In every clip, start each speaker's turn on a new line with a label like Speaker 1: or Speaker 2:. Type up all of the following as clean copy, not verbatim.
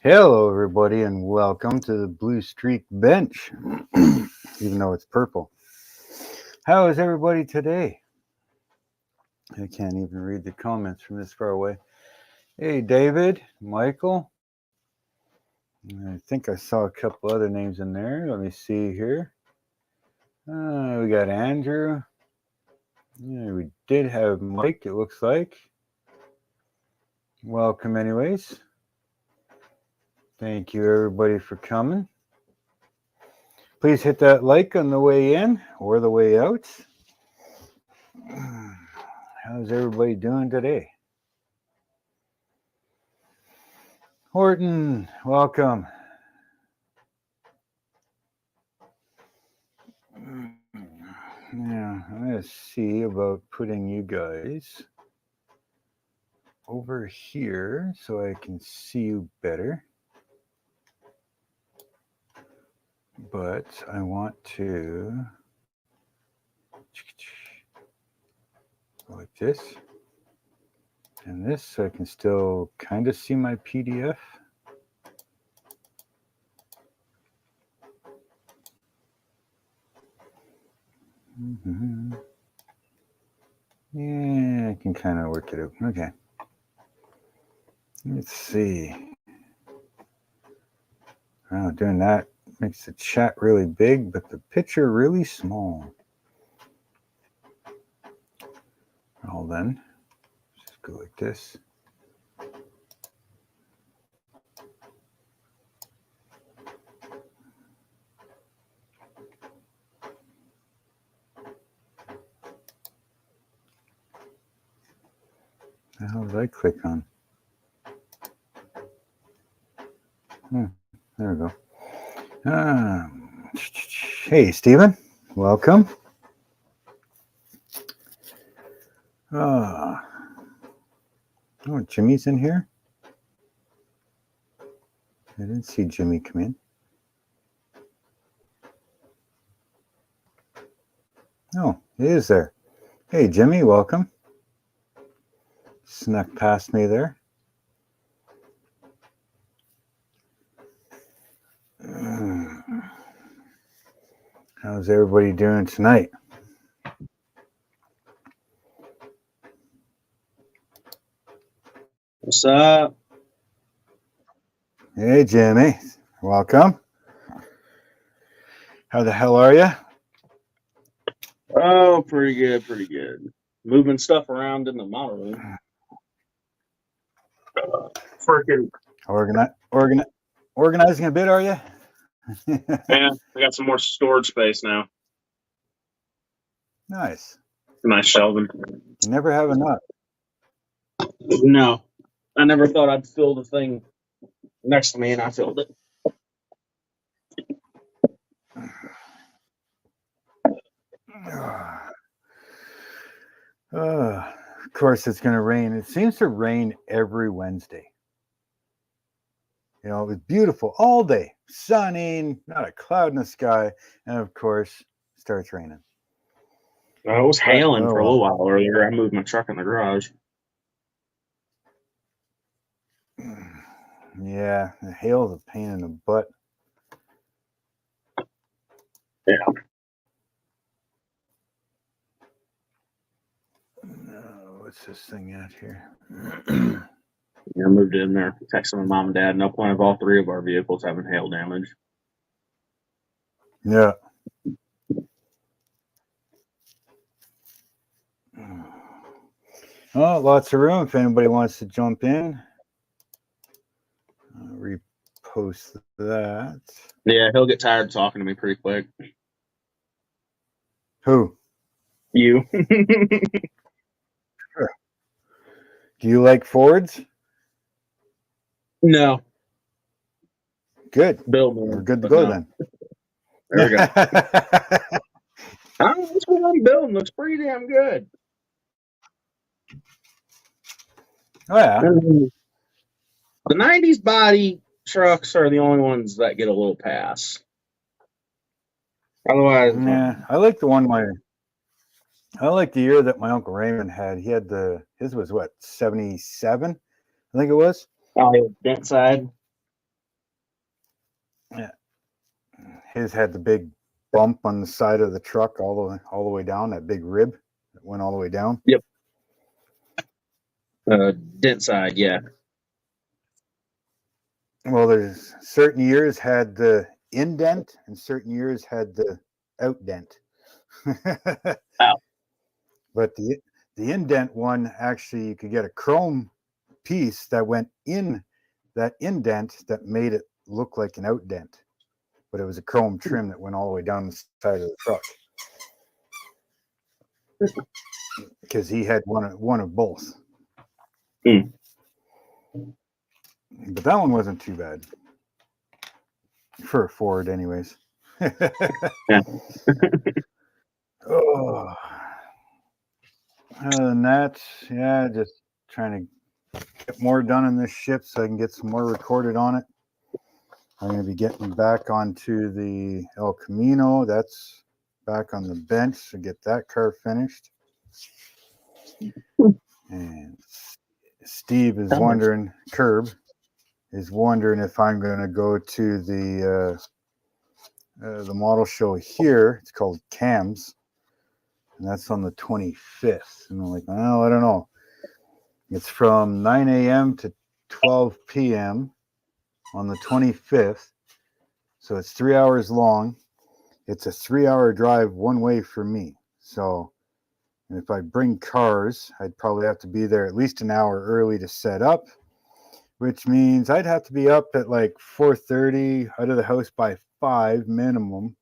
Speaker 1: Hello, everybody, and welcome to the Blue Streak Bench, even though it's purple. How is everybody today? I can't even read the comments from this far away. Hey, David, Michael. I think I saw a couple other names in there. Let me see here. We got Andrew. Yeah, we did have Mike, it looks like. Welcome, anyways. Thank you, everybody, for coming. Please hit that like on the way in or the way out. How's everybody doing today? Horton, welcome. Yeah, I'm going to see about putting you guys over here so I can see you better. But I want to go like this and this so I can still kind of see my PDF. Yeah, I can kind of work it out. Okay. Let's see. Oh, doing that makes the chat really big, but the picture really small. Well then, just go like this. The hell did I click on? There we go. Hey, Stephen. Welcome. Oh, Jimmy's in here? I didn't see Jimmy come in. Oh, he is there. Hey, Jimmy, welcome. Snuck past me there. How's everybody doing tonight?
Speaker 2: What's up?
Speaker 1: Hey, Jimmy. Welcome. How the hell are you?
Speaker 2: Oh, pretty good, pretty good. Moving stuff around in the model room. Freaking.
Speaker 1: Organizing a bit, are you?
Speaker 2: Yeah, I got some more storage space now.
Speaker 1: Nice.
Speaker 2: Nice shelving.
Speaker 1: You never have enough.
Speaker 2: No, I never thought I'd fill the thing next to me, and I filled it.
Speaker 1: Of course, it's going to rain. It seems to rain every Wednesday. You know, it was beautiful all day, sunny, not a cloud in the sky, and of course, it starts raining.
Speaker 2: It was hailing for a little while earlier. I moved my truck in the garage.
Speaker 1: Yeah, the hail's a pain in the butt.
Speaker 2: Yeah.
Speaker 1: What's this thing at here?
Speaker 2: I moved it in there, texting my mom and dad. No point of all three of our vehicles having hail damage.
Speaker 1: Yeah. Oh, lots of room if anybody wants to jump in. Repost that.
Speaker 2: Yeah, he'll get tired of talking to me pretty quick.
Speaker 1: Who?
Speaker 2: You.
Speaker 1: Sure. Do you like Fords?
Speaker 2: No.
Speaker 1: Good.
Speaker 2: Build me.
Speaker 1: We're good to go then.
Speaker 2: There we go. This one I'm building looks pretty damn good.
Speaker 1: Oh, yeah.
Speaker 2: The 90s body trucks are the only ones that get a little pass. Otherwise,
Speaker 1: yeah, I like the one I like the year that my Uncle Raymond had. He had his was what, 77? I think it was.
Speaker 2: Oh, dent side.
Speaker 1: Yeah. His had the big bump on the side of the truck all the way down, that big rib that went all the way down.
Speaker 2: Yep. Dent side, yeah.
Speaker 1: Well, there's certain years had the indent and certain years had the outdent.
Speaker 2: Wow.
Speaker 1: But the indent one, actually, you could get a chrome piece that went in that indent that made it look like an outdent. But it was a chrome trim that went all the way down the side of the truck. Because he had one of both.
Speaker 2: Mm.
Speaker 1: But that one wasn't too bad. For a Ford, anyways.
Speaker 2: Yeah.
Speaker 1: Oh. Other than that, yeah, just trying to get more done in this ship so I can get some more recorded on it. I'm going to be getting back onto the El Camino. That's back on the bench to get that car finished. And Steve is wondering, Curb is wondering if I'm going to go to the model show here. It's called CAMS. And that's on the 25th. And I'm like, well, I don't know. It's from 9 a.m. to 12 p.m. on the 25th. So it's 3 hours long. It's a 3-hour drive one way for me. So if I bring cars, I'd probably have to be there at least an hour early to set up, which means I'd have to be up at like 4:30, out of the house by 5 minimum,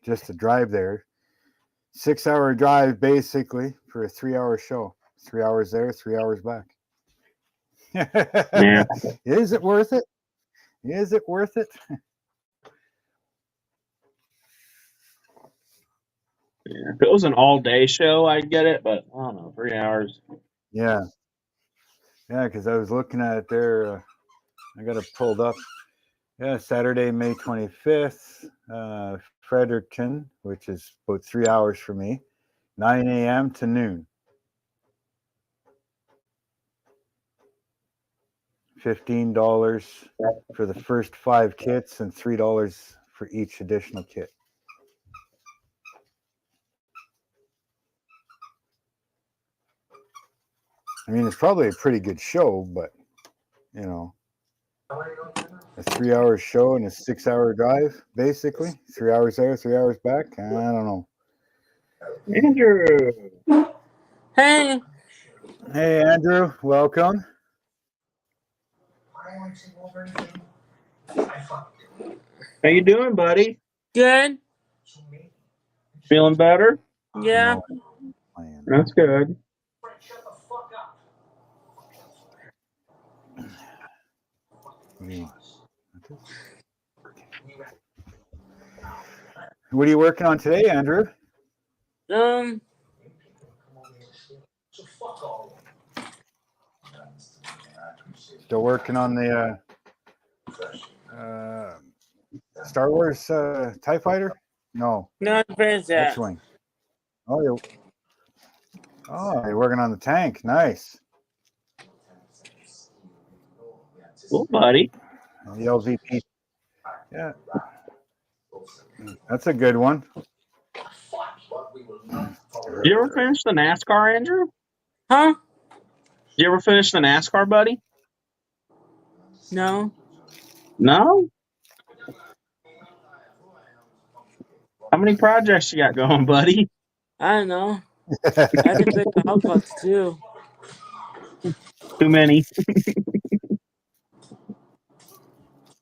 Speaker 1: just to drive there. 6-hour drive basically for a 3-hour show. 3 hours there, 3 hours back.
Speaker 2: Yeah.
Speaker 1: Is it worth it? Is it worth it?
Speaker 2: Yeah. If it was an all-day show, I'd get it, but I don't know, 3 hours.
Speaker 1: Yeah. Yeah, because I was looking at it there. I got it pulled up. Yeah, Saturday, May 25th, Fredericton, which is about 3 hours for me, 9 a.m. to noon. $15 for the first 5 kits and $3 for each additional kit. I mean, it's probably a pretty good show, but, you know, a 3-hour show and a 6-hour drive, basically. 3 hours there, 3 hours back. I don't know.
Speaker 2: Andrew.
Speaker 3: Hey.
Speaker 1: Hey, Andrew. Welcome.
Speaker 2: How you doing, buddy?
Speaker 3: Good.
Speaker 2: Feeling better?
Speaker 3: Yeah.
Speaker 1: No,
Speaker 2: That's good.
Speaker 1: What are you working on today, Andrew? Still working on the Star Wars TIE Fighter? No.
Speaker 3: Not finished yet.
Speaker 1: X-Wing. Oh, you're working on the tank. Nice.
Speaker 2: Cool, buddy.
Speaker 1: The LVP. Yeah. That's a good one.
Speaker 2: Did you ever finish the NASCAR, Andrew?
Speaker 3: Huh?
Speaker 2: Did you ever finish the NASCAR, buddy?
Speaker 3: No.
Speaker 2: No? How many projects you got going, buddy?
Speaker 3: I don't know. I had to pick the outputs too.
Speaker 2: Too many.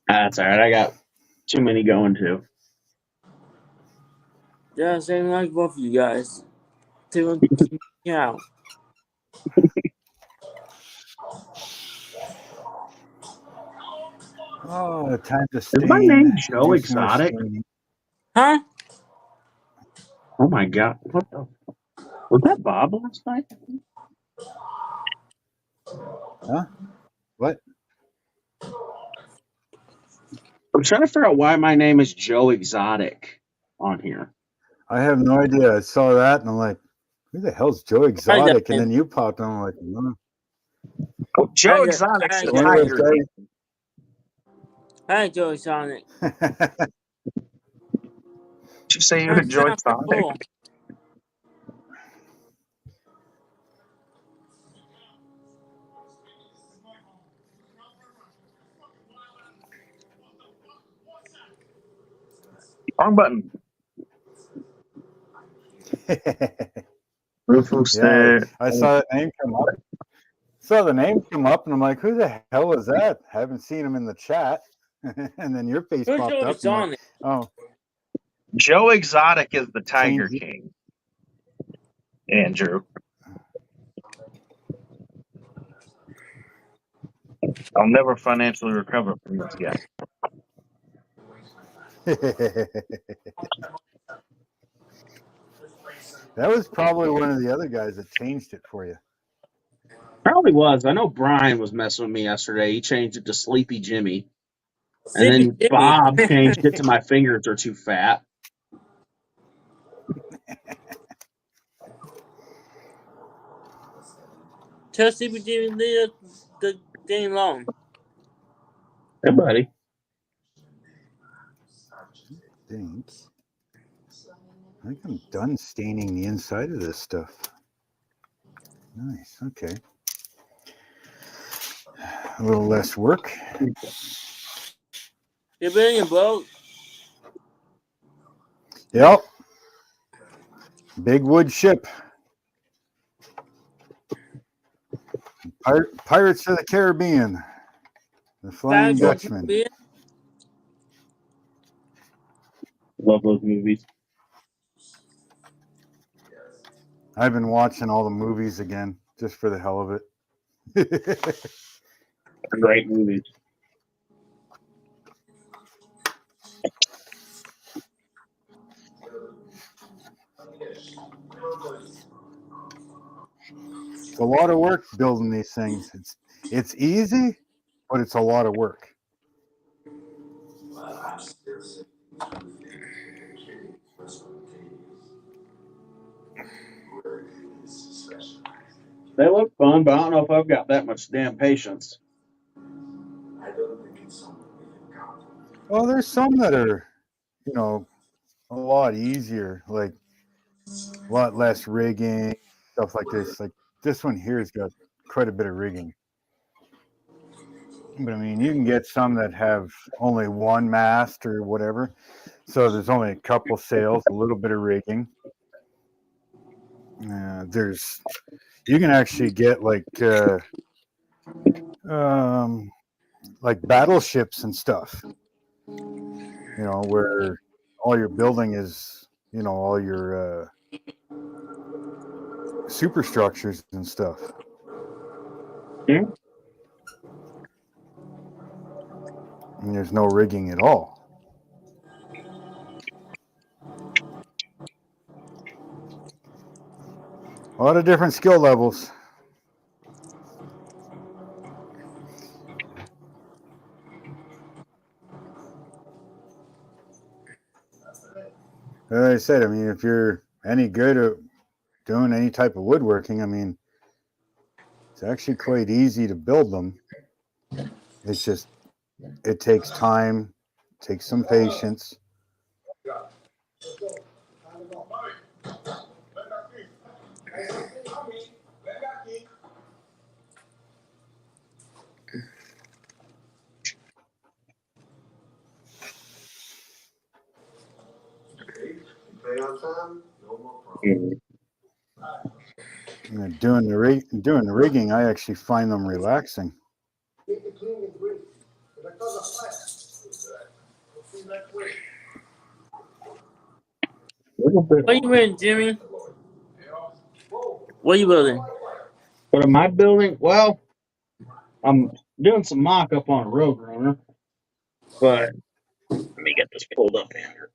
Speaker 2: That's all right. I got too many going too.
Speaker 3: Yeah, same like both of you guys. To keep me out.
Speaker 1: Oh, time to
Speaker 2: Is my
Speaker 1: stain.
Speaker 2: name Joe
Speaker 1: Do some more
Speaker 2: Exotic?
Speaker 1: staining.
Speaker 3: Huh?
Speaker 2: Oh my god! What the? Was that Bob last night?
Speaker 1: Huh? What?
Speaker 2: I'm trying to figure out why my name is Joe Exotic on here.
Speaker 1: I have no idea. I saw that and I'm like, who the hell's Joe Exotic? And then you popped on. I'm like, no.
Speaker 2: Oh, Joe
Speaker 3: I got-
Speaker 2: Exotic's
Speaker 3: I
Speaker 2: the
Speaker 3: got-
Speaker 1: One of those
Speaker 2: tiger.
Speaker 1: guys.
Speaker 3: Hi, Joey Sonic.
Speaker 2: Did you say you
Speaker 3: That
Speaker 2: enjoyed
Speaker 3: sounds so
Speaker 2: Sonic?
Speaker 3: cool.
Speaker 2: Wrong button. Rufus
Speaker 1: Yeah,
Speaker 2: there.
Speaker 1: I saw that name come up. Saw the name come up, and I'm like, "Who the hell is that?" I haven't seen him in the chat, and then your face
Speaker 3: Who's
Speaker 1: popped
Speaker 3: Joey
Speaker 1: up. And I'm like,
Speaker 3: Sonic?
Speaker 1: "Oh,
Speaker 2: Joe Exotic is the Tiger
Speaker 1: change."
Speaker 2: King. Andrew. I'll never financially recover from this guy.
Speaker 1: That was probably one of the other guys that changed it for you.
Speaker 2: Probably was. I know Brian was messing with me yesterday. He changed it to Sleepy Jimmy. And
Speaker 3: Sleepy
Speaker 2: then
Speaker 3: Jimmy.
Speaker 2: Bob changed it to My Fingers Are Too Fat.
Speaker 3: Tell Sleepy Jimmy leave the thing alone.
Speaker 2: Hey, buddy.
Speaker 1: I think I'm done staining the inside of this stuff. Nice. Okay. A little less work.
Speaker 3: You're building a boat?
Speaker 1: Yep. Big wood ship. Pirates of the Caribbean. The Flying
Speaker 3: Pirates of the
Speaker 1: Dutchman.
Speaker 3: Caribbean?
Speaker 2: Love those movies.
Speaker 1: I've been watching all the movies again just for the hell of it.
Speaker 2: Great movies.
Speaker 1: It's a lot of work building these things. It's easy, but it's a lot of work.
Speaker 2: They look fun, but I don't know if I've got that much damn patience.
Speaker 1: Well, there's some that are, a lot easier, like a lot less rigging, stuff like this. Like this one here has got quite a bit of rigging. But I mean, you can get some that have only one mast or whatever. So there's only a couple sails, a little bit of rigging. You can actually get like battleships and stuff, where all your building is, all your superstructures and stuff.
Speaker 2: Yeah.
Speaker 1: And there's no rigging at all. A lot of different skill levels. As I said, I mean, if you're any good at doing any type of woodworking, I mean, it's actually quite easy to build them. It's just, it takes time, takes some patience. Doing the rigging, I actually find them relaxing.
Speaker 3: What are you building, Jimmy? What are you building?
Speaker 2: But am I building? Well, I'm doing some mock up on a Roadrunner. But let me get this pulled up here.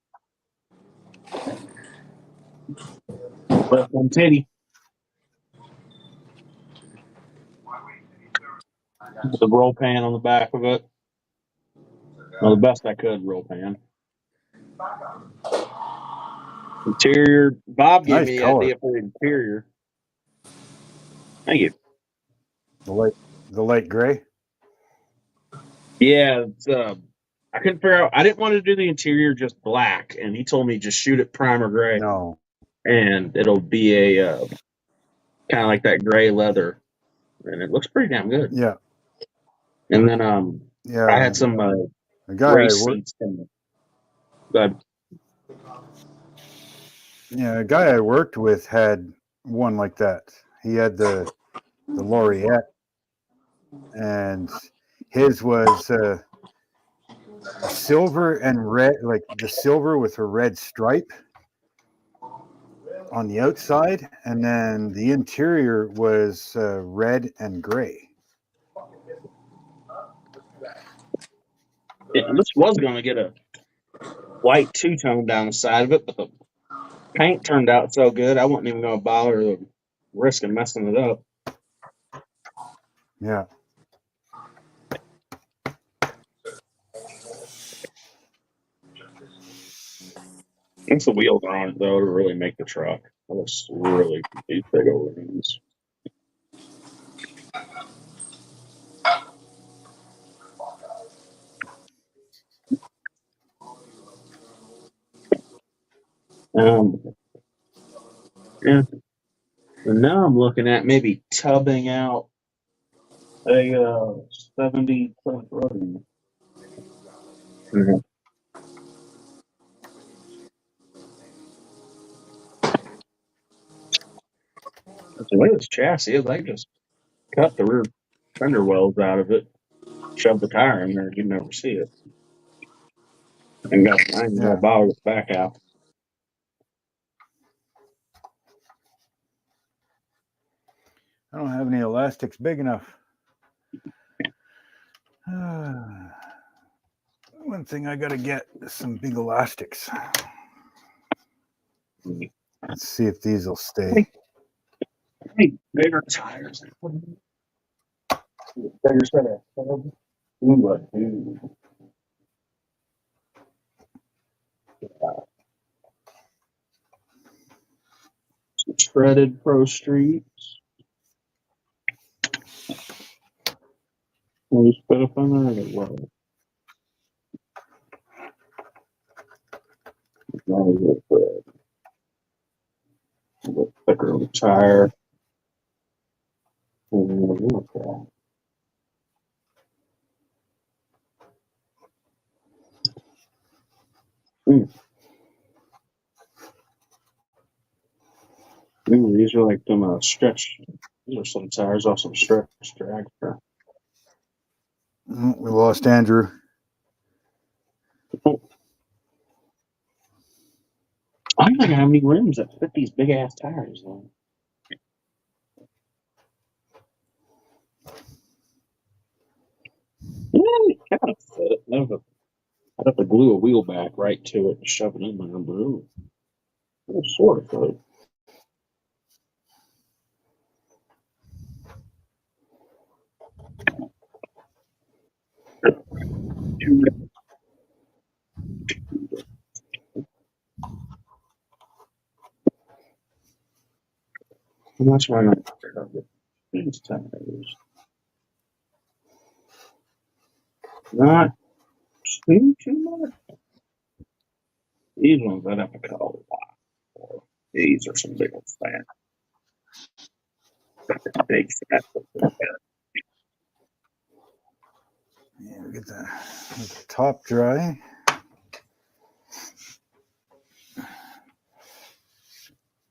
Speaker 2: Left one titty. The roll pan on the back of it. Well, the best I could roll pan. Interior. Bob gave
Speaker 1: Nice
Speaker 2: me the
Speaker 1: color.
Speaker 2: idea for the interior. Thank you.
Speaker 1: The light gray.
Speaker 2: Yeah, it's I couldn't figure out. I didn't want to do the interior just black, and he told me just shoot it primer gray,
Speaker 1: No.
Speaker 2: and it'll be a kind of like that gray leather, and it looks pretty damn good.
Speaker 1: Yeah.
Speaker 2: And then
Speaker 1: Yeah.
Speaker 2: I had some
Speaker 1: The guy I
Speaker 2: race
Speaker 1: worked.
Speaker 2: seats. And but
Speaker 1: Yeah, a guy I worked with had one like that. He had the Laureate, and his was a silver and red, like the silver with a red stripe on the outside, and then the interior was red and gray.
Speaker 2: this was going to get a white two-tone down the side of it, but the paint turned out so good, I wasn't even going to bother risking messing it up.
Speaker 1: Yeah.
Speaker 2: Once the wheels are on it, though, to really make the truck. That looks really these big old rims. Yeah. And now I'm looking at maybe tubbing out a 70 plus rotary. Mm-hmm. The way this chassis is, I just cut the rear fender wells out of it, shove the tire in there, you'd never see it. And I ain't gonna
Speaker 1: Yeah.
Speaker 2: bother with the back out.
Speaker 1: I don't have any elastics big enough. One thing I gotta get is some big elastics. Let's see if these will stay.
Speaker 2: I need bigger tires. Bigger set of tubs. Ooh, I do. Some shredded Pro Streets. Will you put up on there or what? Not a good thicker of a tire. Okay. Ooh, these are like them stretch. These are some tires off some stretch drag.
Speaker 1: We lost Andrew.
Speaker 2: Oh, I don't have any rims that fit these big ass tires though. Yeah, they kind of fit. I'd have to glue a wheel back right to it and shove it in there. But it sort of fit. How much am I not these tires? Not too much. These ones I'd have to cut a lot more. These are some big old fat. Big fat.
Speaker 1: Yeah, get the top dry.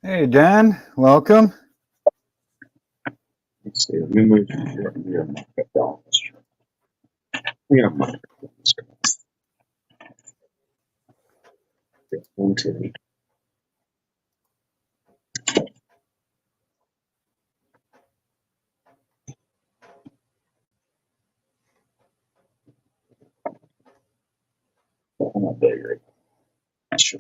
Speaker 1: Hey, Dan, welcome.
Speaker 2: Let's see. Let me move here. Yeah, one, two. I'm not bigger. Sure.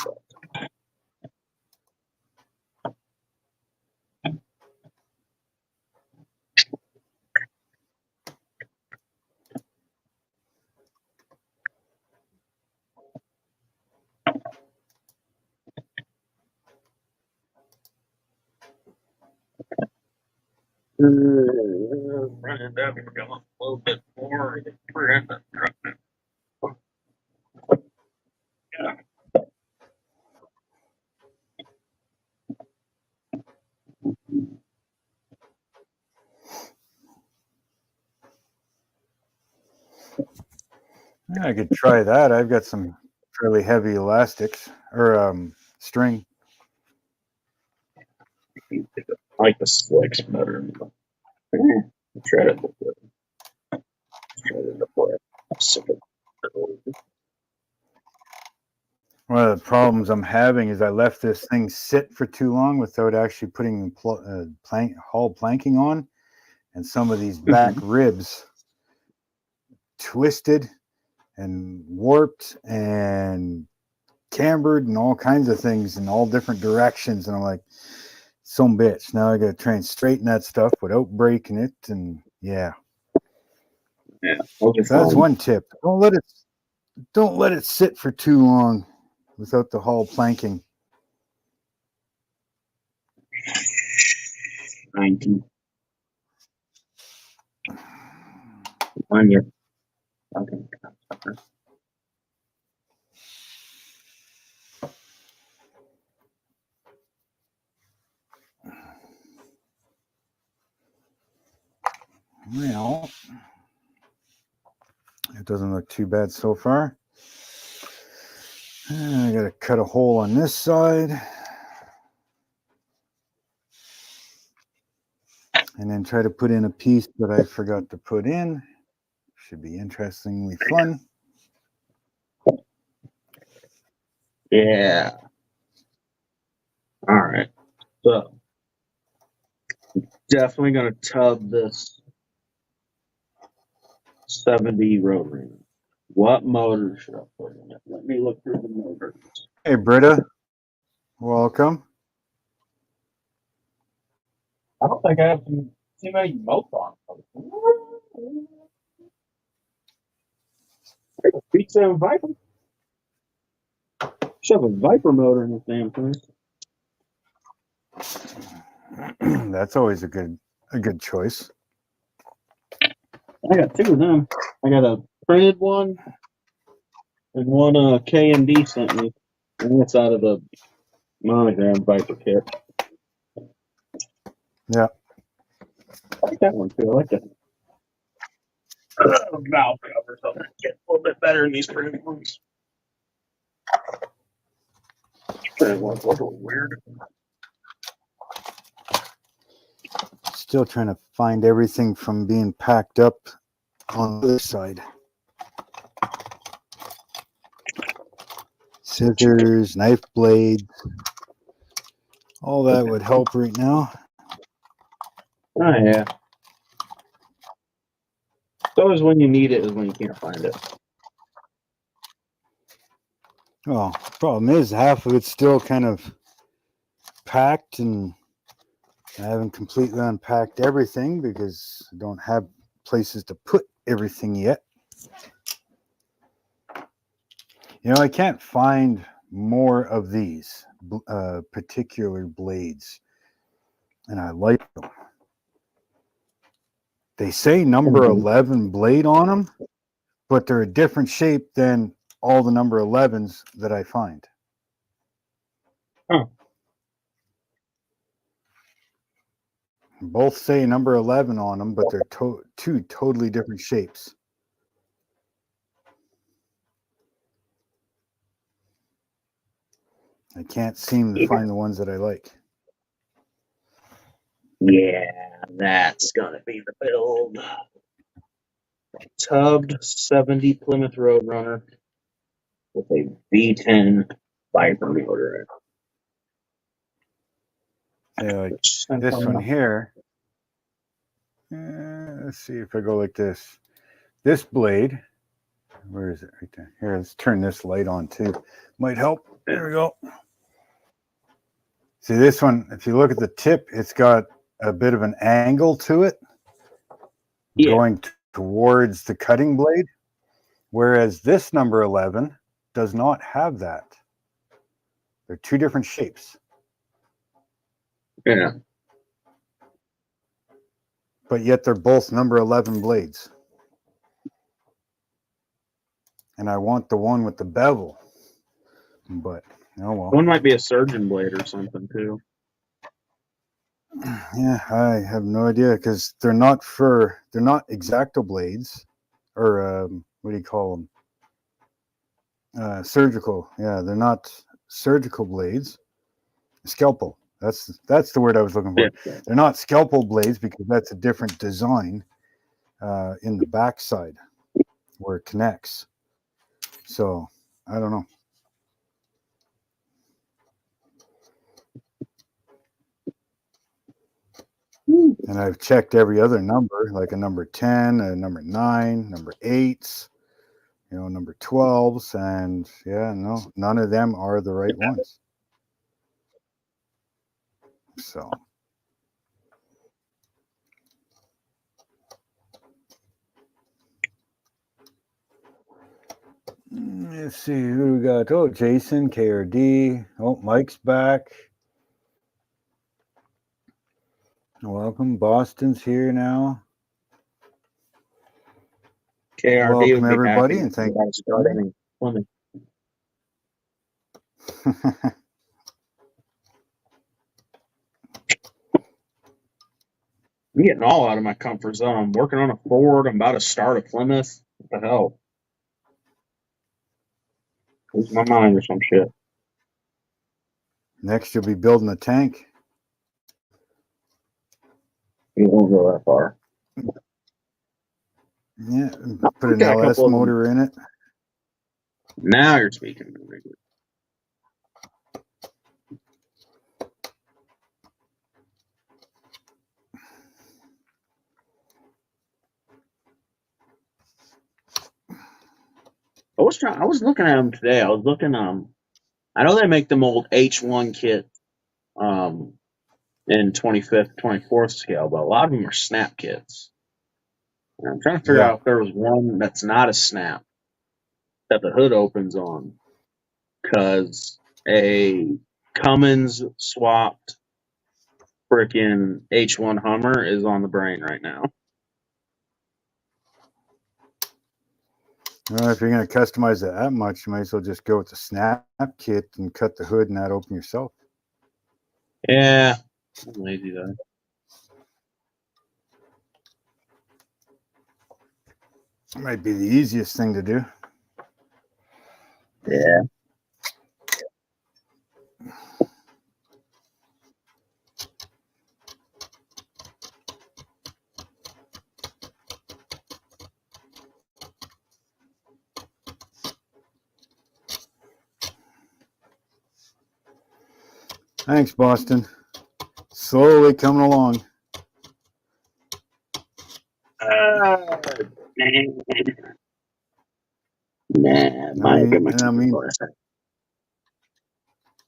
Speaker 2: Running down, we're going a little bit more.
Speaker 1: Yeah, I could try that. I've got some fairly heavy elastics or string.
Speaker 2: I like the slicks better. Try it before. Try it before. I'm sick of it.
Speaker 1: One of the problems I'm having is I left this thing sit for too long without actually putting hull planking on, and some of these back ribs twisted and warped and cambered and all kinds of things in all different directions, and I'm like, some bitch. Now I got to try and straighten that stuff without breaking it, and yeah.
Speaker 2: Yeah, those are
Speaker 1: So that's
Speaker 2: fun.
Speaker 1: one tip. Don't let it sit for too long without the hull planking.
Speaker 2: 90. On your fucking cocksucker.
Speaker 1: Well, it doesn't look too bad so far. I got to cut a hole on this side. And then try to put in a piece that I forgot to put in. Should be interestingly fun.
Speaker 2: Yeah. All right. So, definitely going to tub this 70 rotary. What motor should I put in it? Let me look through the motors.
Speaker 1: Hey, Britta. Welcome.
Speaker 2: I don't think I have too many modes on. Beats a Viper. Should have a Viper motor in this damn thing.
Speaker 1: That's always a good choice.
Speaker 2: I got two of them. I got a printed one and one K&D sent me. And that's out of the monogram Viper kit.
Speaker 1: Yeah.
Speaker 2: I like that one too. I like that. Valve cover, so get a little bit better in these printed ones. Printed ones look a little weird.
Speaker 1: Still trying to find everything from being packed up on this side. Scissors, knife blades, all that would help right now.
Speaker 2: Oh yeah. It's always when you need it is when you can't find it.
Speaker 1: Well, problem is half of it's still kind of packed, and I haven't completely unpacked everything because I don't have places to put everything yet. You know, I can't find more of these particular blades, and I like them. They say number 11 blade on them, but they're a different shape than all the number 11s that I find.
Speaker 2: Huh.
Speaker 1: Both say number 11 on them, but they're two totally different shapes. I can't seem to find the ones that I like.
Speaker 2: Yeah, that's gonna be the build. Tubbed 70 Plymouth Roadrunner with a V10 Viper motor.
Speaker 1: Yeah, like this one here. Let's see if I go like this. This blade, where is it? Right there. Here, let's turn this light on too. Might help. There we go. See this one, if you look at the tip, it's got a bit of an angle to it, going towards the cutting blade, whereas this number 11 does not have that. They're two different shapes.
Speaker 2: Yeah.
Speaker 1: But yet they're both number 11 blades. And I want the one with the bevel. But, oh well.
Speaker 2: One might be a surgeon blade or something too.
Speaker 1: Yeah, I have no idea because they're not X-Acto blades, or what do you call them? Surgical. Yeah, they're not surgical blades. Scalpel. That's the word I was looking for.
Speaker 2: Yeah.
Speaker 1: They're not scalpel blades because that's a different design in the backside where it connects. So I don't know. And I've checked every other number, like a number 10, a number 9, number 8s, number 12s, and yeah, no, none of them are the right ones. So let's see who we got. Oh, Jason, KRD. Oh, Mike's back. Welcome. Boston's here now.
Speaker 2: KRD
Speaker 1: Welcome,
Speaker 2: would be
Speaker 1: everybody,
Speaker 2: happy
Speaker 1: and thank
Speaker 2: to start any swimming. I'm getting all out of my comfort zone. I'm working on a Ford. I'm about to start a Plymouth. What the hell? Lose my mind or some shit.
Speaker 1: Next, you'll be building a tank.
Speaker 2: You won't go that far.
Speaker 1: Yeah,
Speaker 2: I'll
Speaker 1: put
Speaker 2: look
Speaker 1: an
Speaker 2: at a
Speaker 1: LS
Speaker 2: couple of them.
Speaker 1: motor in it.
Speaker 2: Now you're speaking. I was looking at them today. I was looking. I know they make them old H1 kit, in 25th, 24th scale, but a lot of them are snap kits. And I'm trying to figure out if there was one that's not a snap that the hood opens on, because a Cummins swapped frickin' H1 Hummer is on the brain right now.
Speaker 1: Well, if you're going to customize it that much, you might as well just go with the snap kit and cut the hood and that open yourself.
Speaker 2: Yeah, I'm lazy though.
Speaker 1: It might be the easiest thing to do.
Speaker 2: Yeah.
Speaker 1: Thanks, Boston. Slowly coming along.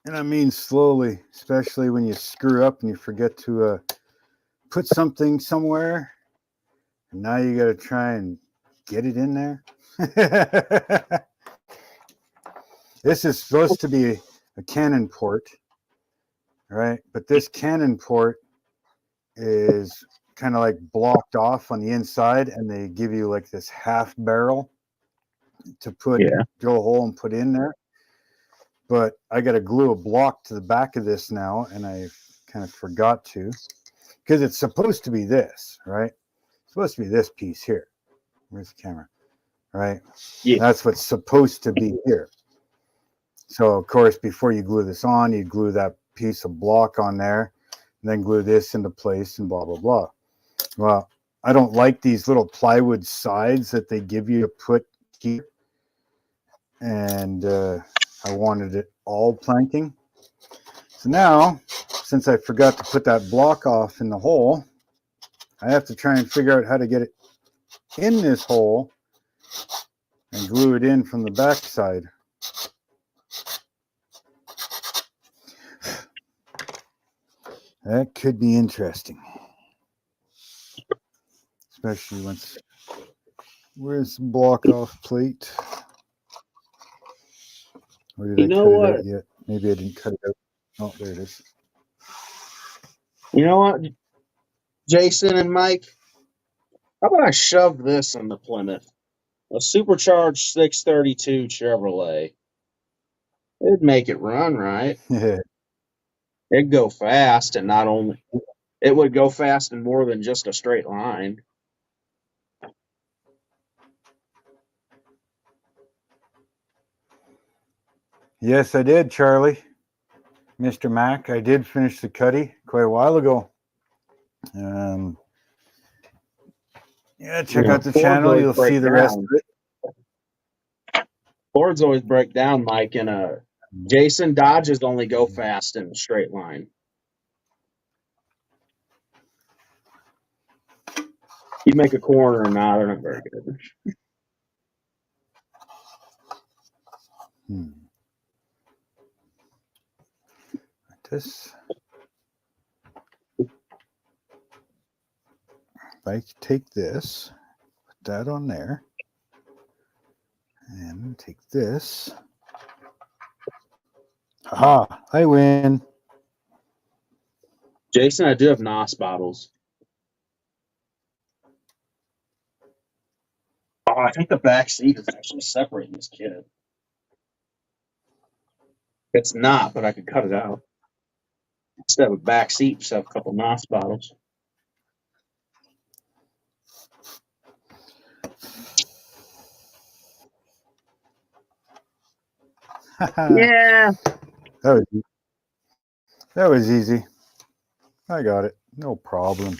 Speaker 1: And I mean slowly, especially when you screw up and you forget to put something somewhere, and now you got to try and get it in there. This is supposed to be a cannon port, right? But this cannon port is kind of like blocked off on the inside, and they give you like this half barrel to drill a hole and put in there. But I got to glue a block to the back of this now, and I kind of forgot to, because it's supposed to be this, right? It's supposed to be this piece here. Where's the camera? Right?
Speaker 2: Yeah.
Speaker 1: That's what's supposed to be here. So, of course, before you glue this on, you glue that piece of block on there, and then glue this into place and blah, blah, blah. Well, I don't like these little plywood sides that they give you to put here. And I wanted it all planking. So now, since I forgot to put that block off in the hole, I have to try and figure out how to get it in this hole and glue it in from the back side. That could be interesting. Especially once... Where's the block off plate? Or did I cut it out yet? Maybe I didn't cut it out. Oh, there it is.
Speaker 2: You know what, Jason and Mike? How about I shove this in the Plymouth? A supercharged 632 Chevrolet. It'd make it run right.
Speaker 1: Yeah.
Speaker 2: It'd go fast, and not only it would go fast in more than just a straight line.
Speaker 1: Yes, I did, Charlie. Mr. Mac, I did finish the cutty quite a while ago. Yeah, check out the
Speaker 2: Fords
Speaker 1: channel.
Speaker 2: always
Speaker 1: You'll
Speaker 2: break
Speaker 1: see the rest
Speaker 2: down.
Speaker 1: of it.
Speaker 2: Fords always break down, Mike, in a Jason Dodges only go fast in a straight line. You make a corner, nah, they're not very good.
Speaker 1: This. If I take this, put that on there, and take this. Aha! I win.
Speaker 2: Jason, I do have NOS bottles. Oh, I think the back seat is actually separating this kid. It's not, but I could cut it out. Instead of a back seat, just have a couple NOS bottles. Yeah.
Speaker 1: That was easy. I got it. No problem.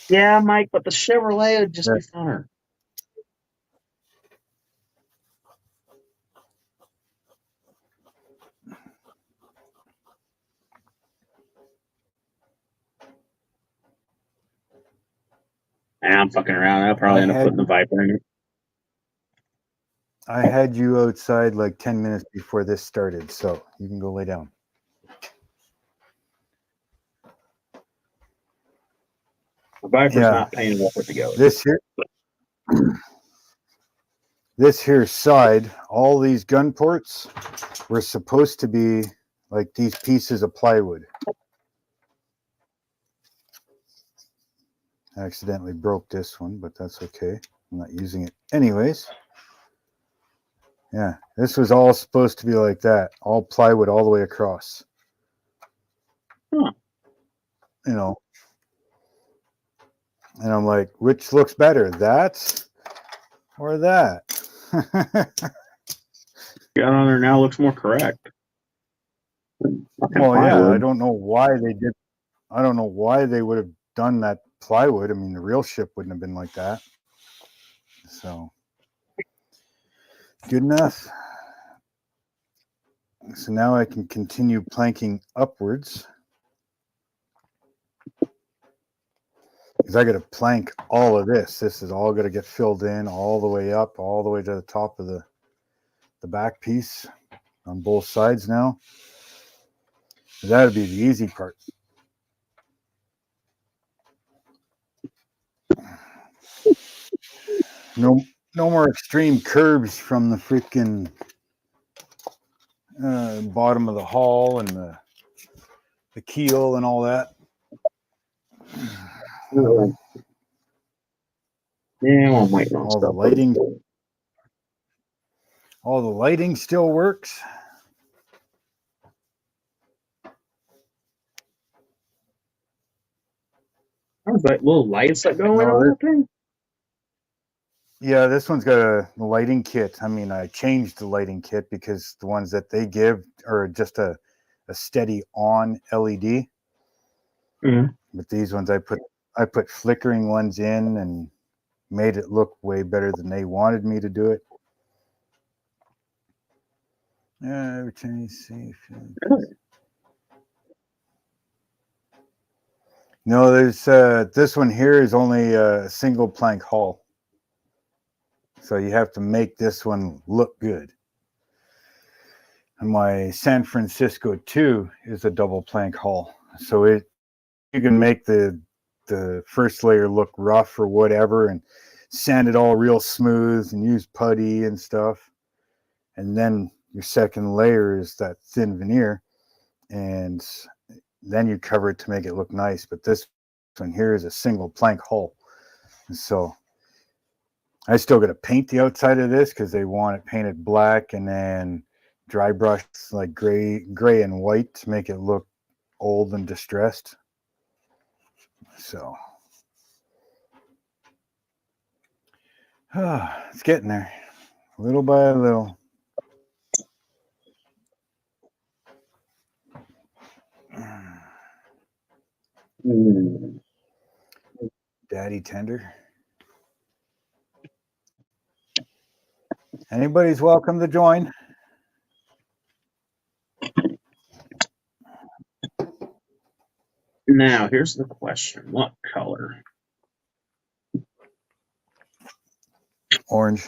Speaker 2: Yeah, Mike, but the Chevrolet would just be funner. I'm fucking around. I'll probably end up putting the Viper in it.
Speaker 1: I had you outside like 10 minutes before this started, so you can go lay down.
Speaker 2: The Viper's not painted up with together.
Speaker 1: This here side, all these gun ports were supposed to be like these pieces of plywood. I accidentally broke this one, but that's okay. I'm not using it anyways. Yeah, this was all supposed to be like that, all plywood all the way across.
Speaker 2: Huh.
Speaker 1: You know, and I'm like, which looks better, that or that?
Speaker 2: Got on there now looks more correct.
Speaker 1: Well, yeah, I don't know why they did. I don't know why they would have done that plywood. I mean, the real ship wouldn't have been like that. So, good enough. So now I can continue planking upwards. Because I got to plank all of this. This is all going to get filled in all the way up, all the way to the top of the back piece on both sides now. That'd be the easy part. No more extreme curves from the freaking bottom of the hull and the keel and all that.
Speaker 2: Yeah, I'm waiting on
Speaker 1: all the lighting. All the lighting still works.
Speaker 2: How's that little lights that go in on that thing?
Speaker 1: Yeah, this one's got a lighting kit. I mean, I changed the lighting kit because the ones that they give are just a steady on LED.
Speaker 2: Mm-hmm.
Speaker 1: But these ones I put flickering ones in and made it look way better than they wanted me to do it. Everything is safe. No, there's this one here is only a single plank hull. So you have to make this one look good. And my San Francisco 2 is a double plank hull. So you can make the first layer look rough or whatever and sand it all real smooth and use putty and stuff. And then your second layer is that thin veneer. And then you cover it to make it look nice. But this one here is a single plank hull. And so I still got to paint the outside of this because they want it painted black and then dry brush like gray and white to make it look old and distressed. So it's getting there, little by little.
Speaker 2: Mm.
Speaker 1: Daddy tender. Anybody's welcome to join.
Speaker 2: Now, here's the question. What color?
Speaker 1: Orange.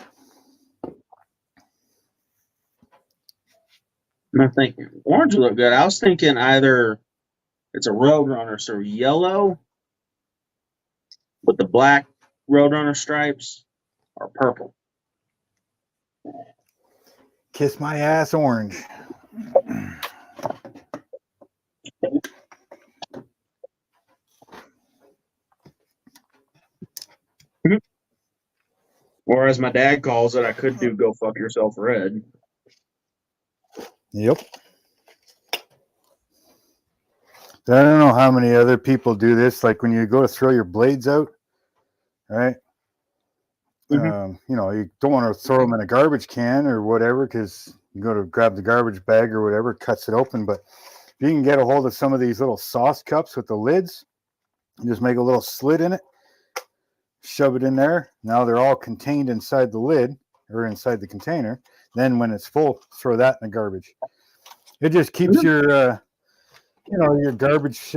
Speaker 2: I'm thinking orange would look good. I was thinking either it's a Roadrunner, so yellow with the black Roadrunner stripes, or purple.
Speaker 1: Kiss my ass, orange.
Speaker 2: Or as my dad calls it, I could do go fuck yourself red.
Speaker 1: Yep. I don't know how many other people do this. Like when you go to throw your blades out, right?
Speaker 2: Mhm.
Speaker 1: You know, you don't want to throw them in a garbage can or whatever because you go to grab the garbage bag or whatever, it cuts it open. But if you can get a hold of some of these little sauce cups with the lids, just make a little slit in it, shove it in there. Now they're all contained inside the lid or inside the container. Then when it's full, throw that in the garbage. It just keeps your your garbage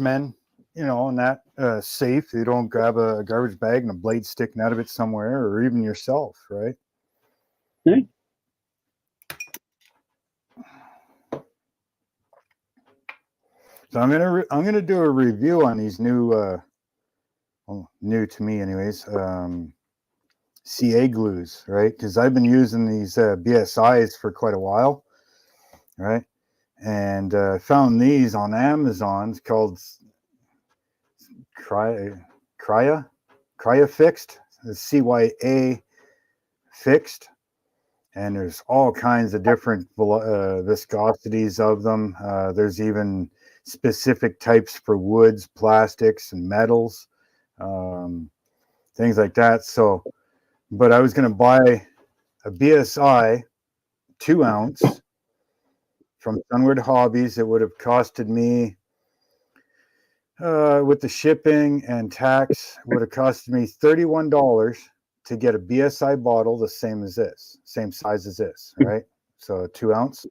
Speaker 1: men, and that safe. You don't grab a garbage bag and a blade sticking out of it somewhere, or even yourself, right?
Speaker 2: Yeah.
Speaker 1: So I'm gonna do a review on these new, new to me, anyways. CA glues, right? Because I've been using these BSIs for quite a while, right? And found these on Amazon. It's called Crya Fixed, the CYA Fixed, and there's all kinds of different viscosities of them. There's even specific types for woods, plastics, and metals, things like that. So, but I was going to buy a BSI 2-ounce from Sunward Hobbies. It would have costed me, with the shipping and tax, would have costed me $31 to get a BSI bottle the same as this, same size as this, right? So a 2-ounce.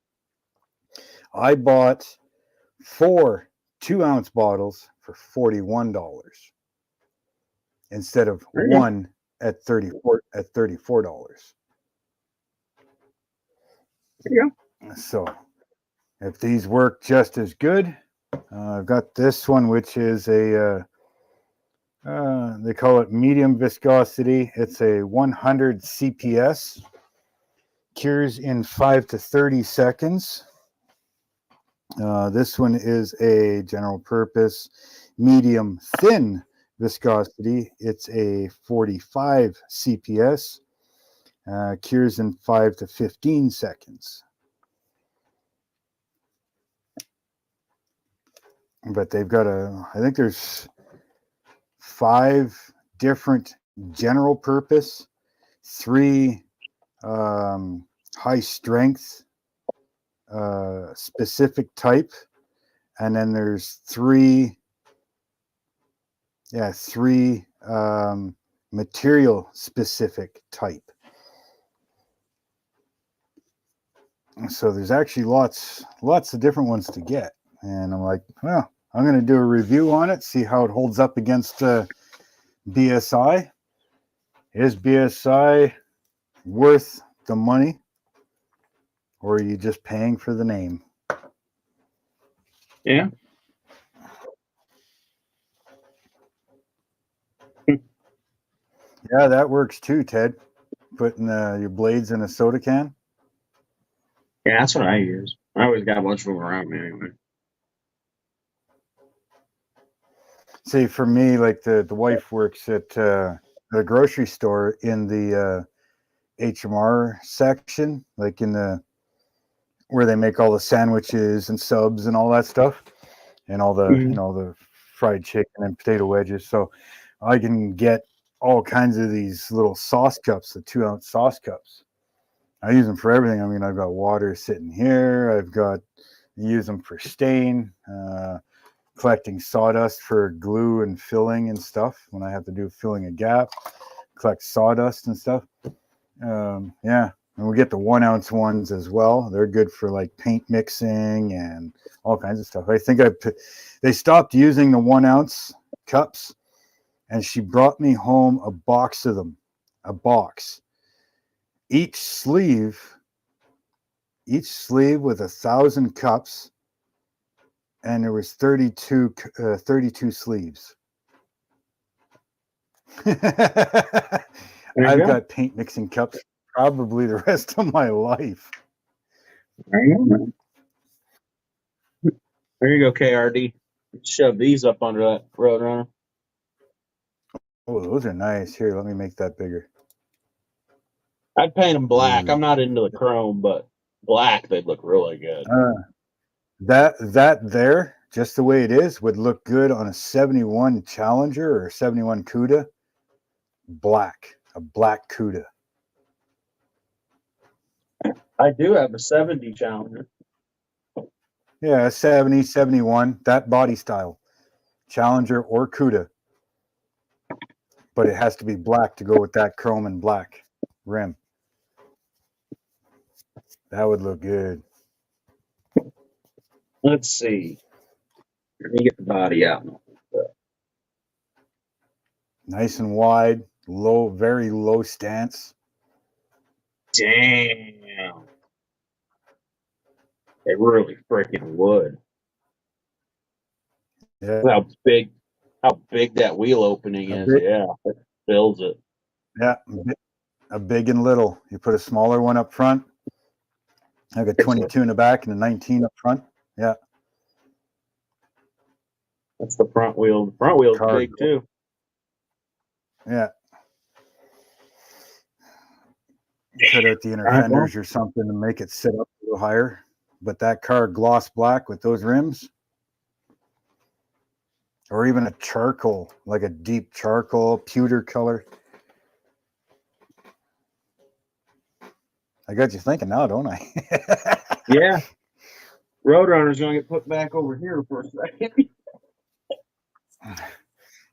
Speaker 1: I bought 4 2-ounce bottles for $41 instead of one at $34.
Speaker 2: Yeah.
Speaker 1: So if these work just as good, I've got this one, which is a they call it medium viscosity. It's a 100 CPS, cures in 5 to 30 seconds. This one is a general purpose medium thin viscosity. It's a 45 CPS, cures in 5 to 15 seconds. But they've got I think there's 5 different general purpose, 3 high strength specific type, and then there's 3 material specific type. So there's actually lots of different ones to get, and I'm like, well, I'm going to do a review on it, see how it holds up against BSI. Is BSI worth the money, or are you just paying for the name?
Speaker 2: Yeah.
Speaker 1: Yeah, that works too, Ted. Putting your blades in a soda can.
Speaker 2: Yeah, that's what I use. I always got a bunch of them around me anyway.
Speaker 1: See, for me, like the wife works at the grocery store in the HMR section, like in the where they make all the sandwiches and subs and all that stuff, and all the the fried chicken and potato wedges. So I can get all kinds of these little sauce cups, the 2-ounce sauce cups. I use them for everything. I mean, I've got water sitting here. I use them for stain, collecting sawdust for glue and filling and stuff. When I have to do filling a gap, collect sawdust and stuff. Yeah, and we get the 1 ounce ones as well. They're good for like paint mixing and all kinds of stuff. I think they stopped using the 1 ounce cups, and she brought me home a box of them, a box. Each sleeve with 1,000 cups, and there was 32 sleeves. I've got paint mixing cups probably the rest of my life.
Speaker 2: There you go, man. There you go, KRD. Shove these up under that Roadrunner.
Speaker 1: Oh, those are nice. Here, let me make that bigger.
Speaker 2: I'd paint them black.
Speaker 1: Ooh.
Speaker 2: I'm not into the chrome, but black, they'd look really good.
Speaker 1: That there, just the way it is, would look good on a 71 Challenger or 71 Cuda. Black, a black Cuda.
Speaker 2: I do have a 70 Challenger.
Speaker 1: Yeah, 70, 71, that body style. Challenger or Cuda. But it has to be black to go with that chrome and black rim. That would look good.
Speaker 2: Let's see. Let me get the body out.
Speaker 1: Nice and wide, low, very low stance.
Speaker 2: Damn. They really freaking would.
Speaker 1: Yeah.
Speaker 2: How big that wheel opening is. Yeah, it fills it.
Speaker 1: Yeah, a big and little. You put a smaller one up front, like a 22 in the back and a 19 up front. Yeah.
Speaker 2: That's the front wheel. The front wheel's big too.
Speaker 1: Yeah. Cut out the inner fenders or something to make it sit up a little higher. But that car gloss black with those rims, or even a charcoal, like a deep charcoal, pewter color. I got you thinking now, don't I?
Speaker 2: Yeah. Roadrunner's going to get put back over here for a second.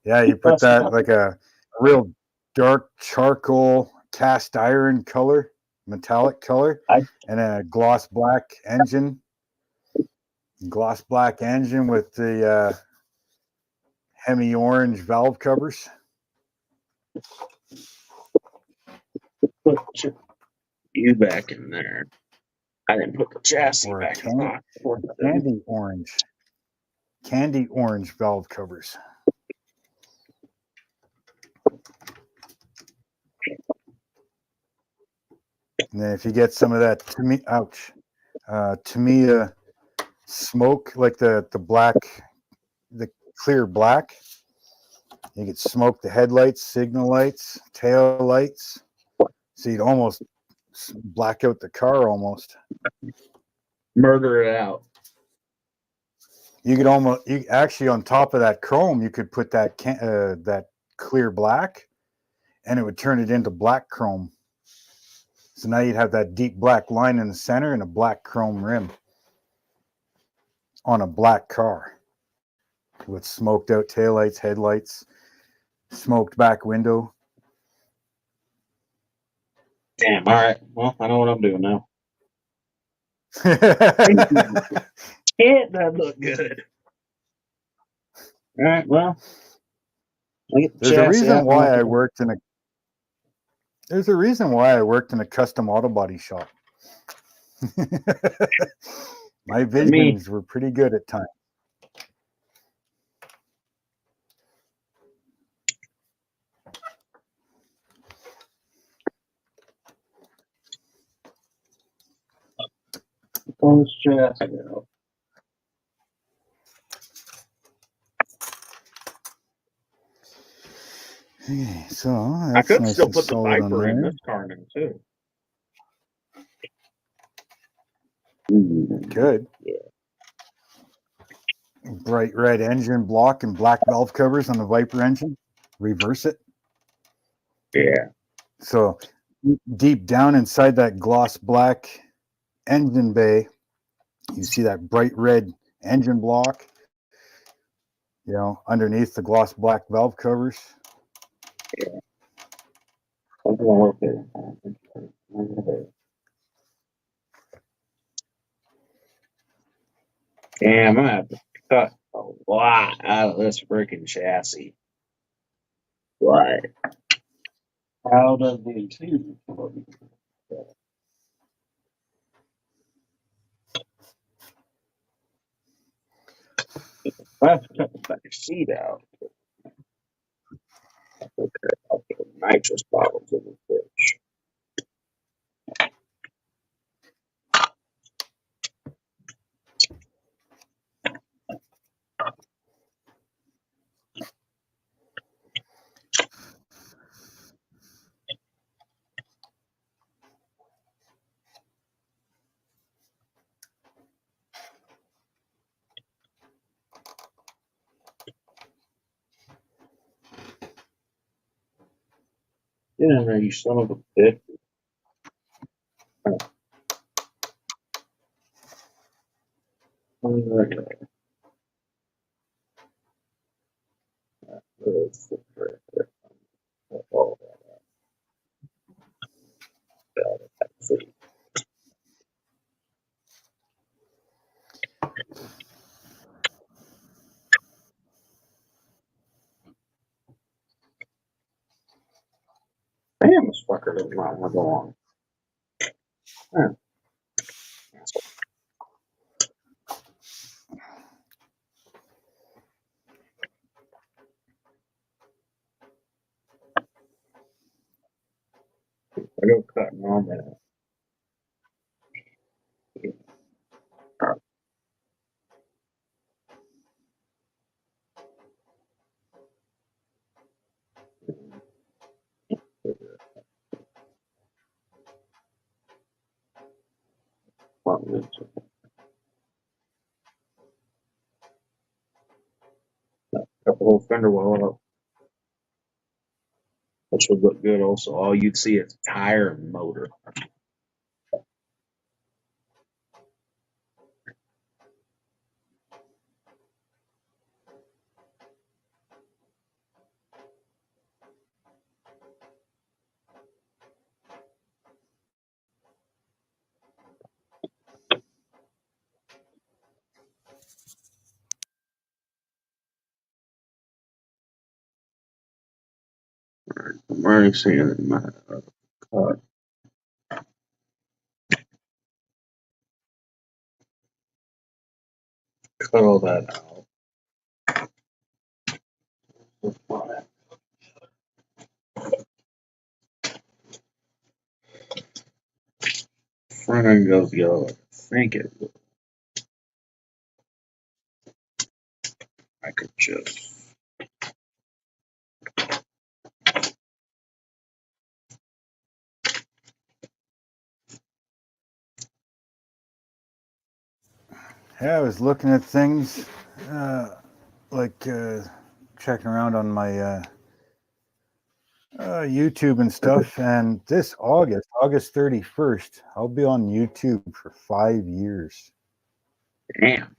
Speaker 1: Yeah, you put that like a real dark charcoal cast iron color, metallic color, and then a gloss black engine. Gloss black engine with the Hemi orange valve covers.
Speaker 2: Put you back in there. I didn't put the chassis back in there.
Speaker 1: Candy orange valve covers. And then if you get some of that Tamiya smoke, like the black, the clear black, you could smoke the headlights, signal lights, tail lights, so you'd almost black out the car almost.
Speaker 2: Murder it out.
Speaker 1: You could actually on top of that chrome, you could put that that clear black, and it would turn it into black chrome. So now you'd have that deep black line in the center and a black chrome rim on a black car with smoked out taillights, headlights, smoked back window.
Speaker 2: Damn, all right. Well, I know what I'm doing now. Can't that look good? All right, well.
Speaker 1: There's a reason why I worked in a custom auto body shop. My visions were pretty good at times.
Speaker 2: On this chassis.
Speaker 1: Okay, so
Speaker 2: I could still put the Viper in this car now too.
Speaker 1: Good.
Speaker 2: Yeah.
Speaker 1: Bright red engine block and black valve covers on the Viper engine. Reverse it.
Speaker 2: Yeah.
Speaker 1: So deep down inside that gloss black engine bay, you see that bright red engine block You know, underneath the gloss black valve covers.
Speaker 2: Damn, I'm gonna have to cut a lot out of this freaking chassis. What? How does the interior look? I have to cut the back seat out. Okay, I'll put nitrous bottles in the fridge. Get in there, you son of a bitch. Damn, this fucker does not want to go on. Huh. I go cutting on that. Cut the whole fender well up, which would look good also. All you'd see is tire and motor. I'm already seeing it in my cut. Cut all that out. Front end goes yellow. I think it will. I could just.
Speaker 1: Yeah, I was looking at things, checking around on my YouTube and stuff. And this August 31st, I'll be on YouTube for 5 years.
Speaker 2: Damn.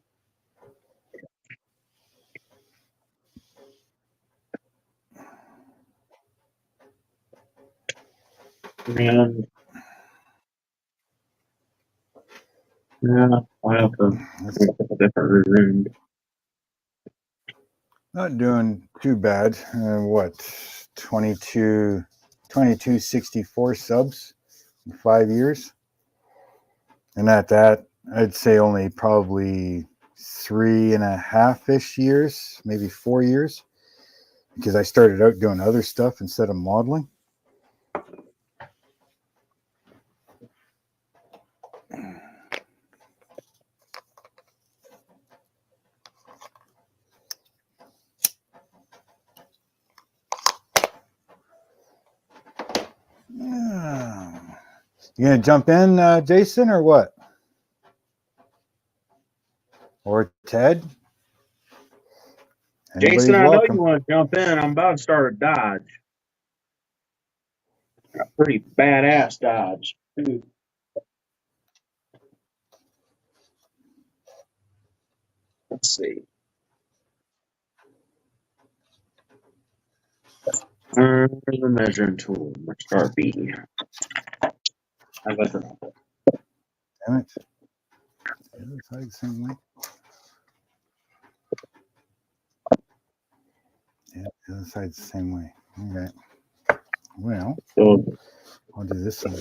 Speaker 2: And yeah, I have to pick a different room.
Speaker 1: Not doing too bad. 2264 subs in 5 years. And at that, I'd say only probably 3.5-ish years, maybe 4 years, because I started out doing other stuff instead of modeling. You gonna jump in, Jason, or what? Or Ted?
Speaker 2: Jason,
Speaker 1: Anybody's
Speaker 2: I know you
Speaker 1: welcome.
Speaker 2: want to jump in. I'm about to start a Dodge. A pretty badass Dodge, too. Let's see. Where's the measuring tool? Let's start B. I got the
Speaker 1: Damn it. The other side the same way. Yeah, the other side's the same way. Okay. Well,
Speaker 2: so
Speaker 1: I'll do this one.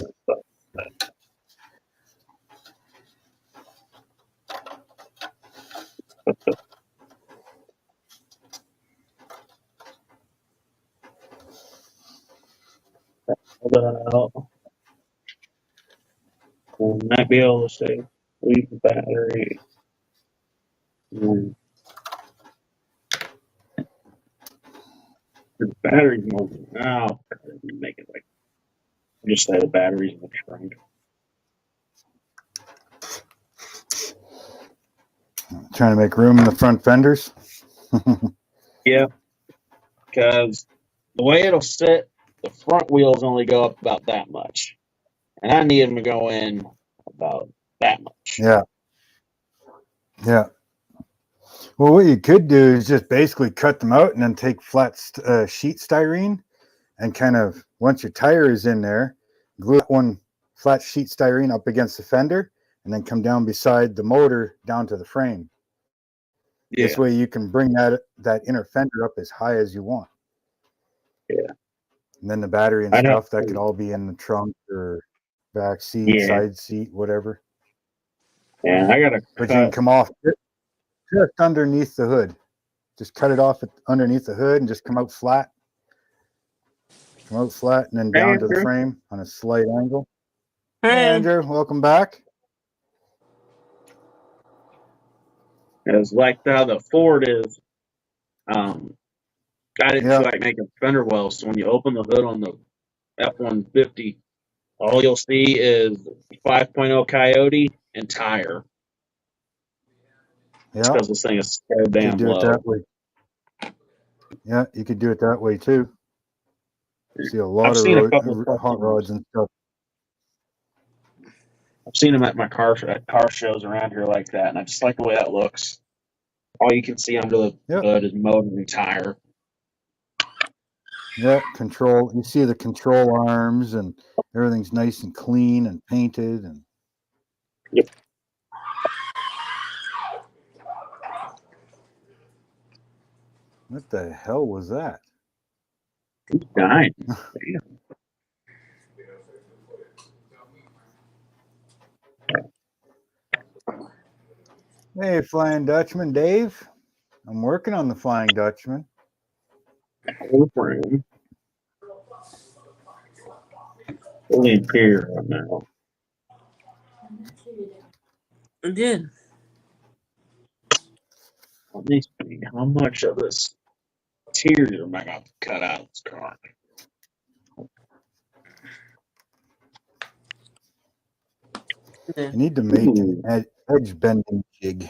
Speaker 2: we might be able to say leave the battery. The battery's moving. Oh, make it like just say the battery's in the trunk.
Speaker 1: Trying to make room in the front fenders.
Speaker 2: Yeah, because the way it'll sit, the front wheels only go up about that much, and I need them to go in about that much.
Speaker 1: Yeah. Yeah. Well, what you could do is just basically cut them out and then take flat sheet styrene and kind of, once your tire is in there, glue one flat sheet styrene up against the fender and then come down beside the motor down to the frame.
Speaker 2: Yeah,
Speaker 1: This way you can bring that inner fender up as high as you want.
Speaker 2: yeah.
Speaker 1: And then the battery and
Speaker 2: I know.
Speaker 1: stuff, that could all be in the trunk or back seat,
Speaker 2: Yeah.
Speaker 1: side seat, whatever.
Speaker 2: And I gotta
Speaker 1: But you can
Speaker 2: cut.
Speaker 1: come off just underneath the hood. Just cut it off underneath the hood and just come out flat. Come out flat and then
Speaker 2: Hey,
Speaker 1: down to the
Speaker 2: Andrew.
Speaker 1: frame on a slight angle. Hey,
Speaker 3: Hey.
Speaker 1: Andrew, welcome back.
Speaker 2: It's like how the Ford is. I didn't feel like making fender wells, so when you open the hood on the F-150, all you'll see is 5.0 Coyote and tire. It's
Speaker 1: Yeah,
Speaker 2: because this thing is so
Speaker 1: you
Speaker 2: damn
Speaker 1: could do it
Speaker 2: low.
Speaker 1: that way. Yeah, you could do it that way too. See a lot
Speaker 2: I've seen a
Speaker 1: of
Speaker 2: couple of
Speaker 1: hot rods and stuff.
Speaker 2: I've seen them at my car shows around here like that, and I just like the way that looks. All you can see under the
Speaker 1: Yep.
Speaker 2: hood is motor and tire.
Speaker 1: Yeah, control. You see the control arms and everything's nice and clean and painted and.
Speaker 2: Yep.
Speaker 1: What the hell was that?
Speaker 2: Who's dying? Damn.
Speaker 1: Hey, Flying Dutchman, Dave. I'm working on the Flying Dutchman.
Speaker 2: Whole frame. Fully imperial right now.
Speaker 3: I did.
Speaker 2: Let me see how much of this interior am I got to cut out of this car.
Speaker 1: You need to make an edge bending jig.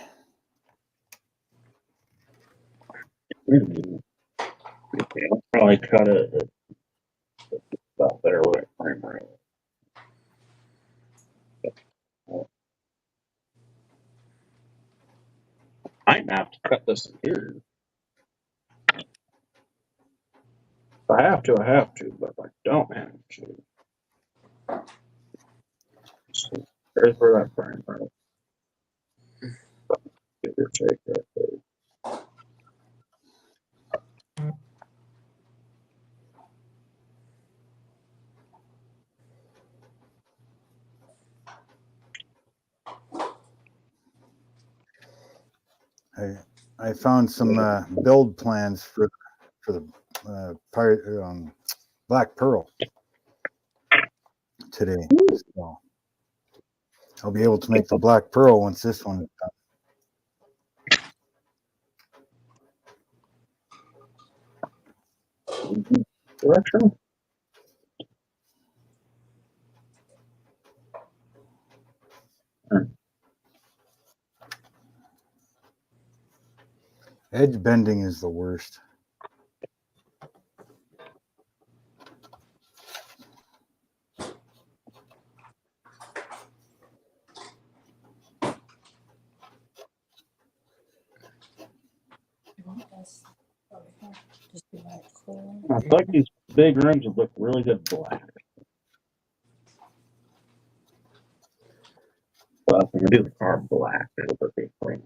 Speaker 2: Okay, I'll probably cut it about there with it frame rate. I might have to cut this interior. If I have to, I have to, but if I don't have to. So, there's where that frame rate. Give or take that there.
Speaker 1: I found some build plans for the Black Pearl today. So I'll be able to make the Black Pearl once this one is done.
Speaker 2: Direction?
Speaker 1: Edge bending is the worst.
Speaker 2: I feel like these big rims would look really good black. Well, if I'm gonna do the car black, it'll look good clean.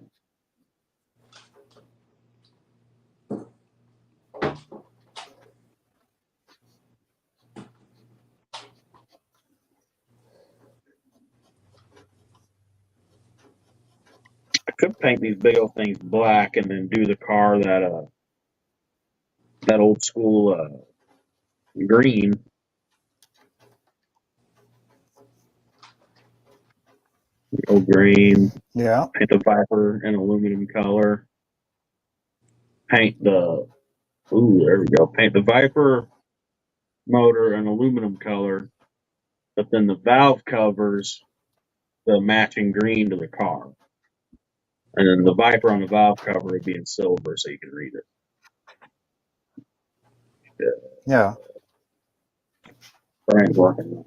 Speaker 2: I could paint these big old things black and then do the car that old school green. Old green.
Speaker 1: Yeah.
Speaker 2: Paint the Viper in aluminum color. Paint the there we go. Paint the Viper motor in aluminum color, but then the valve covers the matching green to the car. And then the Viper on the valve cover would be in silver so you can read it.
Speaker 1: Yeah.
Speaker 2: Brian's working.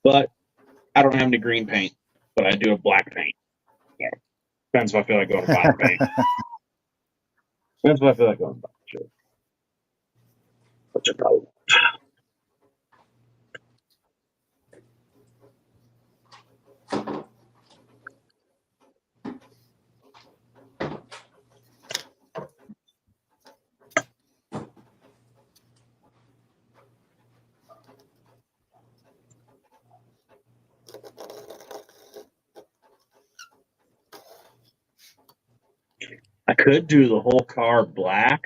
Speaker 2: But I don't have any green paint, but I do have black paint. Yeah. Depends if I feel like going to buy paint. Depends if I feel like going to buy shit. Which I probably won't. I could do the whole car black,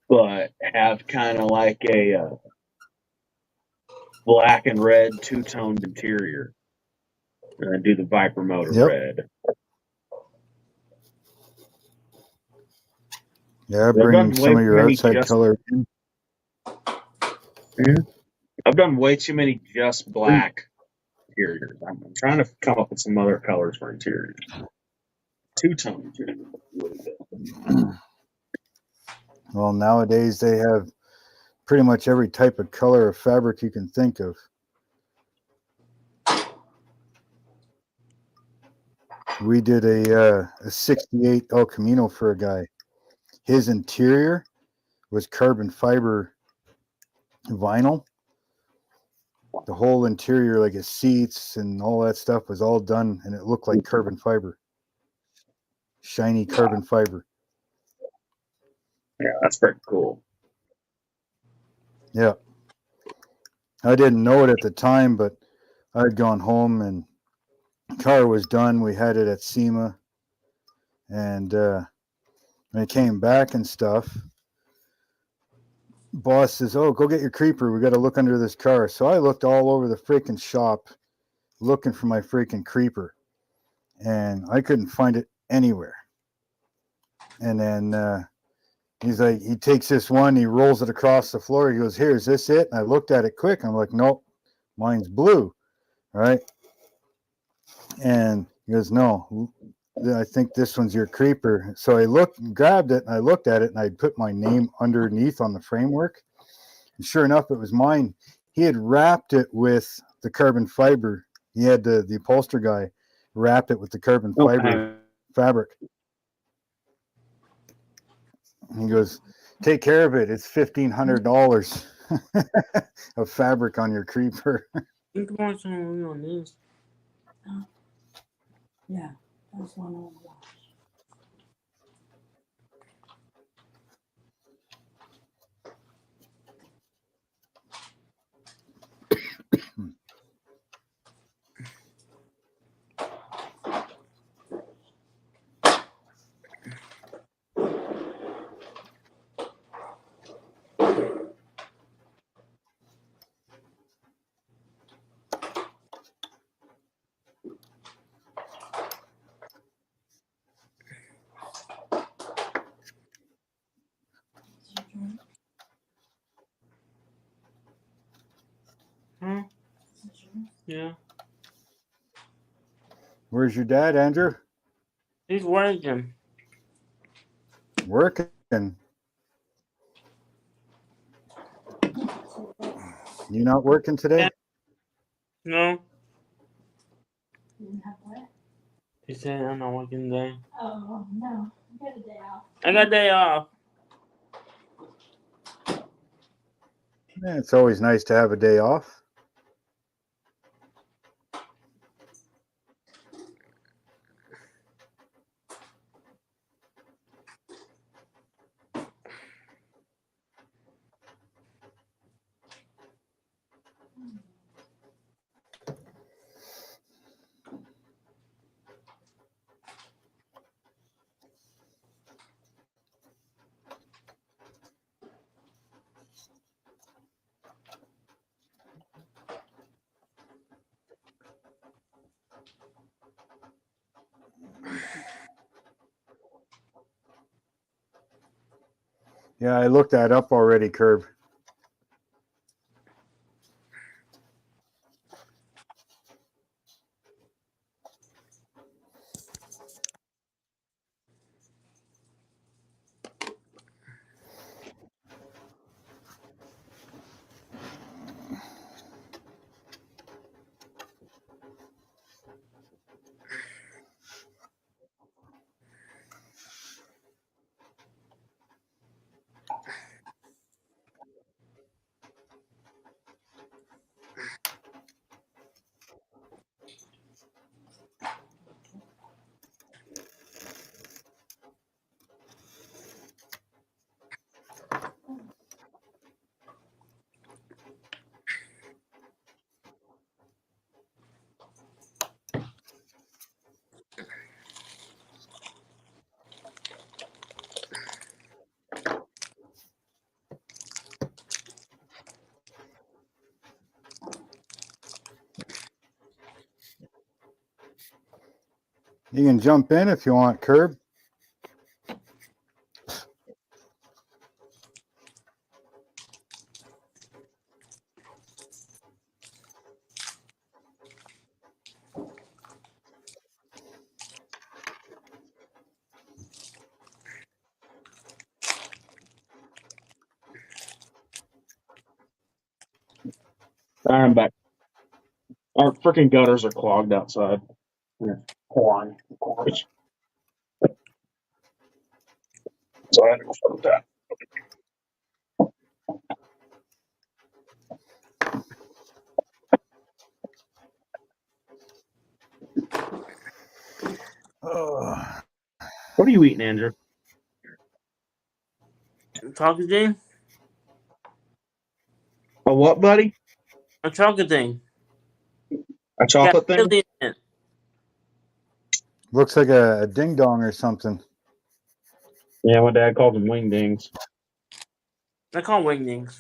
Speaker 2: but have kind of like a black and red two-toned interior. And then do the Viper motor red.
Speaker 1: Yeah, bring some of your outside color in.
Speaker 2: Yeah. I've done way too many just black interiors. I'm trying to come up with some other colors for interiors. Two-tone interior.
Speaker 1: Well, nowadays they have pretty much every type of color of fabric you can think of. We did a 68 El Camino for a guy. His interior was carbon fiber vinyl. The whole interior, like his seats and all that stuff, was all done, and it looked like carbon fiber. Shiny carbon fiber.
Speaker 2: Yeah, that's pretty cool.
Speaker 1: Yeah. I didn't know it at the time, but I had gone home and the car was done. We had it at SEMA. And when it came back and stuff, boss says, "Oh, go get your creeper. We got to look under this car." So I looked all over the freaking shop looking for my freaking creeper, and I couldn't find it anywhere. And then he's like, he takes this one, he rolls it across the floor. He goes, "Here, is this it?" And I looked at it quick. I'm like, "Nope, mine's blue." All right. And he goes, "No, I think this one's your creeper." So I grabbed it, and I looked at it, and I put my name underneath on the framework. And sure enough, it was mine. He had wrapped it with the carbon fiber. He had the upholster guy wrap it with the carbon fiber fabric. He goes, "Take care of it. It's $1,500 of fabric on your creeper."
Speaker 3: You can watch on this.
Speaker 4: Yeah, that's one on the watch.
Speaker 3: Huh? Yeah.
Speaker 1: Where's your dad, Andrew?
Speaker 3: He's working.
Speaker 1: Working. You not working today?
Speaker 3: No.
Speaker 4: You didn't have what?
Speaker 3: He said I'm not working today.
Speaker 4: Oh, no. You got a day off.
Speaker 3: I got a day off.
Speaker 1: Yeah, it's always nice to have a day off. Yeah, I looked that up already, Curb. You can jump in if you want, Curb.
Speaker 2: I'm back. Our freaking gutters are clogged outside. Yeah. Pouring, of course. So I had to go start that.
Speaker 1: Oh,
Speaker 2: What are you eating, Andrew?
Speaker 3: Chocolate thing?
Speaker 2: A what, buddy?
Speaker 3: A chocolate thing.
Speaker 2: A chocolate
Speaker 3: Got
Speaker 2: thing?
Speaker 3: chili in it.
Speaker 1: looks like a ding dong or something.
Speaker 2: Yeah, my dad calls them wingdings.
Speaker 3: I call them wingdings.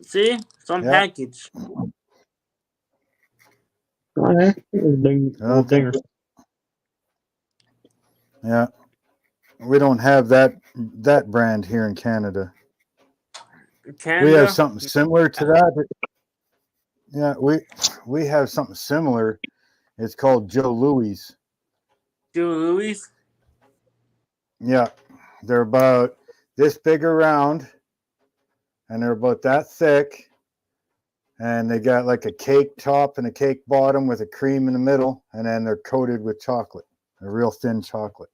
Speaker 3: See? It's on
Speaker 1: Yeah,
Speaker 3: package.
Speaker 2: Oh, yeah. Ding,
Speaker 1: I
Speaker 2: little
Speaker 1: don't think.
Speaker 2: dingers.
Speaker 1: Yeah, we don't have that brand here in Canada. We have
Speaker 3: Canada.
Speaker 1: something similar to that. Yeah, we have something similar. It's called Joe Louis.
Speaker 3: Joe Louis.
Speaker 1: Yeah, they're about this big around, and they're about that thick, and they got like a cake top and a cake bottom with a cream in the middle, and then they're coated with chocolate, a real thin chocolate.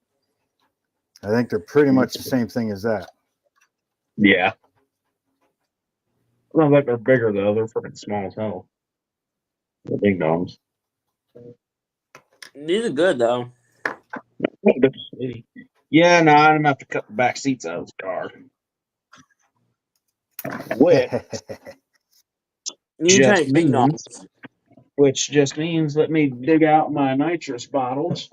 Speaker 1: I think they're pretty much the same thing as that.
Speaker 2: Yeah. Not like they're bigger, though. They're freaking small as hell. The ding dongs.
Speaker 3: These are good though.
Speaker 2: Yeah, no, I'm gonna have to cut the back seats out of the car. Which
Speaker 3: You can try
Speaker 2: just
Speaker 3: ding
Speaker 2: means,
Speaker 3: dongs.
Speaker 2: let me dig out my nitrous bottles.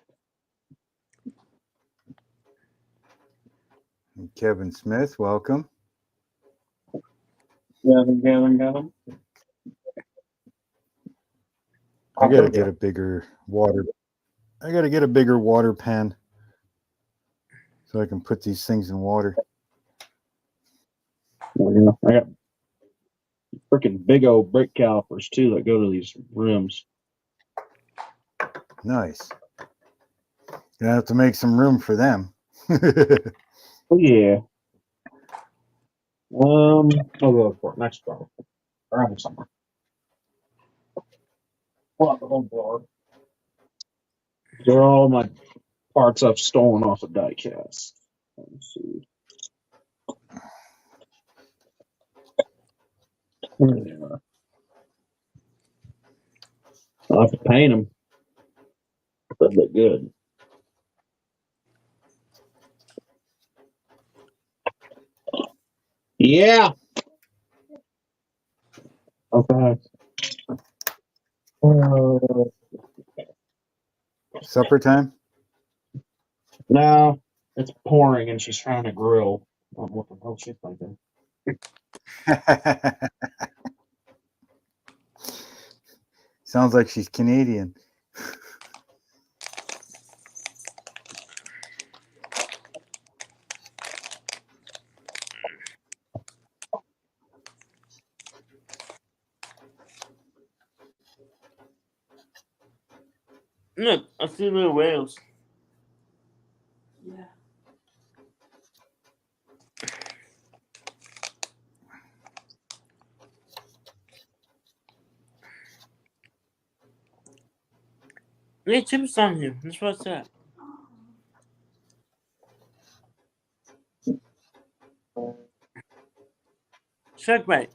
Speaker 1: Kevin Smith, welcome.
Speaker 2: Got them.
Speaker 1: I gotta get a bigger water. I gotta get a bigger water pan so I can put these things in water.
Speaker 2: Yeah, I got freaking big old brake calipers too that go to these rims.
Speaker 1: Nice. Gonna have to make some room for them.
Speaker 2: Oh yeah. I'll go for it next bottle. Around somewhere. Pull out the whole drawer. They're all my parts I've stolen off of diecast. Let's see. There they are. I'll have to paint them. They look good. Yeah. Okay.
Speaker 1: Supper time?
Speaker 2: No, it's pouring and she's trying to grill. I don't know what the hell she's thinking.
Speaker 1: Sounds like she's Canadian.
Speaker 3: Look, I see little whales.
Speaker 4: Yeah.
Speaker 3: There's chips on here. That's what's that. Shark bite.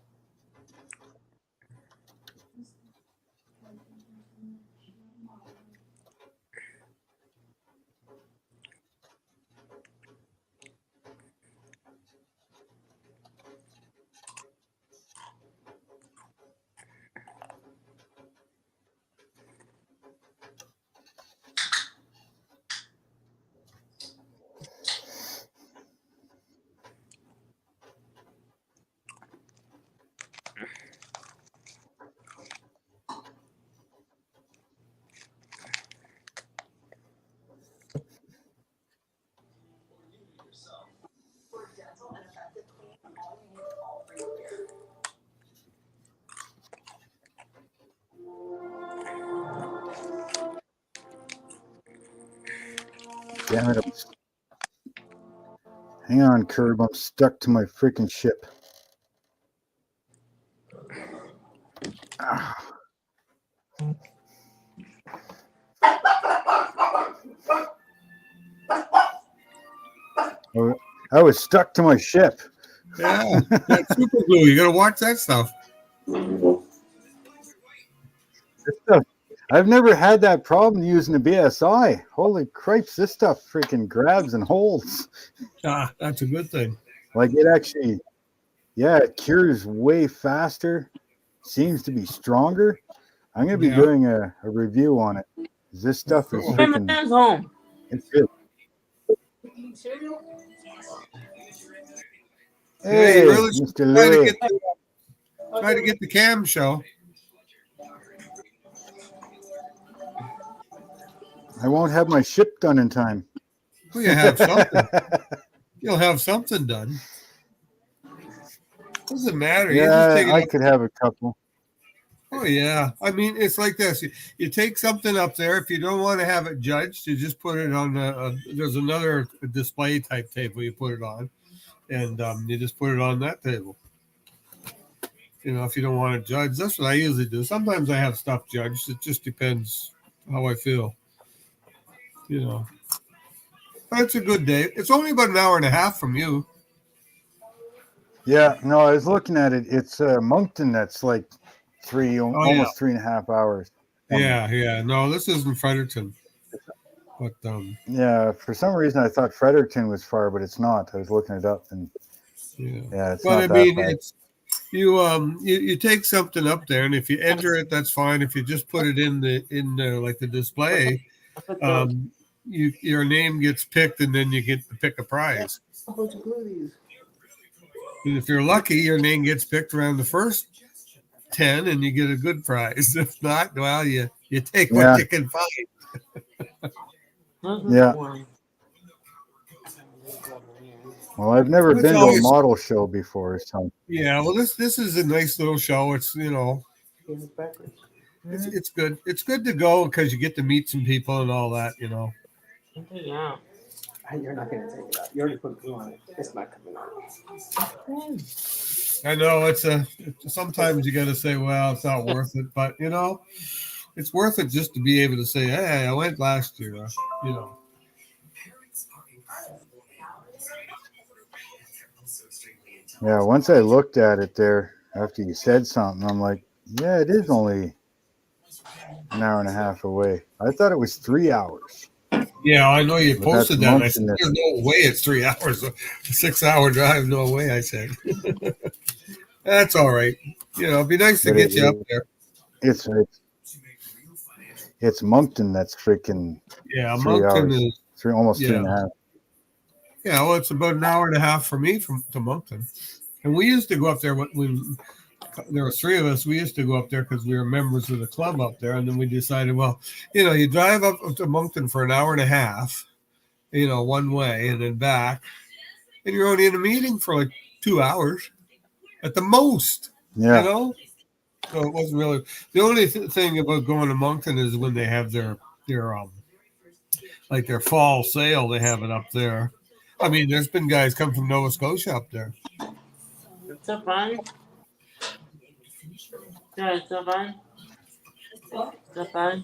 Speaker 1: Damn it. Hang on, Curb. I'm stuck to my freaking ship. Ah. Oh, I was stuck to my ship.
Speaker 5: Yeah, that super glue. You got to watch that stuff.
Speaker 1: This stuff, I've never had that problem using the BSI. Holy cripes, this stuff freaking grabs and holds.
Speaker 5: Ah, that's a good thing.
Speaker 1: Like it actually, yeah, it cures way faster. Seems to be stronger. I'm going to be
Speaker 5: Yeah.
Speaker 1: doing a review on it. This stuff is
Speaker 5: Cool.
Speaker 3: Hey, my
Speaker 1: freaking,
Speaker 3: man's home.
Speaker 1: it's good.
Speaker 5: Yeah,
Speaker 1: Hey,
Speaker 5: you really
Speaker 1: Mr.
Speaker 5: try to
Speaker 1: Louis.
Speaker 5: get the cam show.
Speaker 1: I won't have my ship done in time.
Speaker 5: Well, you have something. You'll have something done. Doesn't matter. You just take
Speaker 1: Yeah,
Speaker 5: it
Speaker 1: I
Speaker 5: up.
Speaker 1: could have a couple.
Speaker 5: Oh yeah. I mean, it's like this. You take something up there. If you don't want to have it judged, you just put it on the. There's another display type table you put it on, and you just put it on that table. You know, if you don't want to judge, that's what I usually do. Sometimes I have stuff judged. It just depends how I feel. You know, but it's a good day. It's only about an hour and a half from you.
Speaker 1: Yeah, no, I was looking at it. It's Moncton that's like almost 3.5 hours.
Speaker 5: Yeah. No, this isn't Fredericton. But
Speaker 1: Yeah, for some reason I thought Fredericton was far, but it's not. I was looking it up, and yeah, it's
Speaker 5: but
Speaker 1: not
Speaker 5: I
Speaker 1: that
Speaker 5: mean,
Speaker 1: far.
Speaker 5: it's you take something up there, and if you enter it, that's fine. If you just put it in the like the display, your name gets picked, and then you get to pick a prize. And if you're lucky, your name gets picked around the first 10, and you get a good prize. If not, well, you take what you can find.
Speaker 1: Yeah. Well, I've never
Speaker 5: It's
Speaker 1: been to a
Speaker 5: always-
Speaker 1: model show before, so
Speaker 5: Yeah, well, this is a nice little show. It's it's good. It's good to go because you get to meet some people and all that.
Speaker 3: Yeah.
Speaker 6: You're not going to take it out. You already put glue on it. It's not coming out.
Speaker 5: I know sometimes you got to say, well, it's not worth it, but it's worth it just to be able to say, hey, I went last year, you know.
Speaker 1: Yeah, once I looked at it there after you said something, I'm like, yeah, it is only an hour and a half away. I thought it was 3 hours.
Speaker 5: Yeah, I know you
Speaker 1: But that's
Speaker 5: posted that. And I said,
Speaker 1: Moncton.
Speaker 5: there's no way it's 3 hours. A 6-hour drive, no way, I said. That's all right. You know, it'd be nice to
Speaker 1: But
Speaker 5: get you up there.
Speaker 1: it's Moncton that's freaking
Speaker 5: Yeah,
Speaker 1: 3
Speaker 5: Moncton
Speaker 1: hours.
Speaker 5: is,
Speaker 1: Almost three
Speaker 5: yeah.
Speaker 1: and a half.
Speaker 5: Yeah, well, it's about an hour and a half for me to Moncton. And we used to go up there when there were 3 of us. We used to go up there because we were members of the club up there. And then we decided, well, you know, you drive up to Moncton for an hour and a half, you know, one way and then back. And you're only in a meeting for like 2 hours at the most,
Speaker 1: Yeah.
Speaker 5: you know? So it wasn't really the only thing about going to Moncton is when they have their like their fall sale, they have it up there. I mean, there's been guys come from Nova Scotia up there.
Speaker 3: It's so fun. Yeah, it's so fun. So fun.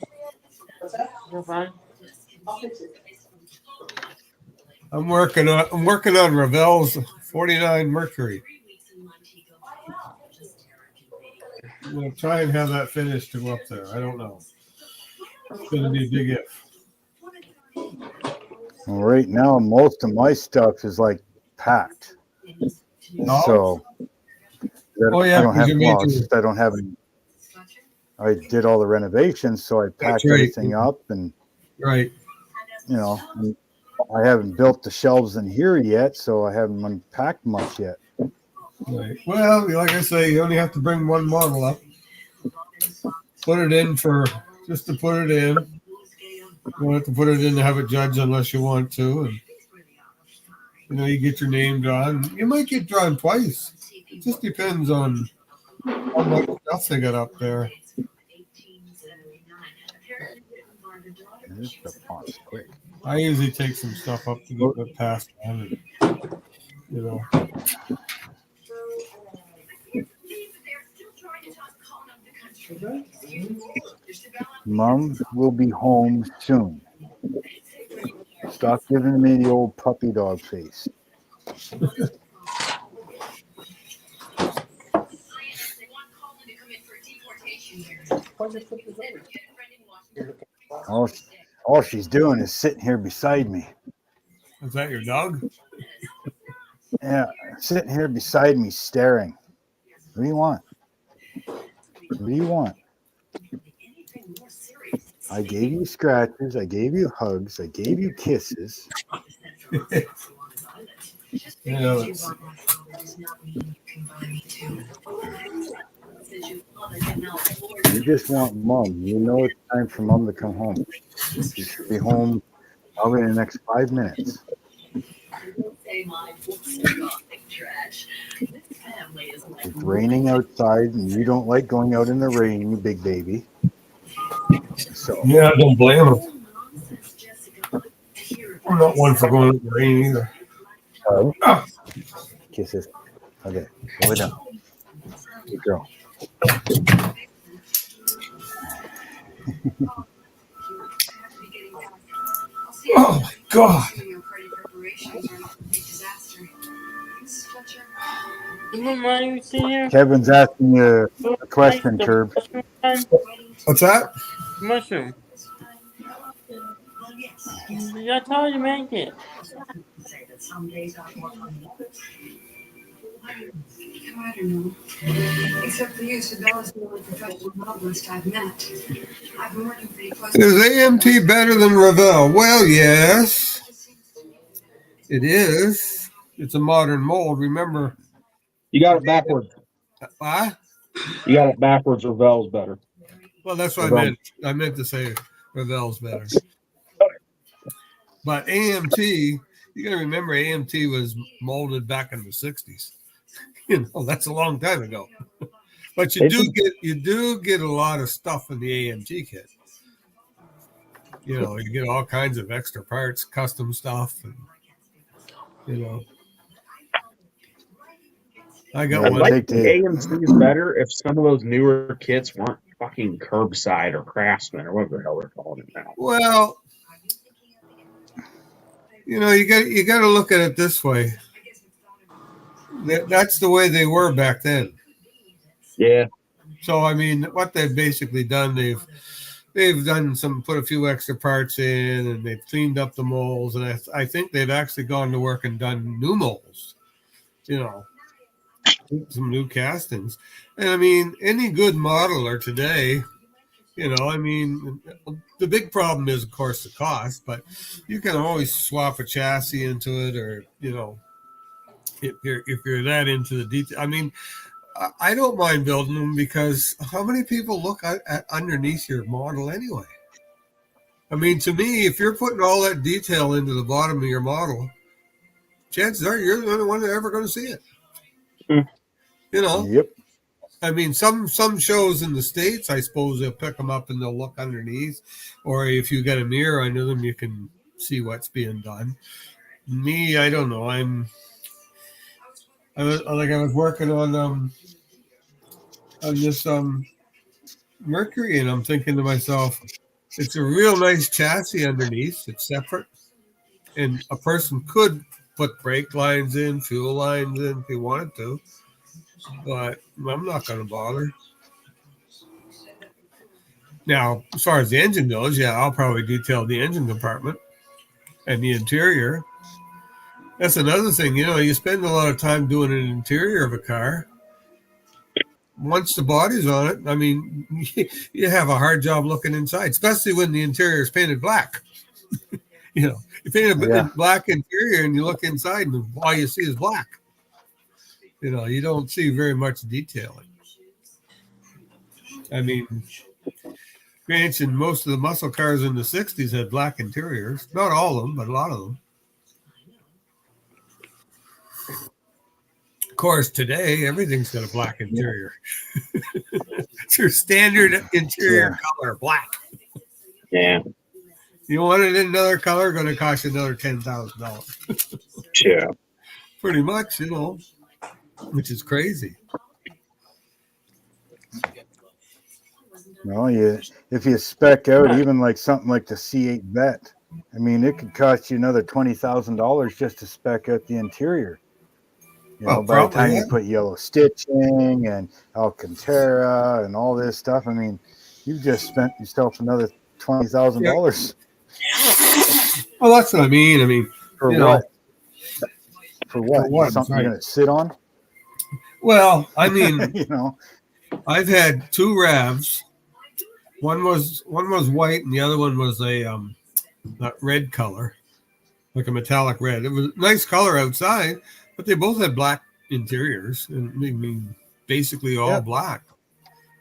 Speaker 3: So fun.
Speaker 5: I'm working on Ravel's 49 Mercury. I'm gonna try and have that finished to go up there. I don't know. It's gonna be a big if.
Speaker 1: Well, right now, most of my stuff is like packed.
Speaker 5: Oh.
Speaker 1: So
Speaker 5: Oh yeah,
Speaker 1: I don't have.
Speaker 5: you
Speaker 1: Well,
Speaker 5: made
Speaker 1: it's
Speaker 5: your,
Speaker 1: just I don't have any. I did all the renovations, so I packed
Speaker 5: right.
Speaker 1: everything up, and
Speaker 5: right.
Speaker 1: you know, I haven't built the shelves in here yet, so I haven't unpacked much yet.
Speaker 5: Right. Well, like I say, you only have to bring one model up. Put it in just to put it in. You don't have to put it in to have it judged unless you want to. And, you know, you get your name drawn. You might get drawn twice. It just depends on how much stuff they got up there.
Speaker 1: Quick.
Speaker 5: I usually take some stuff up to get it passed on. And, you know.
Speaker 1: Mom will be home soon. Stop giving me the old puppy dog face. All she's doing is sitting here beside me.
Speaker 5: Is that your dog?
Speaker 1: Yeah, sitting here beside me, staring. What do you want? What do you want? I gave you scratches. I gave you hugs. I gave you kisses.
Speaker 5: Yeah,
Speaker 1: You just want Mom. You know it's time for Mom to come home. She should be home probably in the next 5 minutes. It's raining outside, and you don't like going out in the rain, you big baby. So
Speaker 5: yeah, I don't blame him. I'm not one for going in the rain either.
Speaker 1: Kisses. Okay, go down. Good girl.
Speaker 5: Oh my God.
Speaker 1: Kevin's asking you a question, Turb.
Speaker 5: What's that?
Speaker 3: Mushroom. That's how you make it.
Speaker 7: I don't know. Except for you, Sabella's the only professional novelist I've met. I've been working pretty close.
Speaker 5: Is AMT better than Ravel? Well, yes, it is. It's a modern mold. Remember,
Speaker 2: You got it backwards.
Speaker 5: what?
Speaker 2: You got it backwards. Ravel's better.
Speaker 5: Well, that's what
Speaker 2: Ravel.
Speaker 5: I meant to say Ravel's better. But AMT, you got to remember AMT was molded back in the 60s. You know, that's a long time ago. But you do get a lot of stuff in the AMT kit. You know, you get all kinds of extra parts, custom stuff, and you know. I got
Speaker 1: Yeah,
Speaker 5: one.
Speaker 2: I think AMC is better if some of those newer kits weren't fucking Curbside or Craftsman or whatever the hell they're calling it now.
Speaker 5: Well, you got to look at it this way. That's the way they were back then.
Speaker 2: Yeah.
Speaker 5: So I mean, what they've basically done, they've done put a few extra parts in, and they've cleaned up the molds, and I think they've actually gone to work and done new molds. Some new castings, and I mean, any good modeler today. I mean, the big problem is, of course, the cost, but you can always swap a chassis into it, or if you're that into the detail. I mean, I don't mind building them because how many people look at underneath your model anyway? I mean, to me, if you're putting all that detail into the bottom of your model, chances are you're the only one that's ever going to see it.
Speaker 2: Mm.
Speaker 1: Yep.
Speaker 5: I mean, some shows in the States, I suppose they'll pick them up and they'll look underneath, or if you got a mirror under them, you can see what's being done. Me, I don't know. I was working on this Mercury, and I'm thinking to myself, it's a real nice chassis underneath. It's separate, and a person could put brake lines in, fuel lines in if he wanted to, but I'm not going to bother. Now, as far as the engine goes, yeah, I'll probably detail the engine compartment and the interior. That's another thing. You spend a lot of time doing an interior of a car. Once the body's on it, I mean, you have a hard job looking inside, especially when the interior is painted black. You paint a black interior and you look inside and all you see is black. You don't see very much detailing. I mean, granted, most of the muscle cars in the 60s had black interiors. Not all of them, but a lot of them. Of course, today, everything's got a black interior. It's your standard interior color, black.
Speaker 2: Yeah.
Speaker 5: You want it in another color, going to cost you another $10,000.
Speaker 2: Yeah.
Speaker 5: Pretty much, which is crazy.
Speaker 1: Well, if you spec out even like something like the C8 Vet, I mean, it could cost you another $20,000 just to spec out the interior. By the time you put yellow stitching and Alcantara and all this stuff, I mean, you've just spent yourself another $20,000.
Speaker 5: Well, that's what I mean. I mean,
Speaker 1: for what? For what? Something you're going to sit on?
Speaker 5: Well, I mean, I've had two RAVs. One was white, and the other one was a red color, like a metallic red. It was a nice color outside, but they both had black interiors, and I mean, basically all black.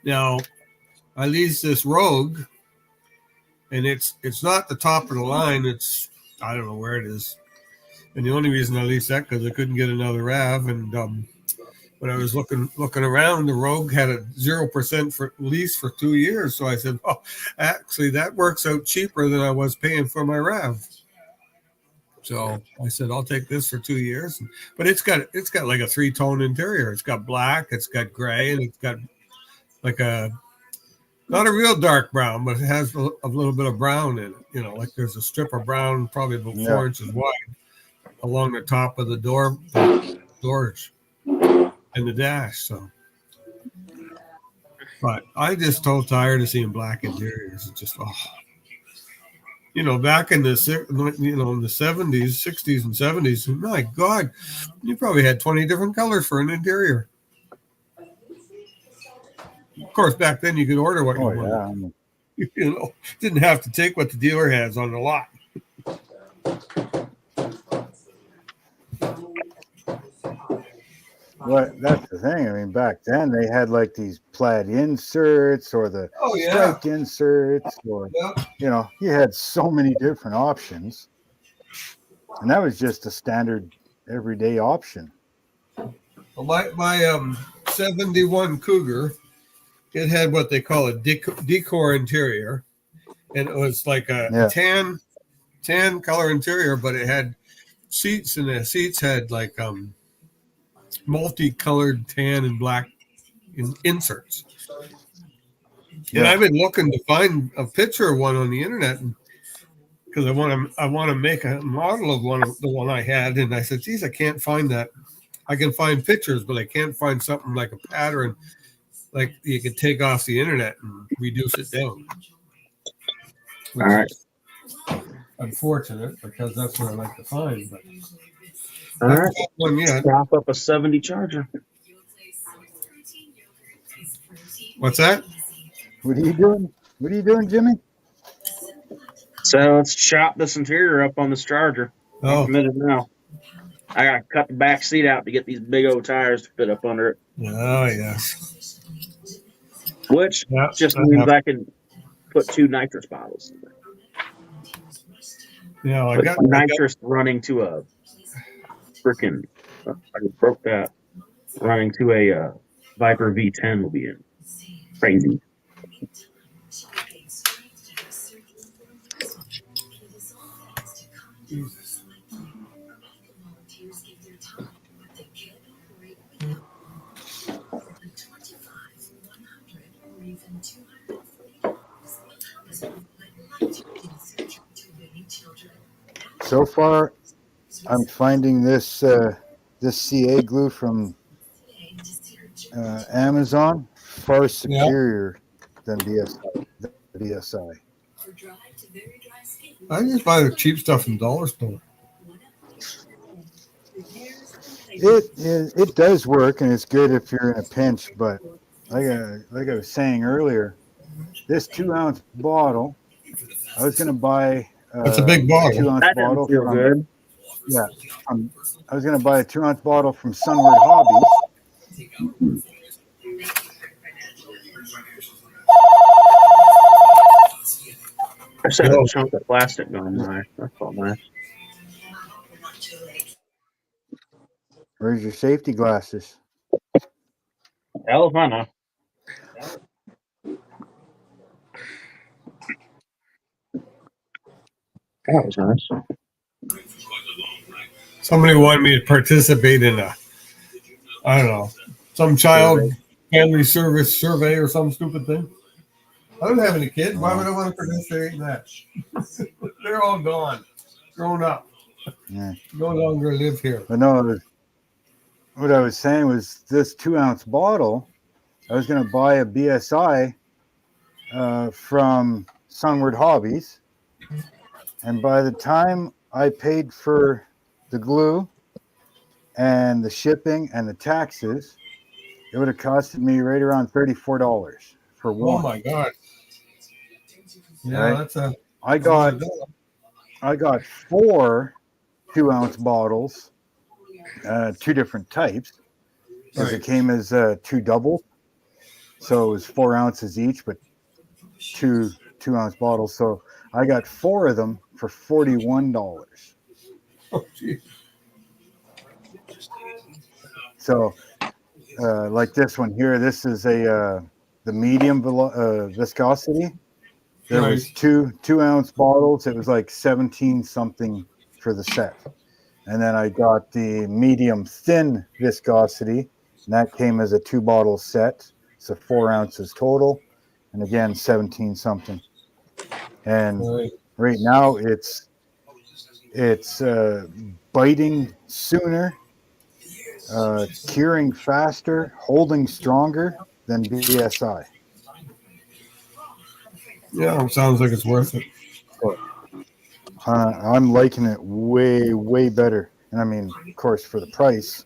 Speaker 5: Now, I leased this Rogue, and it's not the top of the line. It's, I don't know where it is, and the only reason I leased that because I couldn't get another RAV, and when I was looking around, the Rogue had a 0% for lease for 2 years. So I said, "Oh, actually, that works out cheaper than I was paying for my RAV." So I said, "I'll take this for 2 years." But it's got like a 3-tone interior. It's got black, it's got gray, and it's got like not a real dark brown, but it has a little bit of brown in it. Like there's a strip of brown, probably about 4 inches wide, along the top of the doors. And the dash, so. But I just so tired of seeing black interiors. It's just back in the 70s, 60s, and 70s. My God, you probably had 20 different colors for an interior. Of course, back then you could order what you wanted. Didn't have to take what the dealer has on the lot.
Speaker 1: Well, that's the thing. I mean, back then they had like these plaid inserts or the striped inserts, or you had so many different options, and that was just a standard everyday option.
Speaker 5: Well, my 71 Cougar, it had what they call a decor interior, and it was like a tan color interior, but it had seats, and the seats had like multicolored tan and black inserts. And I've been looking to find a picture of one on the internet because I want to make a model of the one I had, and I said, "Geez, I can't find that. I can find pictures, but I can't find something like a pattern, like you can take off the internet and reduce it down." Which
Speaker 2: All right.
Speaker 5: is unfortunate because that's what I like to find. But
Speaker 2: All
Speaker 5: I
Speaker 2: right.
Speaker 5: haven't found one yet.
Speaker 2: Prop up a 70 Charger.
Speaker 5: What's that?
Speaker 1: What are you doing? What are you doing, Jimmy?
Speaker 2: So let's chop this interior up on this Charger. I'm
Speaker 5: Oh,
Speaker 2: committed now. I gotta cut the back seat out to get these big old tires to fit up under it,
Speaker 5: oh yes.
Speaker 2: which
Speaker 5: Yeah,
Speaker 2: just
Speaker 5: I
Speaker 2: means
Speaker 5: have.
Speaker 2: I can put 2 nitrous bottles in there.
Speaker 5: Yeah, I
Speaker 2: But
Speaker 5: got
Speaker 2: nitrous running to a freaking, I just broke that, running to a Viper V10 will be in. Crazy.
Speaker 1: So far, I'm finding this this CA glue from Amazon far superior than BSI.
Speaker 5: I just buy the cheap stuff from dollar store.
Speaker 1: It does work, and it's good if you're in a pinch. But like I was saying earlier, this 2-ounce bottle, I was going to buy
Speaker 5: That's a big bottle.
Speaker 1: 2-ounce
Speaker 2: That
Speaker 1: bottle
Speaker 2: didn't feel
Speaker 1: from
Speaker 2: good.
Speaker 1: I was going to buy a 2-ounce bottle from Sunward Hobbies.
Speaker 2: I just had a chunk of plastic going by. That's all nice.
Speaker 1: Where's your safety glasses?
Speaker 2: Hell if I know. That was nice.
Speaker 5: Somebody wanted me to participate in I don't know, some child family service survey or some stupid thing. I don't have any kids. Why would I want to participate in that? They're all gone, grown up.
Speaker 1: Yeah.
Speaker 5: No longer live here.
Speaker 1: But no, what I was saying was this 2-ounce bottle, I was going to buy a BSI from Sunward Hobbies. And by the time I paid for the glue and the shipping and the taxes, it would have costed me right around $34 for one.
Speaker 5: Oh my God. Yeah,
Speaker 1: right?
Speaker 5: that's a.
Speaker 1: I got 4 2-ounce bottles, 2 different types, because it came as 2 doubles. So it was 4 ounces each, but 2 2-ounce bottles. So I got 4 of them for $41.
Speaker 5: Oh, geez.
Speaker 1: So like this one here, this is the medium viscosity. There was 2 2-ounce bottles. It was like 17 something for the set. And then I got the medium thin viscosity, and that came as a 2-bottle set. So 4 ounces total. And again, 17 something. And right now it's biting sooner, curing faster, holding stronger than BSI.
Speaker 5: Yeah, it sounds like it's worth it.
Speaker 1: I'm liking it way better. And I mean, of course, for the price,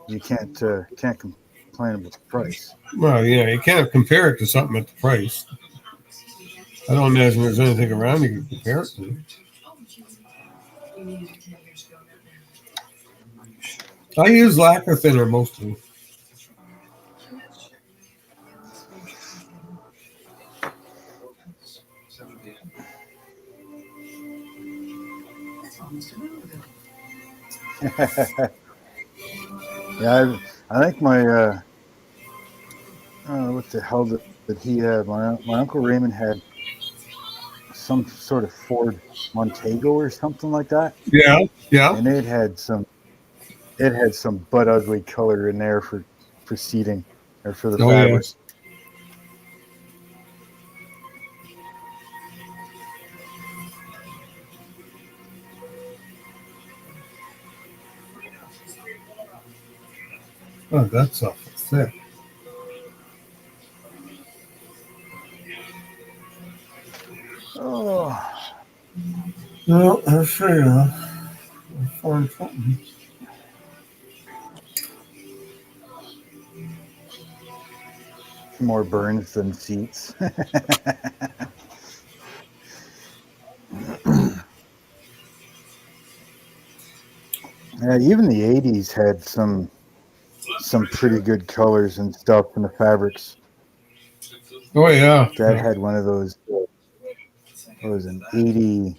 Speaker 1: you can't complain about the price.
Speaker 5: Well, yeah, you can't compare it to something at the price. I don't imagine there's anything around you can compare it to. I use lacquer thinner mostly.
Speaker 1: Yeah, I think my what the hell did he have? My Uncle Raymond had some sort of Ford Montego or something like that.
Speaker 5: Yeah.
Speaker 1: And it had some butt ugly color in there for seating or for the fabric.
Speaker 5: Yes. Oh, that's awful thick.
Speaker 1: Oh,
Speaker 5: Well, let's see. I'll find something.
Speaker 1: more burns than seats. Even the 80s had some pretty good colors and stuff in the fabrics.
Speaker 5: Oh yeah.
Speaker 1: Dad had one of those. It was an 82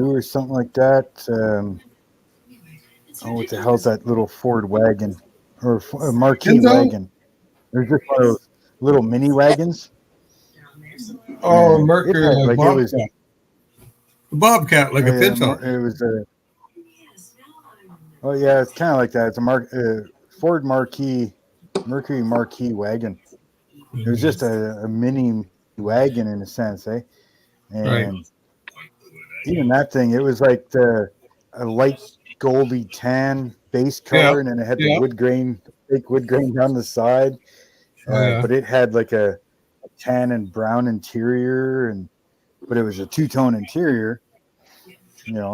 Speaker 1: or something like that. What the hell's that little Ford wagon or a marquee
Speaker 5: Pinto?
Speaker 1: wagon? There's just one of those little mini wagons,
Speaker 5: Oh,
Speaker 1: and it
Speaker 5: Mercury
Speaker 1: had
Speaker 5: like
Speaker 1: like it was
Speaker 5: Bobcat. A Bobcat like a Pinto.
Speaker 1: it was a oh yeah, it's kind of like that. It's a Ford Mercury marquee wagon. It was just a mini wagon in a sense, eh?
Speaker 5: Right.
Speaker 1: And even that thing, it was like a light goldy tan base
Speaker 5: Yeah.
Speaker 1: color, and then it had the
Speaker 5: Yeah.
Speaker 1: fake wood grain down the side.
Speaker 5: Oh yeah.
Speaker 1: But it had like a tan and brown interior, but it was a two-tone interior,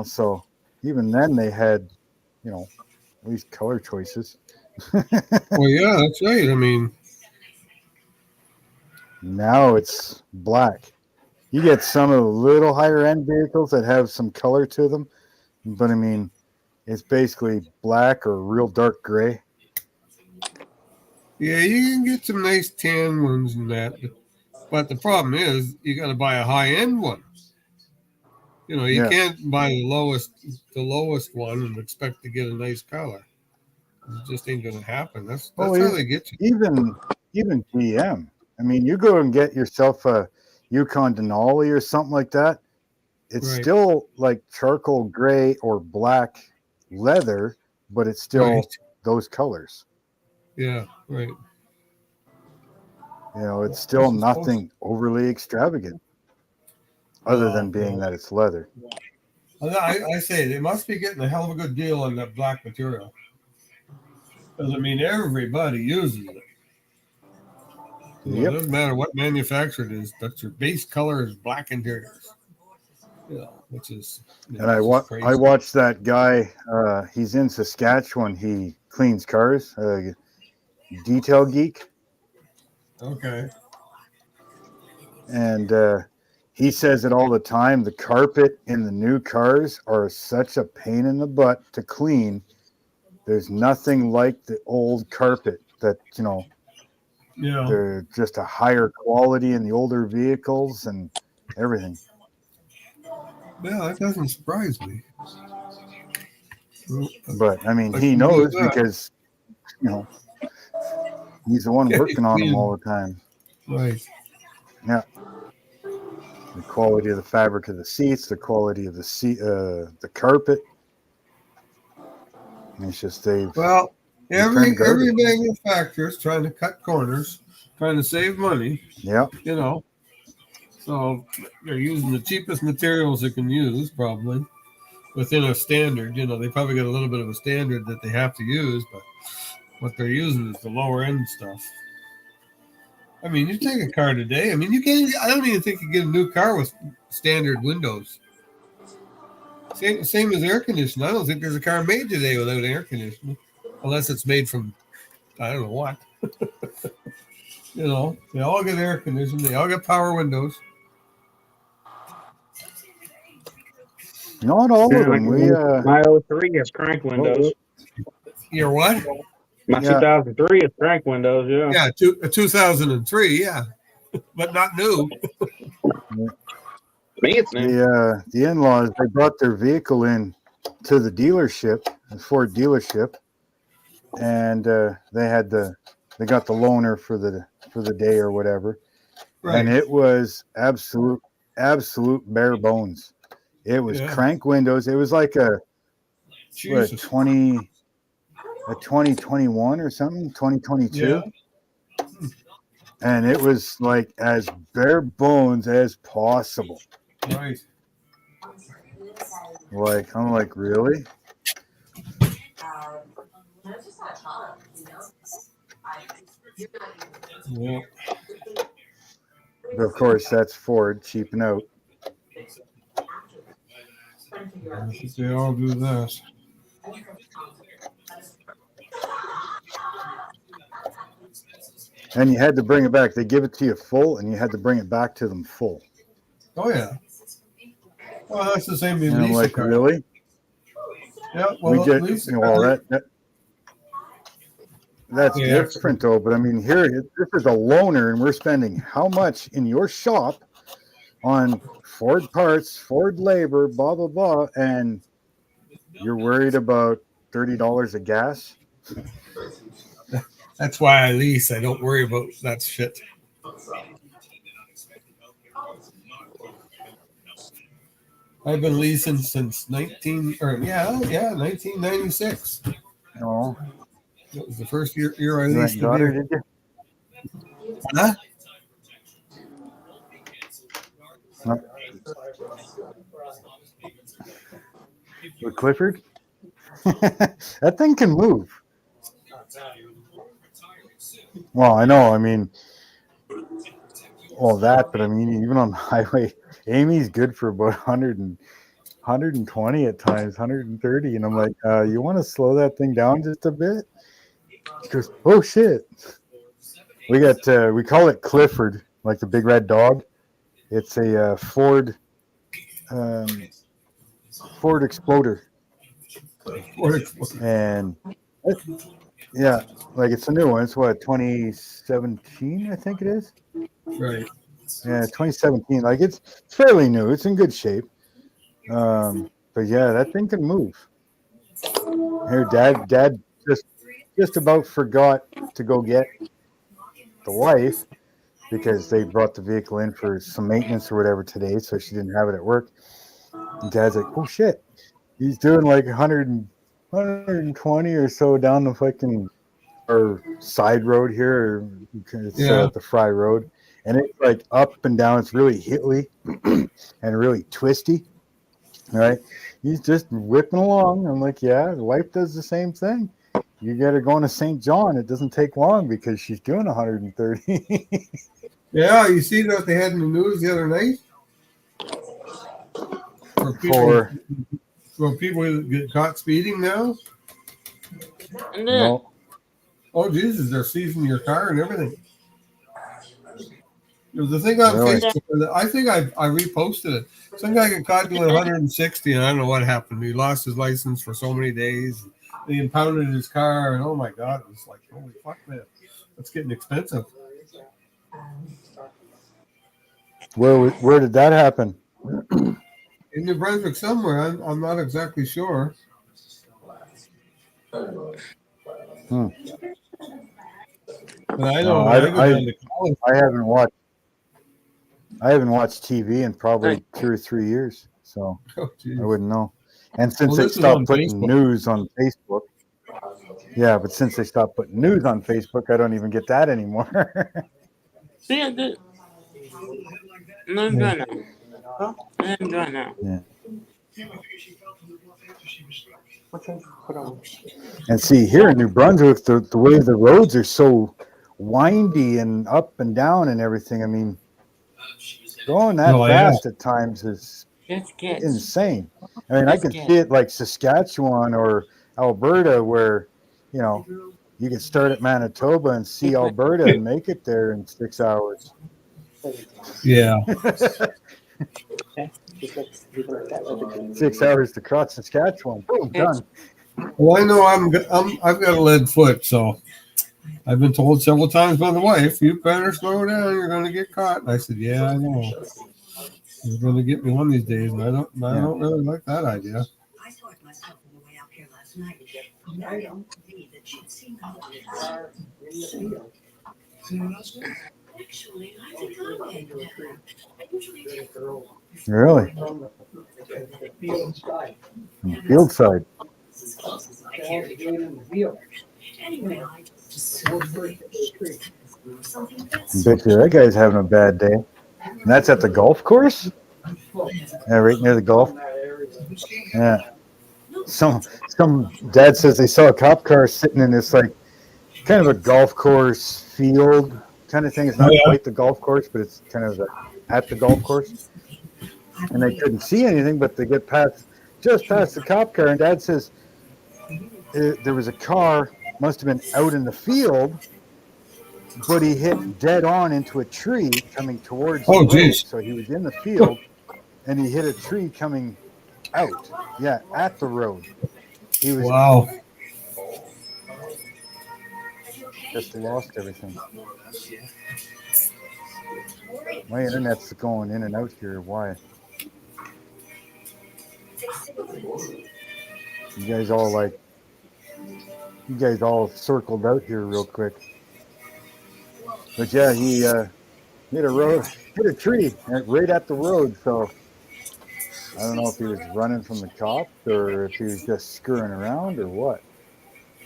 Speaker 1: so even then they had, at least color choices.
Speaker 5: Well, yeah, that's right. I mean,
Speaker 1: Now it's black. You get some of the little higher end vehicles that have some color to them, but I mean, it's basically black or real dark gray.
Speaker 5: yeah, you can get some nice tan ones and that, but the problem is you got to buy a high end one. You
Speaker 1: Yeah.
Speaker 5: can't buy the lowest one and expect to get a nice color. It just ain't gonna happen. That's
Speaker 1: Oh,
Speaker 5: how they get you.
Speaker 1: even GM. I mean, you go and get yourself a Yukon Denali or something like that. It's
Speaker 5: Right.
Speaker 1: still like charcoal gray or black leather, but it's still
Speaker 5: Right.
Speaker 1: those colors.
Speaker 5: Yeah. Right.
Speaker 1: It's still nothing overly extravagant, other than being that it's leather.
Speaker 5: I say they must be getting a hell of a good deal on that black material. Because I mean, everybody uses it.
Speaker 1: Yep.
Speaker 5: It doesn't matter what manufacturer it is. That's your base color is black interiors. Which is
Speaker 1: And I watched that guy. He's in Saskatchewan. He cleans cars. Detail geek.
Speaker 5: Okay.
Speaker 1: And he says it all the time. The carpet in the new cars are such a pain in the butt to clean. There's nothing like the old carpet that,
Speaker 5: Yeah.
Speaker 1: they're just a higher quality in the older vehicles and everything.
Speaker 5: Yeah, that doesn't surprise me.
Speaker 1: But I mean,
Speaker 5: I
Speaker 1: he
Speaker 5: can believe
Speaker 1: knows
Speaker 5: that.
Speaker 1: because, he's the one working on them all the time.
Speaker 5: Right.
Speaker 1: Yeah. The quality of the fabric of the seats, the quality of the carpet. It's just
Speaker 5: Well, every
Speaker 1: garbage.
Speaker 5: manufacturer is trying to cut corners, trying to save money.
Speaker 1: Yeah.
Speaker 5: So they're using the cheapest materials they can use, probably within a standard. They probably got a little bit of a standard that they have to use, but what they're using is the lower end stuff. I mean, you take a car today. I mean, you can't. I don't even think you get a new car with standard windows. Same as air conditioning. I don't think there's a car made today without air conditioning, unless it's made from I don't know what. They all get air conditioning. They all get power windows.
Speaker 1: Not all of them.
Speaker 2: My 03 has crank windows.
Speaker 5: Your what?
Speaker 2: My 2003 is crank windows. Yeah.
Speaker 5: Yeah, 2003. Yeah, but not new.
Speaker 2: Me, it's new.
Speaker 1: The in-laws, they brought their vehicle in to the dealership, the Ford dealership, and they got the loaner for the day or whatever,
Speaker 5: Right.
Speaker 1: and it was absolute bare bones. It was crank windows. It was like a 2021 or something, 2022.
Speaker 5: Yeah.
Speaker 1: And it was like as bare bones as possible.
Speaker 5: Right.
Speaker 1: I'm like, really?
Speaker 5: Yeah.
Speaker 1: But of course, that's Ford cheaping out.
Speaker 5: I think they all do this.
Speaker 1: And you had to bring it back. They give it to you full, and you had to bring it back to them full.
Speaker 5: Oh yeah. Well, that's the same in
Speaker 1: And I'm
Speaker 5: Lisa
Speaker 1: like,
Speaker 5: car.
Speaker 1: really?
Speaker 5: Yeah.
Speaker 1: We
Speaker 5: Well,
Speaker 1: get
Speaker 5: Lisa
Speaker 1: well.
Speaker 5: car.
Speaker 1: That's
Speaker 5: Yeah.
Speaker 1: different though. But I mean, here this is a loaner, and we're spending how much in your shop on Ford parts, Ford labor, blah blah blah, and you're worried about $30 of gas.
Speaker 5: That's why I lease. I don't worry about that shit. I've been leasing since 1996.
Speaker 1: No,
Speaker 5: It was the first year I
Speaker 1: you went
Speaker 5: leased
Speaker 1: and
Speaker 5: a
Speaker 1: got her,
Speaker 5: vehicle.
Speaker 1: did you?
Speaker 5: Huh?
Speaker 1: No. With Clifford? That thing can move. Well, I know. I mean, well, that, but I mean, even on the highway, Amy's good for about 120 at times, 130. And I'm like, you want to slow that thing down just a bit? She goes, oh, shit. We call it Clifford, like the big red dog. It's a Ford Exploder. And yeah, like it's a new one. It's what, 2017, I think it is.
Speaker 5: Right.
Speaker 1: Yeah, 2017. Like it's fairly new. It's in good shape. But yeah, that thing can move. Here, Dad just about forgot to go get the wife because they brought the vehicle in for some maintenance or whatever today, so she didn't have it at work. And Dad's like, oh shit, he's doing like 120 or so down the fucking our side road here. It's the Fry Road, and it's like up and down. It's really hilly and really twisty. Right? He's just whipping along. I'm like, yeah, the wife does the same thing. You get her going to St. John. It doesn't take long because she's doing 130.
Speaker 5: Yeah, you see what they had in the news the other night? For people who get caught speeding now?
Speaker 1: No.
Speaker 5: Oh, Jesus, they're seizing your car and everything. There was a thing on Facebook. I think I reposted it. Some guy got caught doing 160, and I don't know what happened. He lost his license for so many days. They impounded his car, and oh my God, it was like, holy fuck, man. That's getting expensive.
Speaker 1: Where did that happen?
Speaker 5: In New Brunswick somewhere. I'm not exactly sure.
Speaker 1: Hmm.
Speaker 5: But I know I
Speaker 1: haven't watched TV in probably 2 or 3 years, so I wouldn't know. And since they stopped putting news on Facebook, yeah, but since they stopped putting news on Facebook, I don't even get that anymore.
Speaker 3: See, I did. No, I'm done now. I'm done now.
Speaker 1: Yeah. And see, here in New Brunswick, the way the roads are so windy and up and down and everything. I mean, going that fast at times is insane. I mean, I can see it like Saskatchewan or Alberta, where you can start at Manitoba and see Alberta and make it there in 6 hours.
Speaker 5: Yeah.
Speaker 1: 6 hours to cross Saskatchewan. Boom, done.
Speaker 5: Well, I know I've got a lead foot, so I've been told several times by the wife, "You better slow down. You're going to get caught." And I said, "Yeah, I know. You're going to get me one of these days." And I don't really like that idea.
Speaker 7: I saw it myself on the way out here last night. I don't believe that she'd seen Actually, I think I'm heading to her. I usually take
Speaker 1: Really? Field side.
Speaker 7: Anyway, I just
Speaker 1: Bet you that guy's having a bad day. And that's at the golf course? Yeah, right near the golf. Yeah. some dad says they saw a cop car sitting in this like kind of a golf course field kind of thing. It's not quite the golf course, but it's kind of at the golf course. And they couldn't see anything, but they get just past the cop car. And dad says there was a car, must have been out in the field, but he hit dead on into a tree coming towards the road.
Speaker 5: Geez.
Speaker 1: So he was in the field and he hit a tree coming out. Yeah, at the road. He was just lost everything. My internet's going in and out here. Why? You guys all circled out here real quick. But yeah, he hit a tree right at the road. So I don't know if he was running from the cops or if he was just screwing around or what.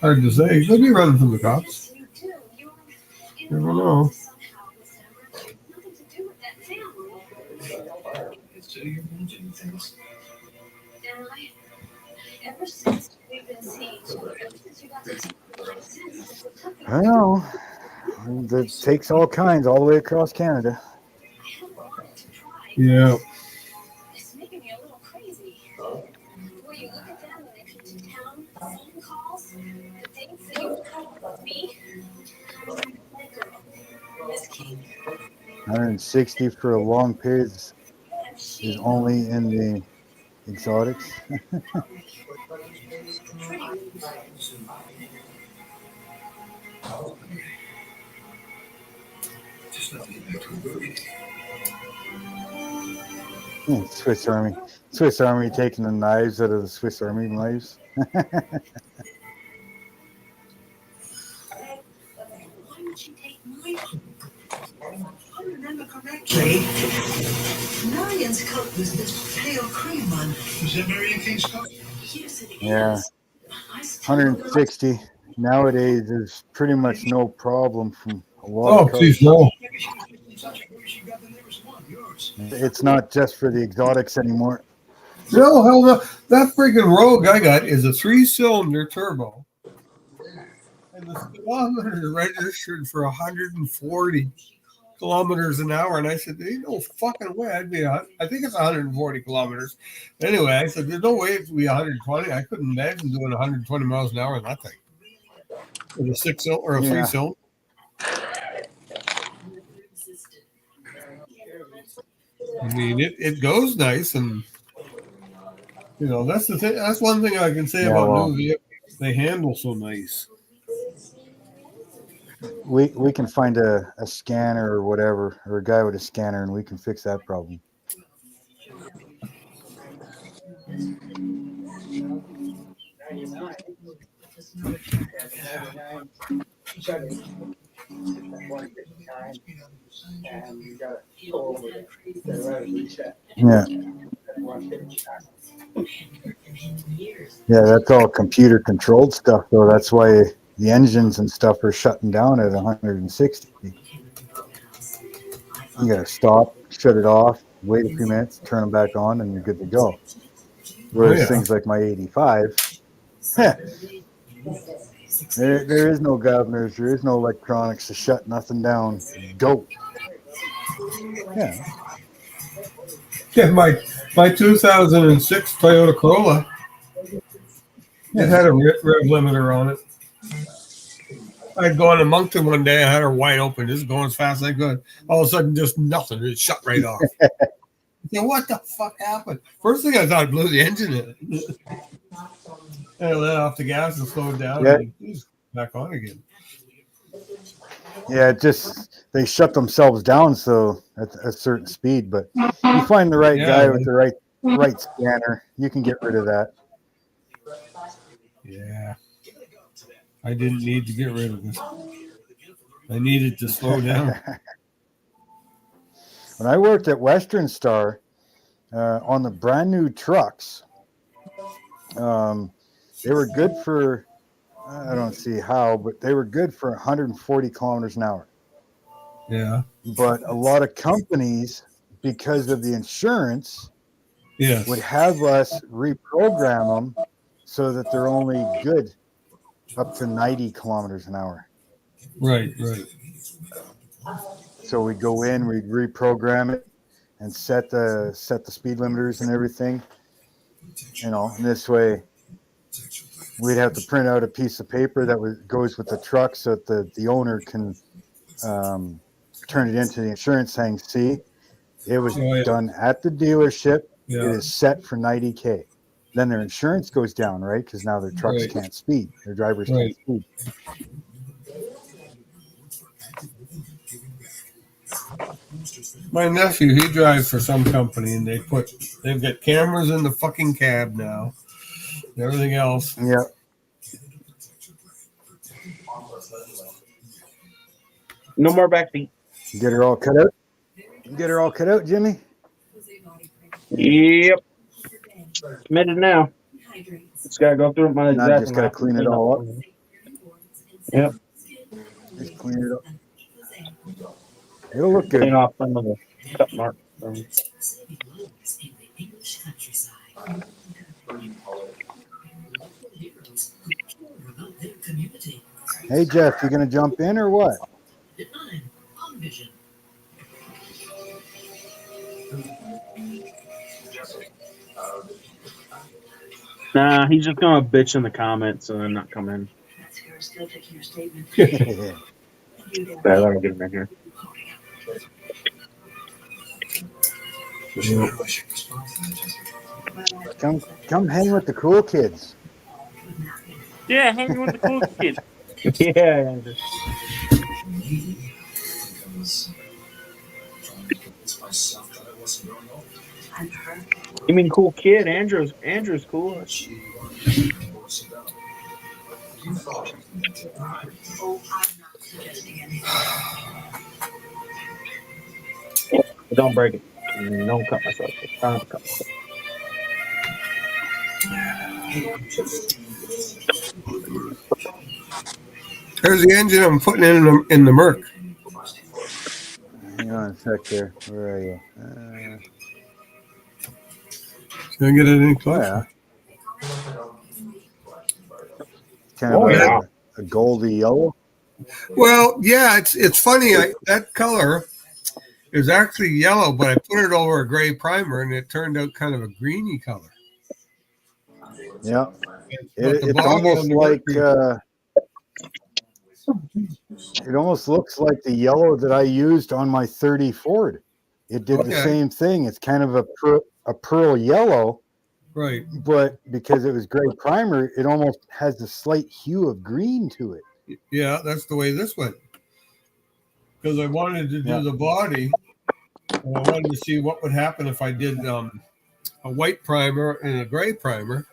Speaker 5: Hard to say. He could be running from the cops. Never know.
Speaker 1: I know. It takes all kinds all the way across Canada.
Speaker 5: Yeah.
Speaker 7: It's making me a little crazy. Will you look at them when they come to town? Phone calls? The things that you call me? Miss King.
Speaker 1: 160 for a long period is only in the exotics. Swiss Army taking the knives out of the Swiss Army knives.
Speaker 7: Why would you take mine? If I remember correctly, Marion's coat was this pale cream one.
Speaker 8: Was that Marion King's coat?
Speaker 7: Yes, it is.
Speaker 1: Yeah. 160 nowadays is pretty much no problem from a lot of
Speaker 5: Please
Speaker 1: coats.
Speaker 5: no.
Speaker 1: It's not just for the exotics anymore.
Speaker 5: No, hell no. That freaking Rogue I got is a 3-cylinder turbo. And the speedometer is registered for 140 kilometers an hour. And I said, there's no fucking way I'd be I think it's 140 kilometers. Anyway, I said, there's no way it'd be 120. I couldn't imagine doing 120 miles an hour in that thing. With a 6-cylinder or a 3-cylinder. I mean, it goes nice, and you know that's the thing. That's one thing I can say about new vehicles. They handle so nice.
Speaker 1: We can find a scanner or whatever, or a guy with a scanner, and we can fix that problem. Yeah. Yeah, that's all computer controlled stuff, though. That's why the engines and stuff are shutting down at 160. You gotta stop, shut it off, wait a few minutes, turn them back on, and you're good to go. Whereas things like my 85, there is no governors, there is no electronics to shut nothing down. Go.
Speaker 5: Yeah, my 2006 Toyota Corolla, it had a rev limiter on it. I'd go into Moncton one day, I had her wide open, just going as fast as I could. All of a sudden, just nothing. It shut right off. What the fuck happened? First thing I thought, it blew the engine in. And I let off the gas and slowed down and back on again.
Speaker 1: Yeah, they shut themselves down so at a certain speed, but you find the right guy with the right scanner, you can get rid of that.
Speaker 5: Yeah. I didn't need to get rid of it. I needed to slow down.
Speaker 1: When I worked at Western Star on the brand new trucks, they were good for, I don't see how, but they were good for 140 kilometers an hour.
Speaker 5: Yeah.
Speaker 1: But a lot of companies, because of the insurance, would have us reprogram them so that they're only good up to 90 kilometers an hour.
Speaker 5: Right.
Speaker 1: So we'd go in, we'd reprogram it, and set the speed limiters and everything. And this way, we'd have to print out a piece of paper that goes with the truck so that the owner can turn it into the insurance saying, see, it was done at the dealership.
Speaker 5: Yeah.
Speaker 1: It is set for 90K. Then their insurance goes down, right? Because now their trucks can't speed. Their drivers can't speed.
Speaker 5: My nephew, he drives for some company, and they've got cameras in the fucking cab now, and everything else.
Speaker 1: Yeah.
Speaker 2: No more backseat.
Speaker 1: Get her all cut out. Get her all cut out, Jimmy.
Speaker 2: Yep. Committed now. Just gotta go through my
Speaker 1: Now
Speaker 2: exact.
Speaker 1: just gotta clean it all up.
Speaker 2: Yep.
Speaker 1: Just clean it up. It'll look good.
Speaker 2: Clean off some of the cut marks.
Speaker 1: Hey Jeff, you gonna jump in or what?
Speaker 2: Nah, he's just gonna bitch in the comments and then not come in. Let me get him in here.
Speaker 1: Come hang with the cool kids.
Speaker 3: Yeah, hanging with the cool kids.
Speaker 2: Yeah. You mean cool kid? Andrew's cool. Don't break it. Don't cut myself. Don't cut myself.
Speaker 5: There's the engine I'm putting in the Merc.
Speaker 1: Hang on a sec there. Where are you?
Speaker 5: Can I get it in close?
Speaker 1: Yeah. Kind of a goldy yellow.
Speaker 5: Well, yeah, it's funny. That color is actually yellow, but I put it over a gray primer, and it turned out kind of a greeny color.
Speaker 1: Yeah. It's almost like it almost looks like the yellow that I used on my 30 Ford. It did the same thing. It's kind of a pearl yellow,
Speaker 5: right?
Speaker 1: But because it was gray primer, it almost has a slight hue of green to it.
Speaker 5: Yeah, that's the way this went. Because I wanted to do the body, and I wanted to see what would happen if I did a white primer and a gray primer.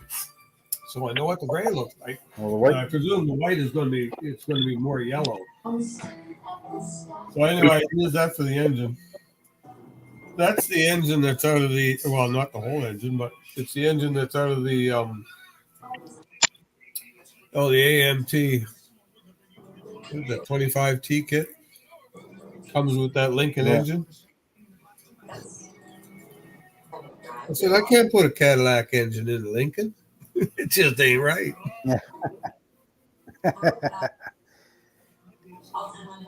Speaker 5: So I know what the gray looks like.
Speaker 1: Well, the white,
Speaker 5: I presume the white is going to be more yellow. So anyway, I use that for the engine. That's the engine that's out of the, well, not the whole engine, but it's the engine that's out of the the AMT. The 25T kit comes with that Lincoln engine. I said, I can't put a Cadillac engine in a Lincoln. It just ain't right.
Speaker 1: Yeah.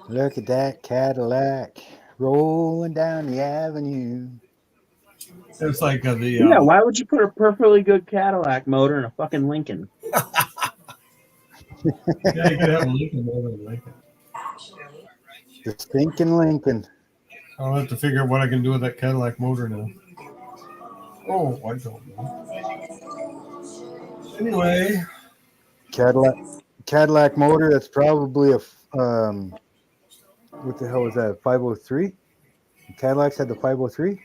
Speaker 1: Look at that Cadillac rolling down the avenue.
Speaker 5: It's like
Speaker 2: why would you put a perfectly good Cadillac motor in a fucking Lincoln?
Speaker 5: Yeah, you could have a Lincoln motor in Lincoln.
Speaker 1: The stinking Lincoln.
Speaker 5: I'll have to figure out what I can do with that Cadillac motor now. Oh, I don't know. Anyway,
Speaker 1: Cadillac motor. That's probably a what the hell was that? 503. Cadillacs had the 503.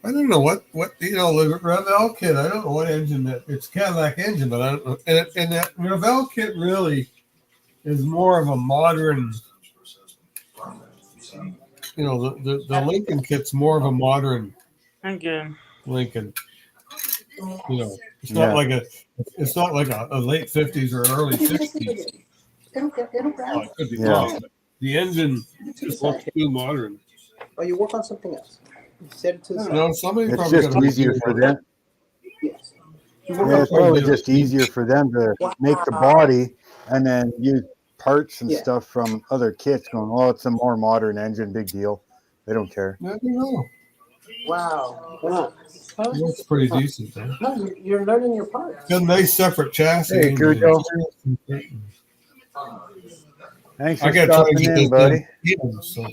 Speaker 5: I don't know what the Revell kit. I don't know what engine that it's Cadillac engine, but I don't know. And that Revell kit really is more of a modern. The Lincoln kit's more of a modern. Lincoln. It's not like a late 50s or early 60s. It could be wrong, but the engine just looks too modern.
Speaker 6: Oh, you work on something else. You said it to
Speaker 5: I don't know. Somebody
Speaker 1: it's
Speaker 5: probably
Speaker 1: just easier for them.
Speaker 6: Yes.
Speaker 1: Yeah, it's probably just easier for them to make the body and then use parts and
Speaker 6: Yeah.
Speaker 1: stuff from other kits going, oh, it's a more modern engine, big deal. They don't care.
Speaker 5: I don't know.
Speaker 6: Wow. Huh?
Speaker 5: That's pretty decent, though.
Speaker 6: No, you're learning your parts.
Speaker 5: Got a nice separate chassis.
Speaker 1: Hey, Cujo. Thanks
Speaker 5: I
Speaker 1: for
Speaker 5: got to try and
Speaker 1: stopping
Speaker 5: get
Speaker 1: in,
Speaker 5: this
Speaker 1: buddy.
Speaker 5: done. So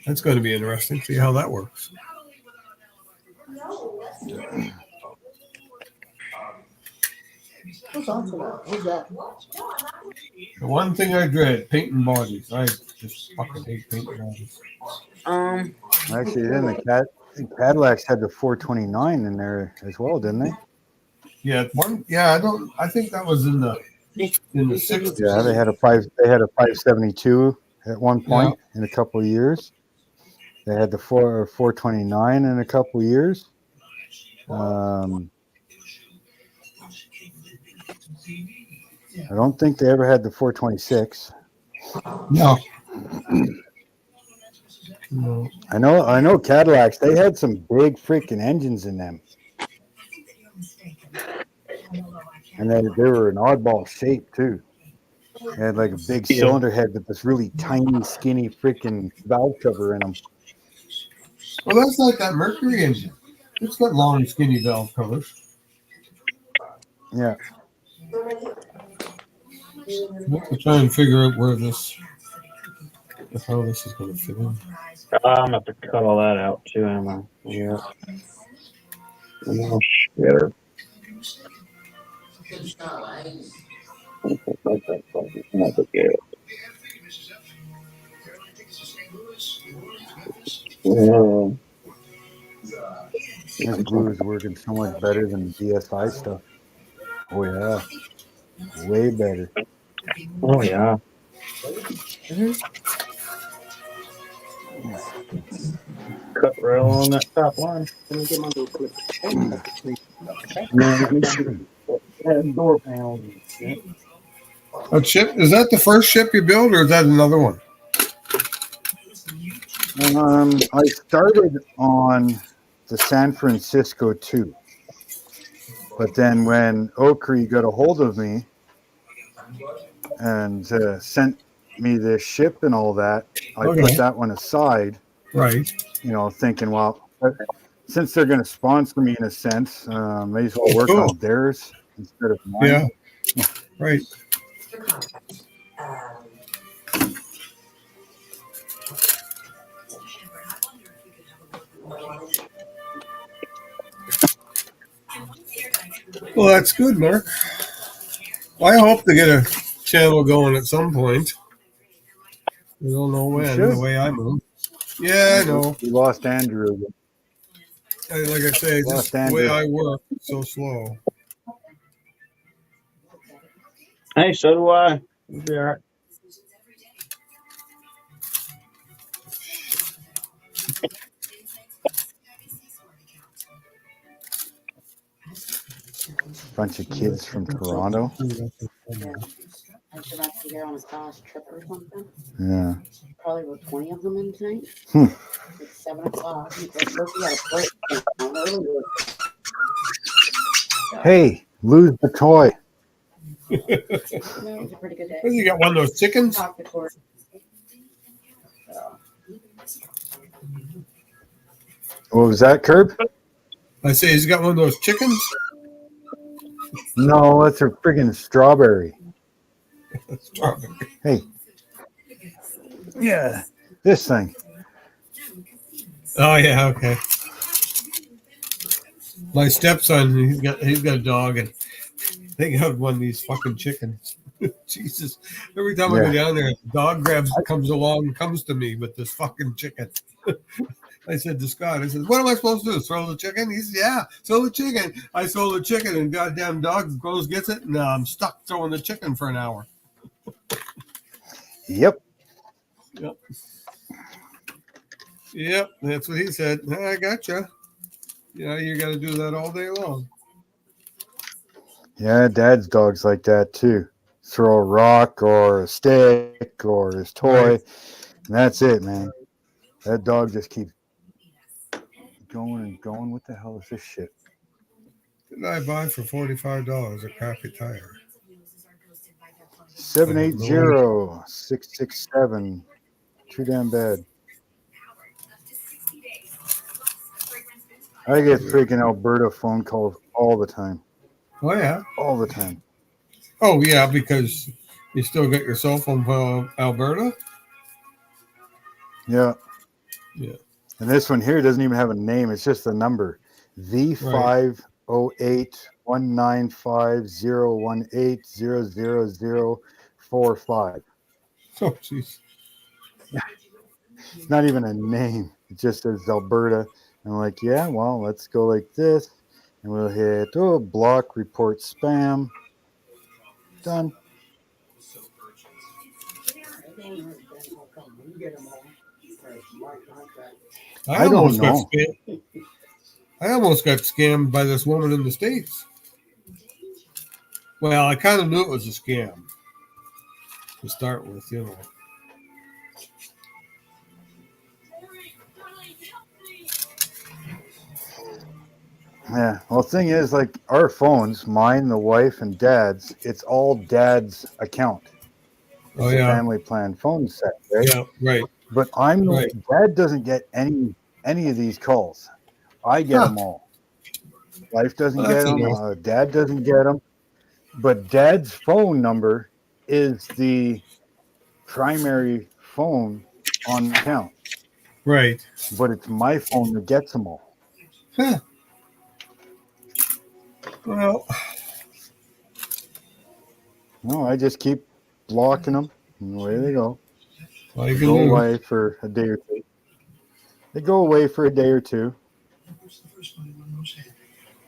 Speaker 5: that's going to be interesting. See how that works.
Speaker 6: Who's on to that? Who's that?
Speaker 5: The one thing I dread, painting bodies. I just fucking hate painting bodies.
Speaker 1: Actually, then the Cadillacs had the 429 in there as well, didn't they?
Speaker 5: Yeah, one. Yeah, I think that was in the 60s.
Speaker 1: Yeah, they had a 572 at one point in a couple of years. They had the 429 in a couple of years. I don't think they ever had the 426.
Speaker 5: No.
Speaker 1: I know Cadillacs, they had some big freaking engines in them. And they were an oddball shape too. They had like a big cylinder head with this really tiny, skinny freaking valve cover in them.
Speaker 5: Well, that's like that Mercury engine. It's got long, skinny valve covers.
Speaker 1: Yeah.
Speaker 5: We'll try and figure out how this is going to fit in.
Speaker 2: I'm going to have to cut all that out too, am I? Yeah. Oh, shit.
Speaker 1: This glue is working so much better than the DSI stuff. Oh yeah. Way better.
Speaker 2: Oh, yeah. Cut rail on that top line.
Speaker 6: Let me get my little clip.
Speaker 2: Door panels and shit.
Speaker 5: That ship, is that the first ship you built, or is that another one?
Speaker 1: I started on the San Francisco 2. But then when Okri got a hold of me and sent me this ship and all that, I put that one aside.
Speaker 5: Right.
Speaker 1: You know, thinking, well, since they're going to sponsor me in a sense, may as well work on theirs instead of mine.
Speaker 5: Yeah. Right. Well, that's good, Mark. Well, I hope to get a channel going at some point. I don't know when, the way I move. Yeah, I know.
Speaker 1: We lost Andrew.
Speaker 5: Like I say, just the way I work, it's so slow.
Speaker 2: Hey, so do I. You'll be all right.
Speaker 1: Bunch of kids from Toronto.
Speaker 8: I should have to get on a college trip or something.
Speaker 1: Yeah.
Speaker 8: Probably about 20 of them in tonight. It's 7 o'clock.
Speaker 1: Hey, lose the toy.
Speaker 8: It was a pretty good day.
Speaker 5: You got one of those chickens?
Speaker 1: What was that, Curb?
Speaker 5: I say he's got one of those chickens?
Speaker 1: No, that's a friggin' strawberry.
Speaker 5: Strawberry.
Speaker 1: Hey. Yeah, this thing.
Speaker 5: Oh yeah, okay. My stepson, he's got a dog, and they got one of these fucking chickens. Jesus! Every time I go down there, the dog comes along, comes to me with this fucking chicken. I said to Scott, I said, "What am I supposed to do? Throw the chicken?" He said, "Yeah, throw the chicken." I throw the chicken, and goddamn dog goes gets it, and I'm stuck throwing the chicken for an hour.
Speaker 1: Yep.
Speaker 5: Yep, that's what he said. I gotcha. Yeah, you got to do that all day long.
Speaker 1: Yeah, Dad's dog's like that too. Throw a rock or a stick or his toy, and that's it, man. That dog just keeps going and going. What the hell is this shit?
Speaker 5: Did I buy for $45 a crappy tire?
Speaker 1: 780-667. Too damn bad. I get freaking Alberta phone calls all the time.
Speaker 5: Oh yeah.
Speaker 1: All the time.
Speaker 5: Oh yeah, because you still get your cell phone from Alberta.
Speaker 1: Yeah.
Speaker 5: Yeah.
Speaker 1: And this one here doesn't even have a name. It's just a number. V508-195-018-00045.
Speaker 5: Oh jeez.
Speaker 1: It's not even a name. It just says Alberta. And I'm like, yeah, well, let's go like this. And we'll hit, block, report spam. Done. I don't know.
Speaker 5: I almost got scammed by this woman in the States. Well, I kind of knew it was a scam to start with, you know.
Speaker 1: Yeah. Well, the thing is, like our phones, mine, the wife, and dad's, it's all dad's account. It's
Speaker 5: Oh
Speaker 1: a
Speaker 5: yeah.
Speaker 1: family plan phone set, right?
Speaker 5: Yeah, right.
Speaker 1: But Dad doesn't get any of these calls. I get them all. Wife doesn't
Speaker 5: Well,
Speaker 1: get
Speaker 5: that's
Speaker 1: them.
Speaker 5: interesting.
Speaker 1: Dad doesn't get them. But Dad's phone number is the primary phone on the account.
Speaker 5: Right.
Speaker 1: But it's my phone that gets them all.
Speaker 5: Huh. Well,
Speaker 1: No, I just keep blocking them, and away they go.
Speaker 5: well, you
Speaker 1: They
Speaker 5: can
Speaker 1: go
Speaker 5: do.
Speaker 1: away for a day or two. They go away for a day or two.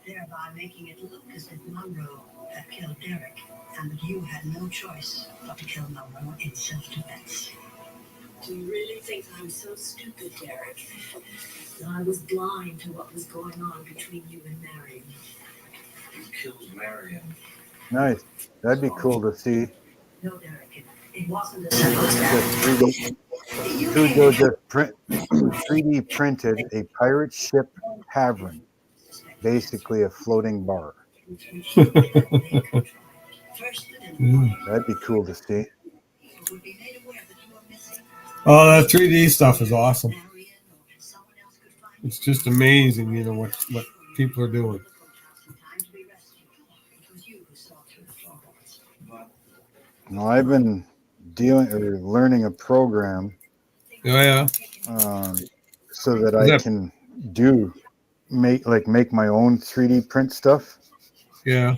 Speaker 9: Thereby making it look as if Monroe had killed Derek, and that you had no choice but to kill Monroe in self-defense.
Speaker 7: Do you really think I'm so stupid, Derek? That I was blind to what was going on between you and Marion?
Speaker 10: You killed Marion.
Speaker 1: Nice. That'd be cool to see.
Speaker 9: No, Derek, it wasn't a
Speaker 1: Just 3D. Just 3D printed a pirate ship Havrin, basically a floating bar. That'd be cool to see.
Speaker 5: Oh, that 3D stuff is awesome. It's just amazing, you know, what people are doing.
Speaker 1: Now, I've been learning a program.
Speaker 5: Oh yeah.
Speaker 1: So that I can make my own 3D print stuff.
Speaker 5: Yeah.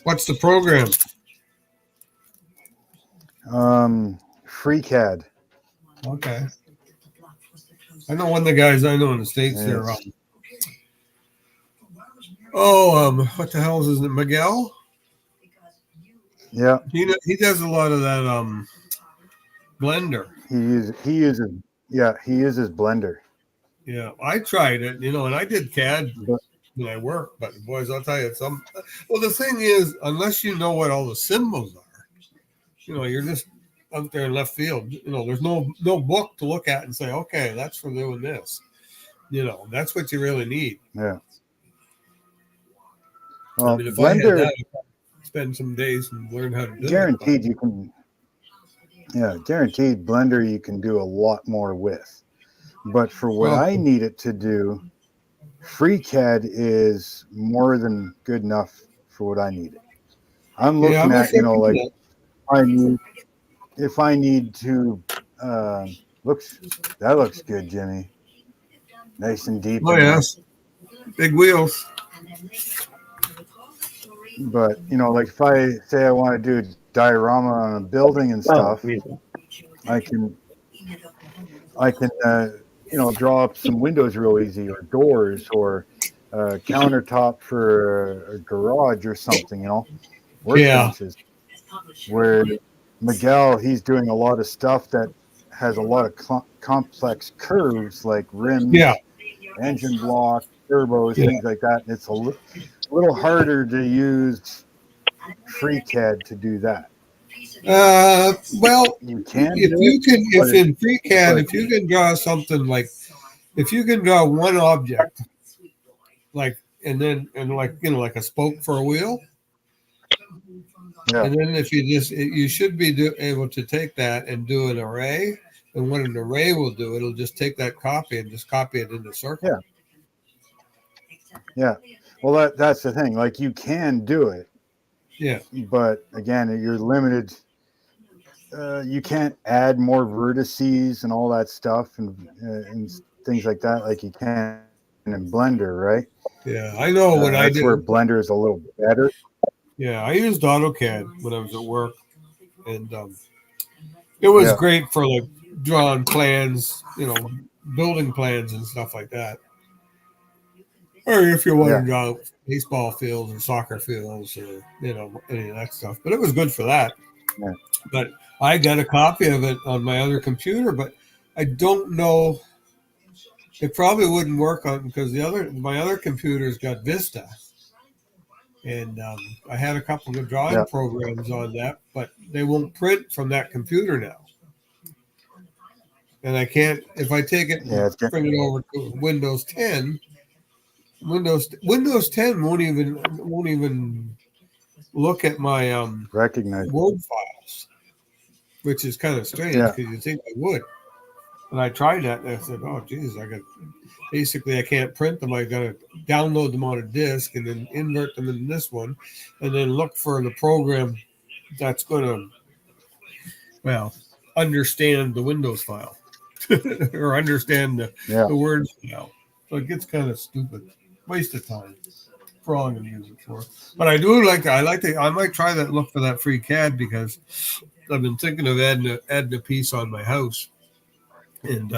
Speaker 5: What's the program?
Speaker 1: FreeCAD.
Speaker 5: Okay. I know one of the guys I know in the States there. What the hell is his name? Miguel?
Speaker 1: Yeah.
Speaker 5: He does a lot of that Blender.
Speaker 1: He uses Blender.
Speaker 5: Yeah, I tried it, you know, and I did CAD when I worked, but boys, I'll tell you well, the thing is, unless you know what all the symbols are, you know, you're just out there in left field. You know, there's no book to look at and say, okay, that's for doing this. You know, that's what you really need.
Speaker 1: Yeah. Well,
Speaker 5: I mean, if
Speaker 1: Blender,
Speaker 5: I had that, I'd spend some days and learn how to do
Speaker 1: guaranteed
Speaker 5: it.
Speaker 1: You can. Yeah, guaranteed Blender you can do a lot more with. But for what I need it to do, FreeCAD is more than good enough for what I need it. I'm looking at, you know, like if I need to that looks good, Jimmy. Nice and deep.
Speaker 5: Oh yes. Big wheels.
Speaker 1: But you know, like if I say I want to do a diorama on a building and stuff, I can you know, draw up some windows real easy, or doors, or a countertop for a garage or something, you know, workbenches. Where Miguel, he's doing a lot of stuff that has a lot of complex curves, like rims, engine block, turbos, things like that. And it's a little harder to use FreeCAD to do that.
Speaker 5: Well,
Speaker 1: you can
Speaker 5: if in FreeCAD, if you can draw something like, if you can draw one object like like a spoke for a wheel.
Speaker 1: Yeah.
Speaker 5: And then if you should be able to take that and do an array. And what an array will do, it'll just take that copy and just copy it into circle.
Speaker 1: Yeah. Yeah. Well, that's the thing. Like you can do it.
Speaker 5: Yeah.
Speaker 1: But again, you're limited. You can't add more vertices and all that stuff and things like that, like you can in Blender, right?
Speaker 5: Yeah, I know what I
Speaker 1: That's
Speaker 5: do.
Speaker 1: where Blender is a little better.
Speaker 5: Yeah, I used AutoCAD when I was at work, and it was great for like drawing plans, building plans and stuff like that. Or if you want to draw baseball fields or soccer fields or any of that stuff, but it was good for that.
Speaker 1: Yeah.
Speaker 5: But I got a copy of it on my other computer, but I don't know. It probably wouldn't work on because my other computer's got Vista, and I had a couple of drawing programs on that, but they won't print from that computer now. And I can't if I take it and bring it over to Windows 10. Windows 10 won't even look at my
Speaker 1: recognize
Speaker 5: Word files, which is kind of strange because you think I would. And I tried that, and I said, "Oh, geez, I can't print them. I got to download them on a disk and then invert them in this one, and then look for the program that's going to, understand the Windows file or understand the Word file." So it gets kind of stupid, waste of time for all I'm going to use it for. But I do I might try that. Look for that free CAD because I've been thinking of adding a piece on my house. And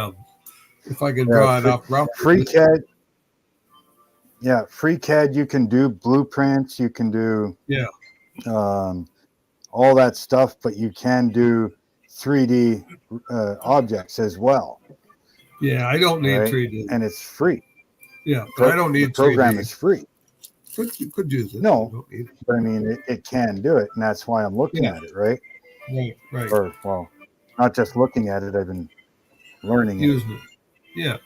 Speaker 5: if I can draw it up roughly.
Speaker 1: Free CAD. Yeah, free CAD, you can do blueprints, you can do all that stuff, but you can do 3D objects as well.
Speaker 5: Yeah, I don't need 3D.
Speaker 1: And it's free.
Speaker 5: Yeah, but I don't need 3D.
Speaker 1: The program is free.
Speaker 5: You could use it.
Speaker 1: No, but I mean, it can do it, and that's why I'm looking at it, right?
Speaker 5: Right.
Speaker 1: Or, well, not just looking at it, I've been learning
Speaker 5: using it. Yeah.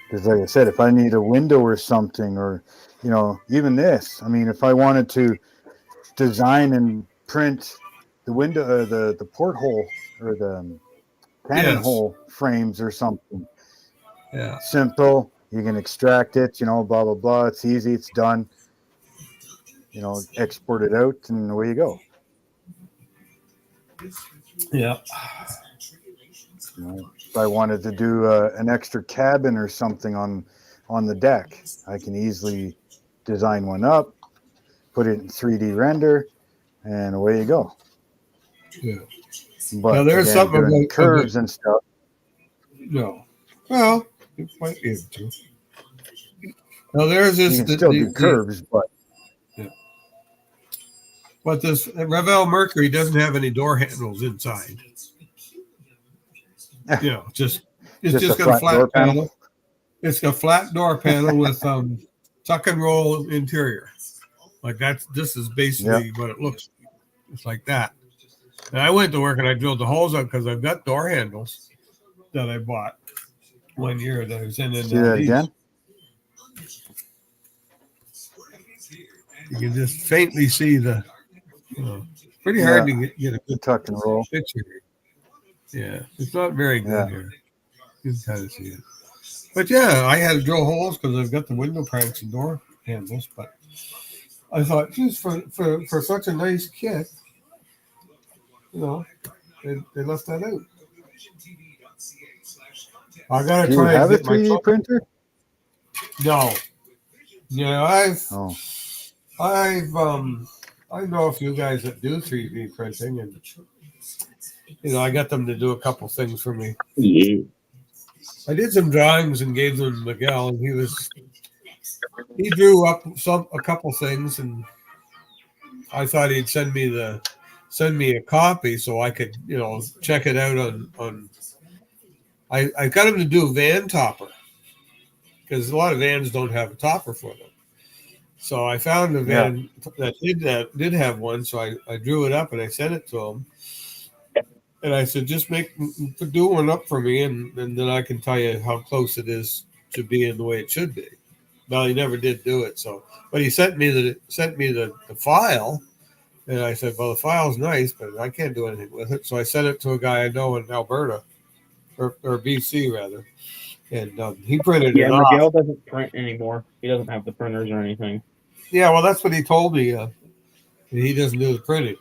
Speaker 1: Because like I said, if I need a window or something, or, even this, I mean, if I wanted to design and print the window, the porthole or the cannon hole frames or something.
Speaker 5: Yeah.
Speaker 1: Simple. You can extract it, blah, blah, blah. It's easy. It's done. Export it out and away you go.
Speaker 5: Yeah.
Speaker 1: If I wanted to do an extra cabin or something on the deck, I can easily design one up, put it in 3D render, and away you go.
Speaker 5: Yeah.
Speaker 1: But
Speaker 5: now there's something about
Speaker 1: curves and stuff.
Speaker 5: No. Well, you might be able to. Now there's this.
Speaker 1: You can still do curves, but.
Speaker 5: Yeah. But this Revell Mercury doesn't have any door handles inside. It's just got a flat door panel. It's a flat door panel with tuck and roll interior. Like this is basically what it looks like. It's like that. And I went to work and I drilled the holes out because I've got door handles that I bought one year that I was in.
Speaker 1: See that again?
Speaker 5: You can just faintly see the. Pretty hard to get a good
Speaker 1: tuck and roll
Speaker 5: picture here. Yeah, it's not very good here. You can kind of see it. But I had to drill holes because I've got the window pranks and door handles. But I thought, just for such a nice kit, they left that out. I gotta
Speaker 1: try. Do you have a 3D printer?
Speaker 5: No. Yeah, I know a few guys that do 3D printing, and I got them to do a couple things for me.
Speaker 2: Yeah.
Speaker 5: I did some drawings and gave them to Miguel, and he drew up a couple things, and I thought he'd send me a copy so I could check it out on. I got him to do a van topper because a lot of vans don't have a topper for them. So I found a van that did have one, so I drew it up and I sent it to him. And I said, just do one up for me, and then I can tell you how close it is to being the way it should be. Well, he never did do it, but he sent me the file, and I said, well, the file's nice, but I can't do anything with it. So I sent it to a guy I know in Alberta, or BC rather, and he printed
Speaker 2: Yeah,
Speaker 5: it off.
Speaker 2: Miguel doesn't print anymore. He doesn't have the printers or anything.
Speaker 5: Yeah, well, that's what he told me. He doesn't do the printing.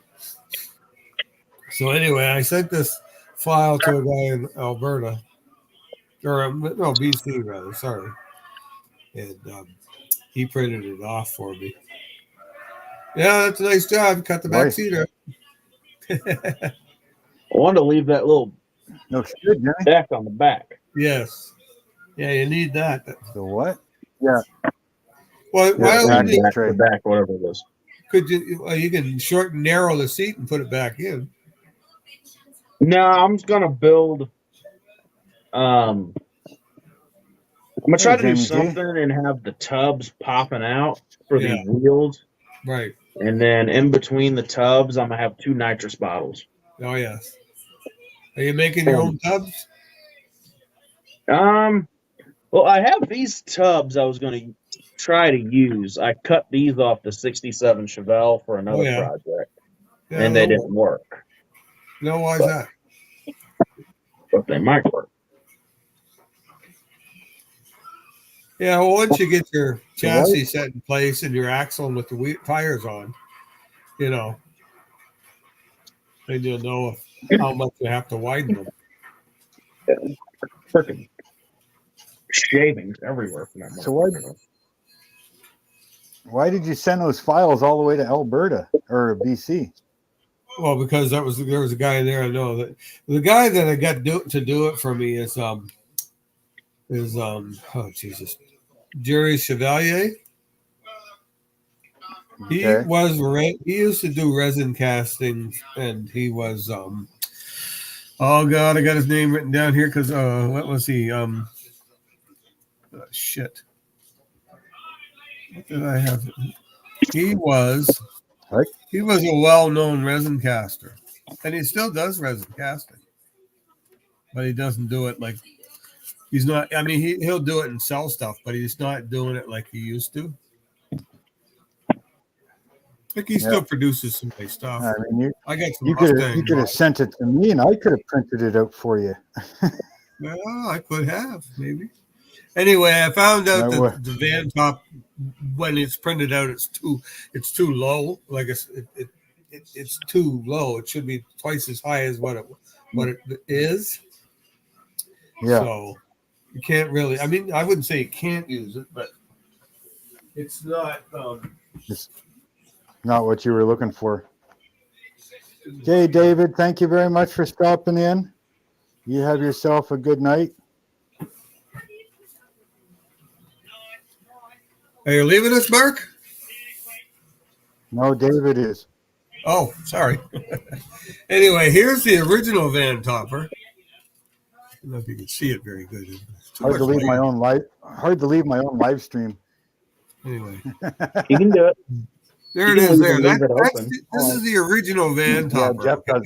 Speaker 5: So anyway, I sent this file to a guy in Alberta, or no, BC rather. Sorry, and he printed it off for me. Yeah, that's a nice job. Cut the back
Speaker 1: Nice.
Speaker 5: seat up.
Speaker 2: I wanted to leave that little
Speaker 1: No shit, Jimmy.
Speaker 2: deck on the back.
Speaker 5: Yes. Yeah, you need that.
Speaker 1: The what? Yeah.
Speaker 5: Well, why
Speaker 1: the
Speaker 5: don't you
Speaker 1: package tray.
Speaker 2: The back, whatever it is.
Speaker 5: could you can shorten narrow the seat and put it back in.
Speaker 2: No, I'm gonna build. I'm gonna try to do
Speaker 1: Jamie G.
Speaker 2: something and have the tubs popping out for
Speaker 5: Yeah.
Speaker 2: the wheels,
Speaker 5: Right.
Speaker 2: and then in between the tubs, I'm gonna have 2 nitrous bottles.
Speaker 5: Oh yes. Are you making your own tubs?
Speaker 2: Well, I have these tubs I was going to try to use. I cut these off the 67 Chevelle for another project, and they didn't work.
Speaker 5: No, why is that?
Speaker 2: But they might work.
Speaker 5: Yeah, well, once you get your chassis set in place and your axle with the tires on, then you'll know how much you have to widen them.
Speaker 2: Freaking shavings everywhere from that.
Speaker 1: So why did you send those files all the way to Alberta or BC?
Speaker 5: Well, because there was a guy there I know that the guy that I got to do it for me is oh Jesus, Jerry Chevalier.
Speaker 1: Okay.
Speaker 5: He used to do resin casting, and he was oh God, I got his name written down here because what was he shit. What did I have? He was a well-known resin caster, and he still does resin casting, but he doesn't do it like he's not. I mean, he'll do it and sell stuff, but he's not doing it like he used to. Like he still produces some nice stuff.
Speaker 1: I mean,
Speaker 5: I got some.
Speaker 1: You could have sent it to me, and I could have printed it out for you.
Speaker 5: Well, I could have maybe. Anyway, I found out that the van top, when it's printed out, it's too low. Like it's too low. It should be twice as high as what it is.
Speaker 1: Yeah.
Speaker 5: So you can't really. I mean, I wouldn't say you can't use it, but it's not.
Speaker 1: It's not what you were looking for. Okay, David. Thank you very much for stopping in. You have yourself a good night.
Speaker 5: Are you leaving us, Mark?
Speaker 1: No, David is.
Speaker 5: Oh, sorry. Anyway, here's the original van topper. I don't know if you can see it very good.
Speaker 1: Hard to leave my own live stream.
Speaker 5: Anyway,
Speaker 2: you can do it.
Speaker 5: There it is. There. This is the original van topper.
Speaker 1: Yeah,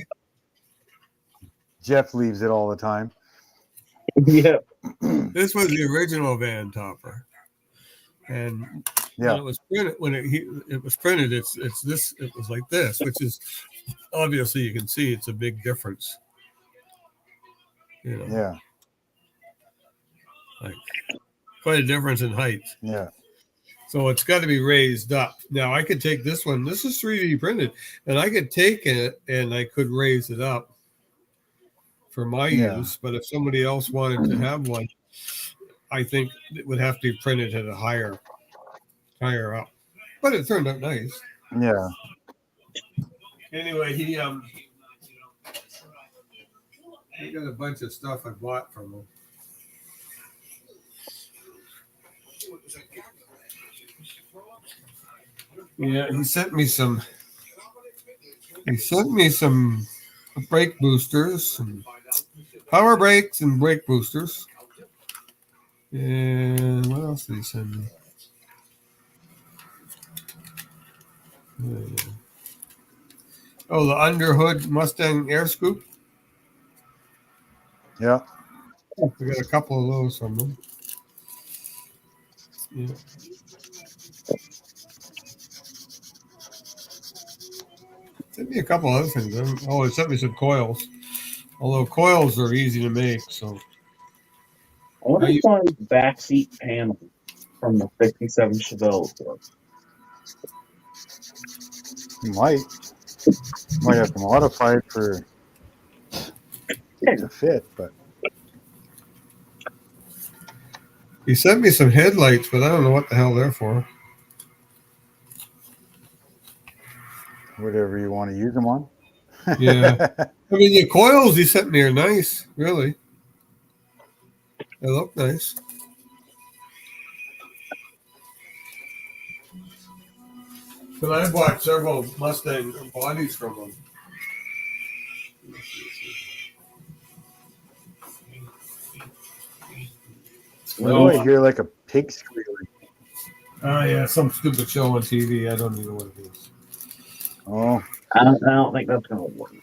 Speaker 1: Jeff leaves it all the time.
Speaker 2: Yeah.
Speaker 5: This was the original van topper. And when it was printed, it was printed, it was like this, which is obviously you can see it's a big difference.
Speaker 1: Yeah.
Speaker 5: Like quite a difference in height.
Speaker 1: Yeah.
Speaker 5: So it's got to be raised up. Now I could take this one. This is 3D printed, and I could take it and I could raise it up for my use. But if somebody else wanted to have one, I think it would have to be printed at a higher up. But it turned out nice.
Speaker 1: Yeah.
Speaker 5: Anyway, he got a bunch of stuff I bought from him. Yeah, he sent me some brake boosters, some power brakes and brake boosters. And what else did he send me? Oh, the underhood Mustang air scoop.
Speaker 1: Yeah.
Speaker 5: We got a couple of those from them. Yeah. Sent me a couple other things. Oh, it sent me some coils. Although coils are easy to make, so
Speaker 2: I wonder if one of these backseat panels from the 57 Chevelle work.
Speaker 1: You might have to modify it for to fit, but
Speaker 5: he sent me some headlights, but I don't know what the hell they're for.
Speaker 1: whatever you want to use them on.
Speaker 5: Yeah. I mean, the coils he sent me are nice, really. They look nice. But I bought several Mustang bodies from them.
Speaker 1: Oh, I hear like a pig squealing.
Speaker 5: Oh, yeah, some stupid show on TV. I don't even know what it is.
Speaker 1: Oh,
Speaker 2: I don't think that's going to work.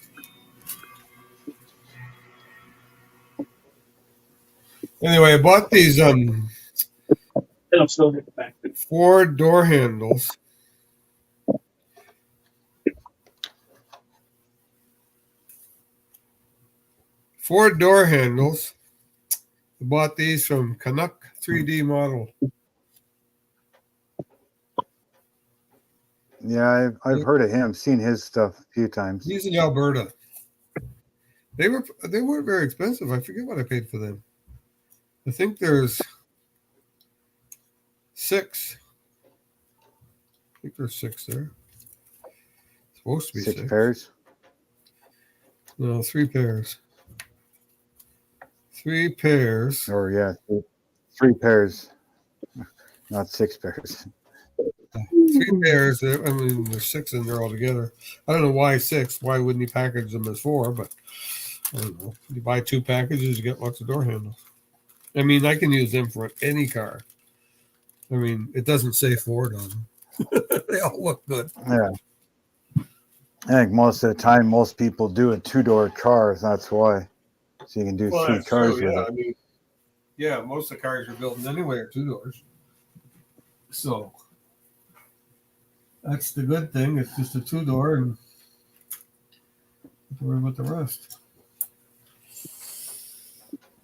Speaker 5: Anyway, I bought these
Speaker 2: It'll still get the back.
Speaker 5: 4 door handles. I bought these from Canuck 3D Model.
Speaker 1: yeah, I've heard of him, seen his stuff a few times.
Speaker 5: He's in Alberta. They weren't very expensive. I forget what I paid for them. I think there's 6. I think there's 6 there. It's supposed to be 6
Speaker 1: pairs.
Speaker 5: No, 3 pairs. 3 pairs.
Speaker 1: Or yeah, 3 pairs, not 6 pairs.
Speaker 5: 3 pairs. I mean, there's 6 in there altogether. I don't know why 6. Why wouldn't he package them as 4? But I don't know. You buy 2 packages, you get lots of door handles. I mean, I can use them for any car. I mean, it doesn't say Ford on them. They all look good.
Speaker 1: Yeah. I think most of the time, most people do a 2-door car. That's why. So you can do 3 cars with it.
Speaker 5: I mean, yeah, most of the cars you're building anyway are 2 doors. So that's the good thing. It's just a 2-door, and don't worry about the rest.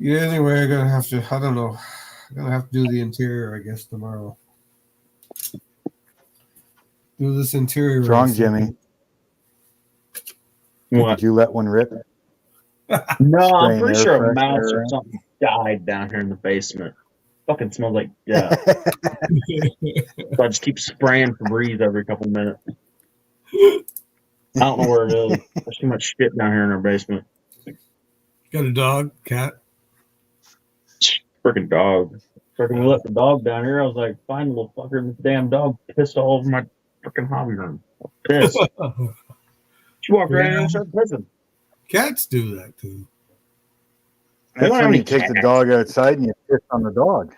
Speaker 5: Yeah, anyway, I don't know. I'm gonna have to do the interior, I guess, tomorrow. Do this interior.
Speaker 1: Strong, Jimmy.
Speaker 2: What?
Speaker 1: Did you let one rip?
Speaker 2: No, I'm pretty sure a mouse or something died down here in the basement. Fucking smells like death. So I just keep spraying Febreze every couple minutes. I don't know where it is. There's too much shit down here in our basement.
Speaker 5: Got a dog, cat?
Speaker 2: Freaking dog. Freaking we let the dog down here. I was like, find a little fucker. This damn dog pissed all over my freaking hobby room. Pissed. She walked right in and started pissing.
Speaker 5: Cats do that too.
Speaker 1: That's when you take the dog outside and you piss on the dog.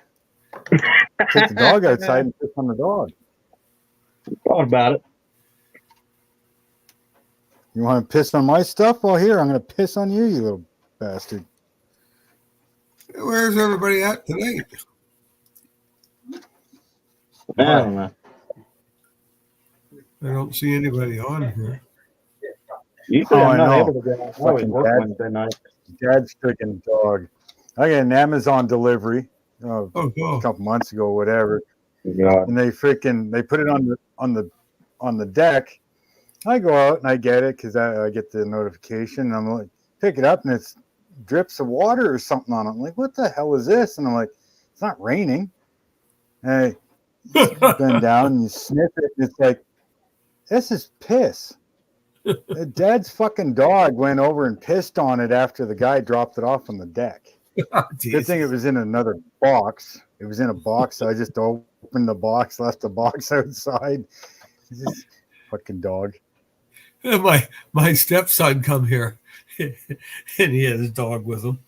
Speaker 1: Take the dog outside and piss on the dog.
Speaker 2: Thought about it.
Speaker 1: You want to piss on my stuff? Well, here, I'm going to piss on you, you little bastard.
Speaker 5: Where's everybody at tonight?
Speaker 2: I don't know.
Speaker 5: I don't see anybody on here.
Speaker 2: Usually I'm not able to get out.
Speaker 1: Fucking
Speaker 2: Wednesday night.
Speaker 1: Dad's freaking dog. I got an Amazon delivery a couple months ago, whatever.
Speaker 2: God.
Speaker 1: And they put it on the deck. I go out and I get it because I get the notification. And I'm like, pick it up and it's drips of water or something on it. I'm like, what the hell is this? And I'm like, it's not raining. And I bend down and you sniff it and it's like, this is piss. Dad's fucking dog went over and pissed on it after the guy dropped it off on the deck. Good thing it was in another box. It was in a box, so I just opened the box, left the box outside. Just fucking dog.
Speaker 5: My stepson come here, and he had his dog with him.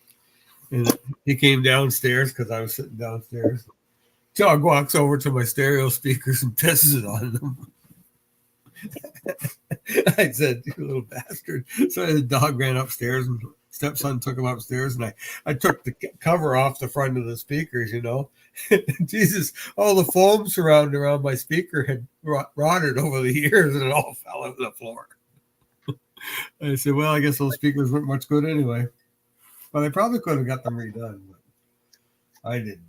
Speaker 5: And he came downstairs because I was sitting downstairs. Dog walks over to my stereo speakers and pisses it on them. I said, "You little bastard!" So the dog ran upstairs and stepson took them upstairs, and I took the cover off the front of the speakers, you know. Jesus, all the foam surrounding around my speaker had rotted over the years, and it all fell on the floor. I said, well, I guess those speakers weren't much good anyway. But I probably could have got them redone, but I didn't.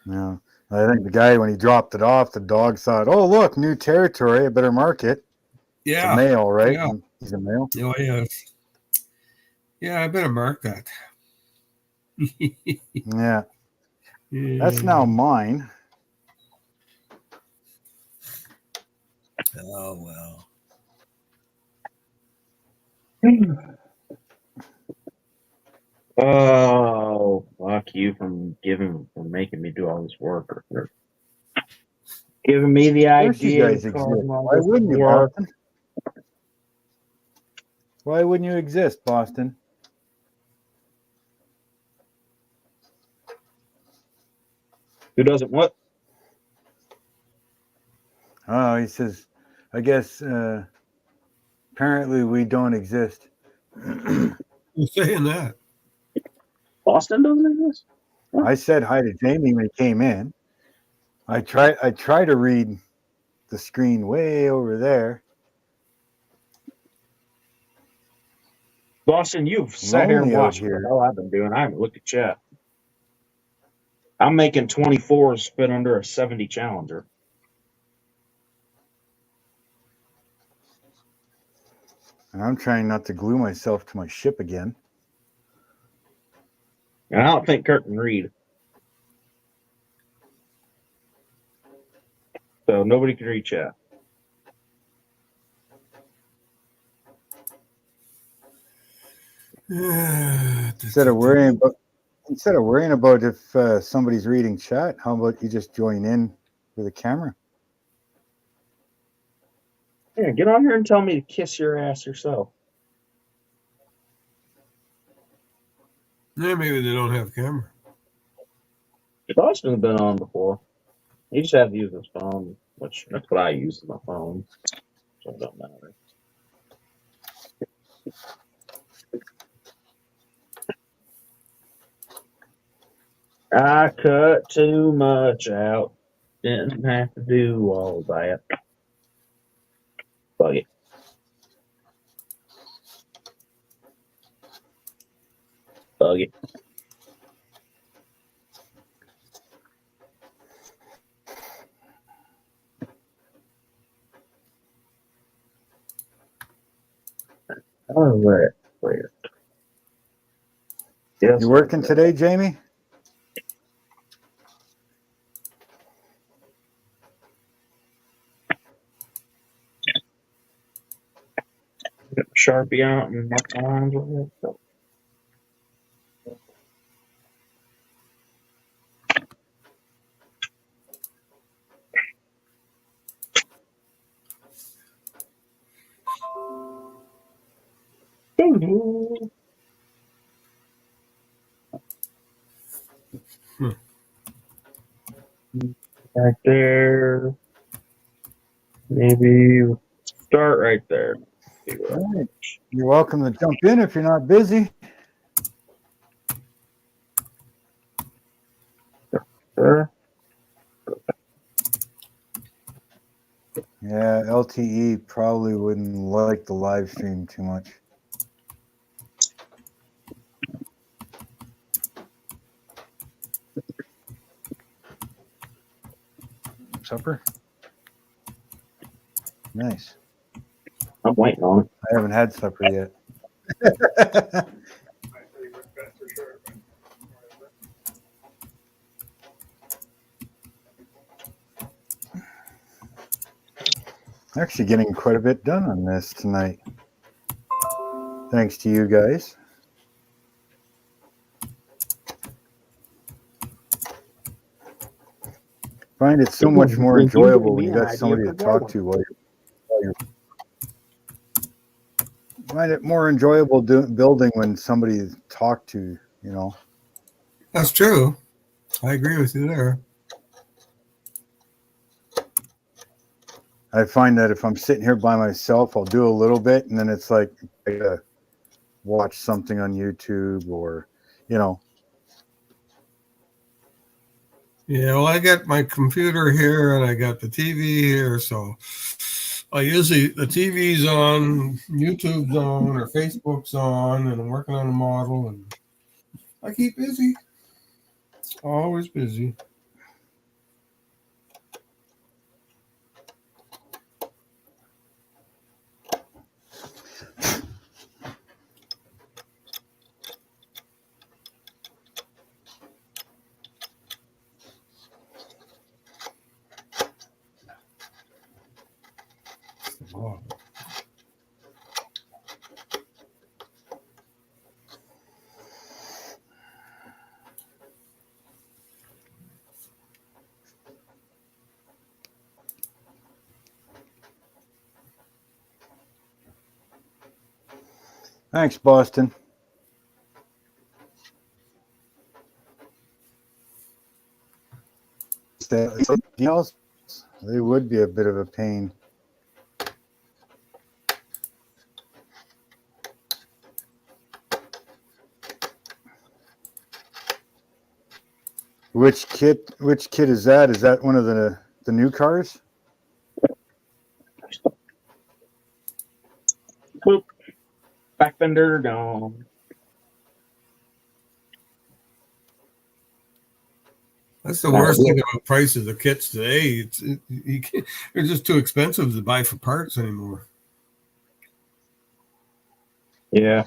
Speaker 1: Yeah. I think the guy, when he dropped it off, the dog thought, oh, look, new territory. I better mark it.
Speaker 5: Yeah.
Speaker 1: It's a male, right?
Speaker 5: Yeah.
Speaker 1: He's a male.
Speaker 5: Oh, yes. Yeah, I better mark that.
Speaker 1: Yeah. That's now mine.
Speaker 5: Oh, well.
Speaker 2: Oh, fuck you for making me do all this work. Or giving me the
Speaker 1: Of course you
Speaker 2: idea
Speaker 1: guys
Speaker 2: of
Speaker 1: exist.
Speaker 2: causing all
Speaker 1: Why
Speaker 2: this
Speaker 1: wouldn't you,
Speaker 2: work.
Speaker 1: Boston? Why wouldn't you exist, Boston?
Speaker 2: Who doesn't what?
Speaker 1: Oh, he says, I guess apparently we don't exist.
Speaker 5: Who's saying that?
Speaker 2: Boston doesn't exist?
Speaker 1: I said hi to Jamie when he came in. I try to read the screen way over there.
Speaker 2: Boston, you've sat here and
Speaker 1: Lonely out
Speaker 2: watched what
Speaker 1: here.
Speaker 2: the hell I've been doing. I haven't looked at chat. I'm making 24s fit under a 70 Challenger.
Speaker 1: And I'm trying not to glue myself to my ship again.
Speaker 2: And I don't think Kurt can read. So nobody can read chat.
Speaker 1: Instead of worrying about if somebody's reading chat, how about you just join in with a camera?
Speaker 2: Yeah, get on here and tell me to kiss your ass yourself.
Speaker 5: Yeah, maybe they don't have a camera.
Speaker 2: Boston's been on before. He just had to use his phone, which that's what I use as my phone. So it don't matter. I cut too much out. Didn't have to do all that. Fuck it. Fuck it. Oh, where? Yes,
Speaker 1: You working today, Jamie?
Speaker 2: Get the Sharpie out and mark my lines with it. Right there. Maybe start right there.
Speaker 1: All right. You're welcome to jump in if you're not busy.
Speaker 2: There.
Speaker 1: Yeah, LTE probably wouldn't like the live stream too much. Supper? Nice.
Speaker 2: I'm waiting on it.
Speaker 1: I haven't had supper yet. Actually getting quite a bit done on this tonight. Thanks to you guys. Find it so much more enjoyable when you got somebody to talk to while you're find it more enjoyable building when somebody to talk to, you know.
Speaker 5: That's true. I agree with you there. I
Speaker 1: find that if I'm sitting here by myself, I'll do a little bit, and then it's like I gotta watch something on YouTube or, you know.
Speaker 5: Yeah, well, I got my computer here and I got the TV here, so I usually the TV's on, YouTube's on, or Facebook's on, and I'm working on a model, and I keep busy. Always busy. Oh.
Speaker 1: Thanks, Boston. Deals, they would be a bit of a pain. Which kit is that? Is that one of the new cars?
Speaker 2: Boop. Back fender gone.
Speaker 5: That's the worst thing about prices of kits today. They're just too expensive to buy for parts anymore.
Speaker 2: Yeah.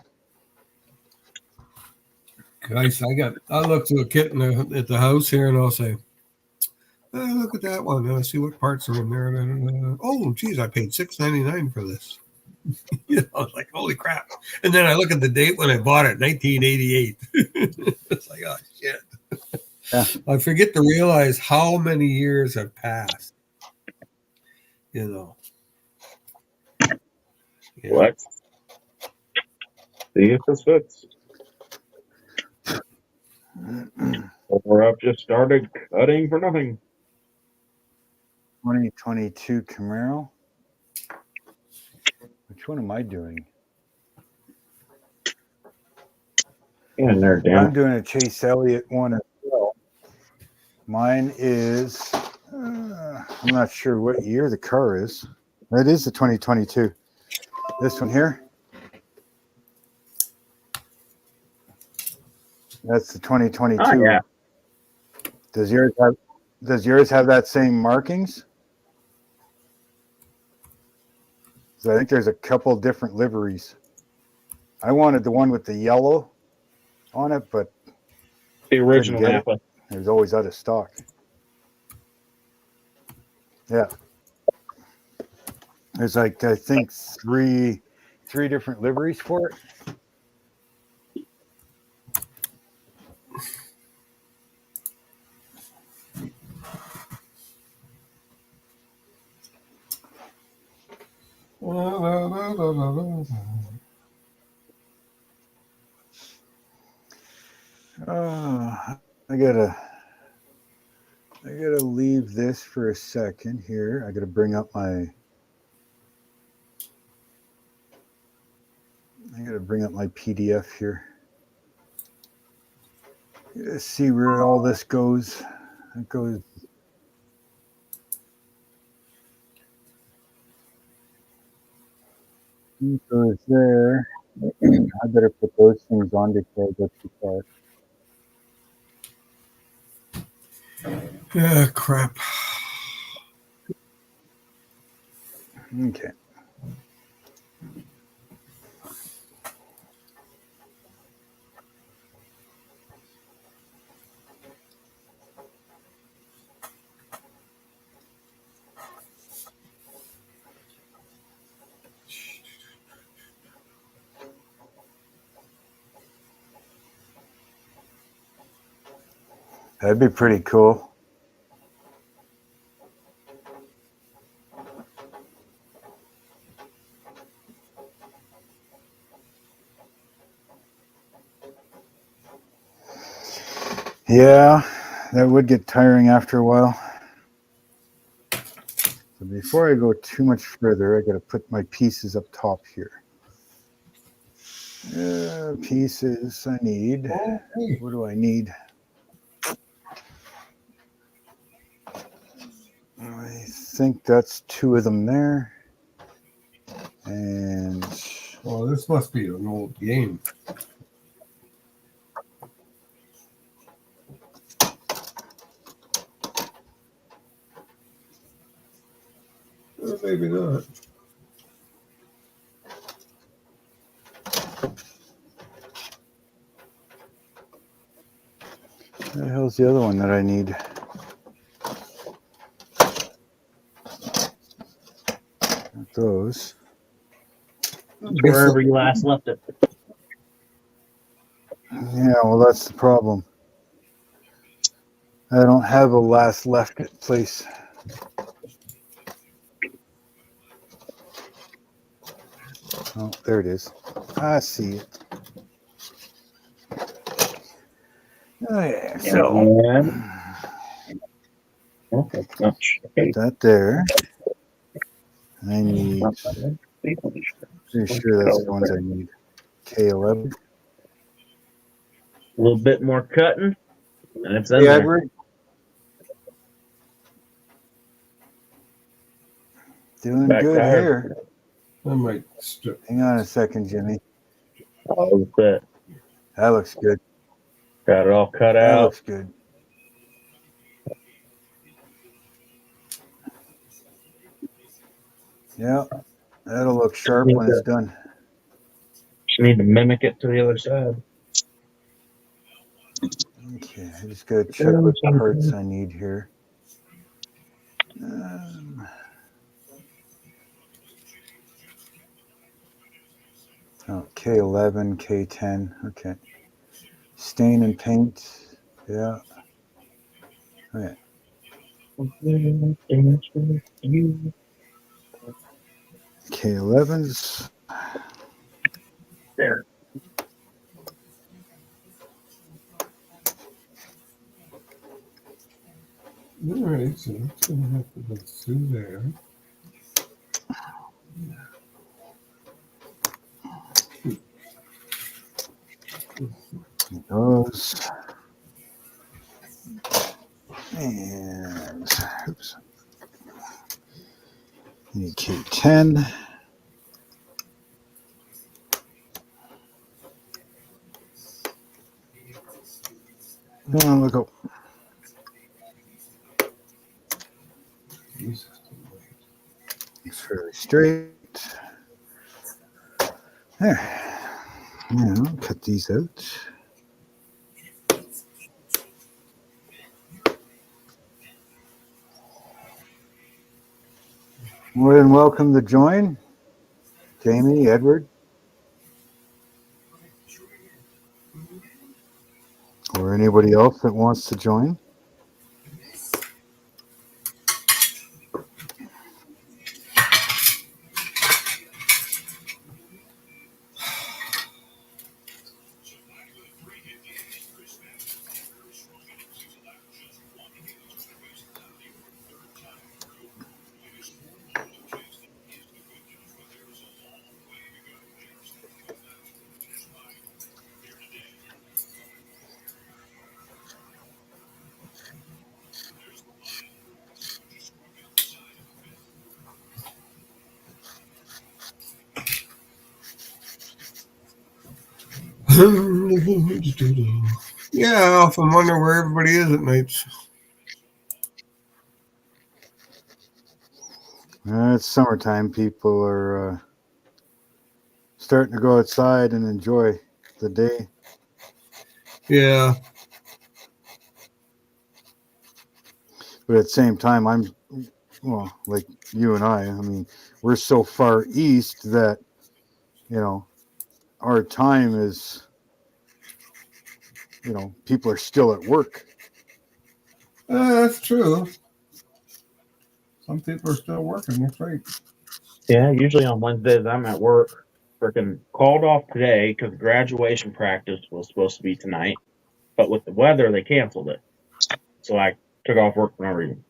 Speaker 5: I look to a kit at the house here and I'll say, look at that one. And I see what parts are in there. And oh, geez, I paid $6.99 for this. You know, I was like, holy crap. And then I look at the date when I bought it, 1988. It's like, oh, shit.
Speaker 1: Yeah.
Speaker 5: I forget to realize how many years have passed. You know. Yeah.
Speaker 2: What? See if this fits. Or I've just started cutting for nothing.
Speaker 1: 2022 Camaro. Which one am I doing?
Speaker 2: Yeah, there, damn.
Speaker 1: I'm doing a Chase Elliott one as well. Mine is, I'm not sure what year the car is. It is the 2022. This one here. That's the 2022.
Speaker 2: Oh, yeah.
Speaker 1: Does yours have that same markings? So I think there's a couple different liveries. I wanted the one with the yellow on it, but
Speaker 2: The original
Speaker 1: couldn't get
Speaker 2: Napa.
Speaker 1: it was always out of stock. Yeah. There's like, I think three different liveries for it. I gotta leave this for a second here. I gotta bring up my PDF here. Let's see where all this goes. It goes. It goes there. I better put those things on before I go too far.
Speaker 5: Yeah, crap.
Speaker 1: Okay. That'd be pretty cool. Yeah, that would get tiring after a while. So before I go too much further, I got to put my pieces up top here. Pieces I need. What do I need? I think that's 2 of them there. And
Speaker 5: well, this must be an old game. Maybe not.
Speaker 1: what the hell's the other one that I need? Not those.
Speaker 2: Wherever you last left it.
Speaker 1: Yeah, well, that's the problem. I don't have a last left place. Oh, there it is. I see it. Oh, yeah. So,
Speaker 2: Oh, that's not
Speaker 1: put that there. I need, pretty sure that's the ones I need. K11.
Speaker 2: A little bit more cutting, and it's in
Speaker 1: Hey,
Speaker 2: there.
Speaker 1: Edward. Doing
Speaker 2: Back
Speaker 1: good
Speaker 2: tire.
Speaker 1: here.
Speaker 5: I might strip.
Speaker 1: Hang on a second, Jimmy.
Speaker 2: Oh, that's it.
Speaker 1: That looks good.
Speaker 2: Got it all cut
Speaker 1: That
Speaker 2: out.
Speaker 1: looks good. Yeah, that'll look sharp when it's done.
Speaker 2: Just need to mimic it to the other side.
Speaker 1: Okay, I just gotta check what parts I need here. Oh, K11, K10. Okay. Stain and paint. Yeah. Okay. K11s.
Speaker 2: There.
Speaker 5: All right, so that's going to have to go through there.
Speaker 1: Those. And oops. Need K10. Oh, look up. It's fairly straight. There. Now, cut these out. More than welcome to join. Jamie, Edward. Or anybody else that wants to join.
Speaker 5: Yeah, I often wonder where everybody is at nights.
Speaker 1: It's summertime. People are starting to go outside and enjoy the day.
Speaker 5: Yeah.
Speaker 1: But at the same time, well, like you and I mean, we're so far east that, our time is, people are still at work.
Speaker 5: That's true. Some people are still working. That's right.
Speaker 2: Yeah, usually on Wednesdays I'm at work. Freaking called off today because graduation practice was supposed to be tonight, but with the weather they canceled it. So I took off work for no reason.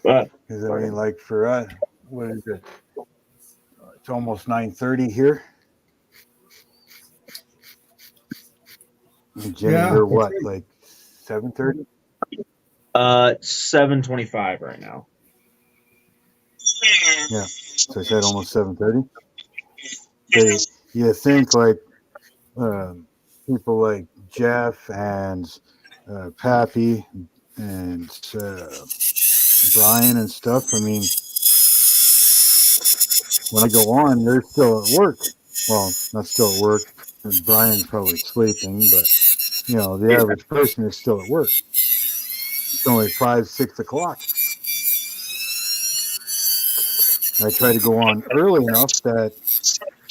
Speaker 2: But
Speaker 1: Because I mean, like for us, what is it? It's almost 9:30 here. And Jimmy,
Speaker 5: Yeah,
Speaker 1: you're
Speaker 5: that's
Speaker 1: what,
Speaker 5: right.
Speaker 1: like 7:30?
Speaker 2: 7:25 right now.
Speaker 1: Yeah. So I said almost 7:30. So you think like people like Jeff and Pappy and Brian and stuff. I mean, when I go on, they're still at work. Well, not still at work. Brian's probably sleeping, but the
Speaker 2: Yeah.
Speaker 1: average person is still at work. It's only 5, 6 o'clock. I try to go on early enough that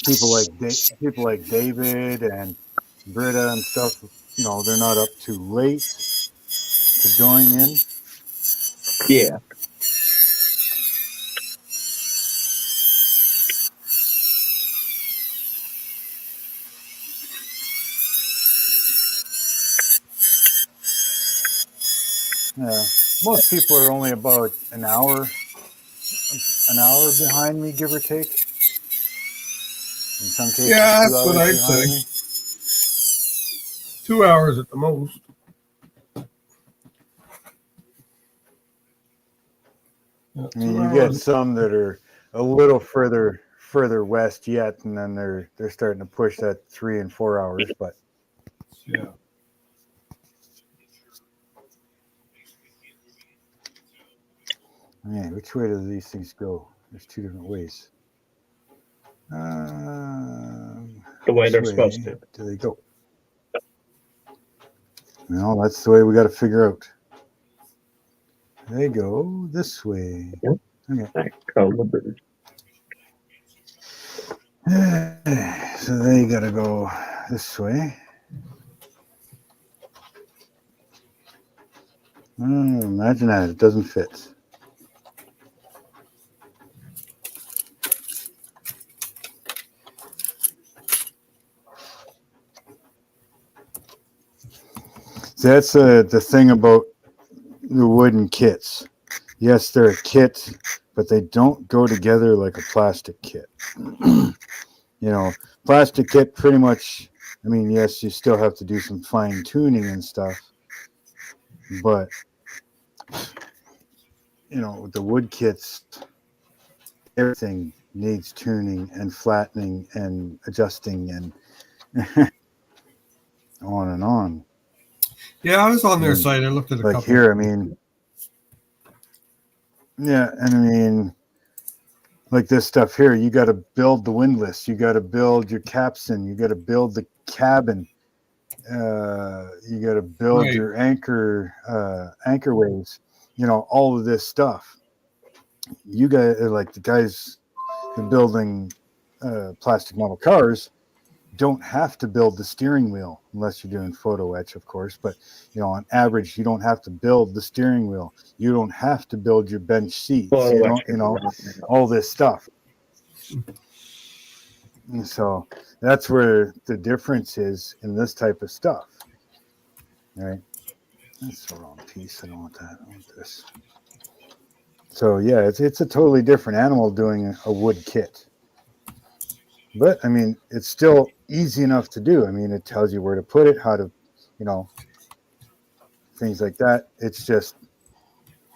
Speaker 1: people like David and Britta and stuff, they're not up too late to join in.
Speaker 2: Yeah.
Speaker 1: Yeah, most people are only about an hour behind me, give or take. In some cases,
Speaker 5: Yeah,
Speaker 1: 2
Speaker 5: that's what
Speaker 1: hours
Speaker 5: I'd
Speaker 1: behind
Speaker 5: say.
Speaker 1: me.
Speaker 5: 2 hours at the most. Yeah,
Speaker 1: I mean,
Speaker 5: 2
Speaker 1: you get
Speaker 5: hours.
Speaker 1: some that are a little further west yet, and then they're starting to push that 3 and 4 hours. But
Speaker 5: Yeah.
Speaker 1: man, which way do these things go? There's 2 different ways.
Speaker 2: The way
Speaker 1: Which
Speaker 2: they're supposed
Speaker 1: way
Speaker 2: to.
Speaker 1: do they go? Well, that's the way we got to figure out. They go this way. Okay. So they got to go this way. Imagine that. It doesn't fit. So that's the thing about the wooden kits. Yes, they're a kit, but they don't go together like a plastic kit. Plastic kit pretty much, I mean, yes, you still have to do some fine tuning and stuff, but with the wood kits, everything needs tuning and flattening and adjusting and on and on.
Speaker 5: Yeah, I was on their
Speaker 1: And
Speaker 5: site. I looked at a
Speaker 1: like
Speaker 5: couple.
Speaker 1: here, I mean, yeah, and I mean, like this stuff here, you got to build the windlass, you got to build your capstan, you got to build the cabin, you got to build
Speaker 5: Right.
Speaker 1: your anchor waves, all of this stuff. You guys, like the guys building plastic model cars, don't have to build the steering wheel unless you're doing photo etch, of course. But on average, you don't have to build the steering wheel. You don't have to build your bench seats. You don't, all this stuff. And so that's where the difference is in this type of stuff. All right, that's the wrong piece. I don't want that. I want this. So yeah, it's a totally different animal doing a wood kit. But I mean, it's still easy enough to do. I mean, it tells you where to put it, how to, things like that. It's just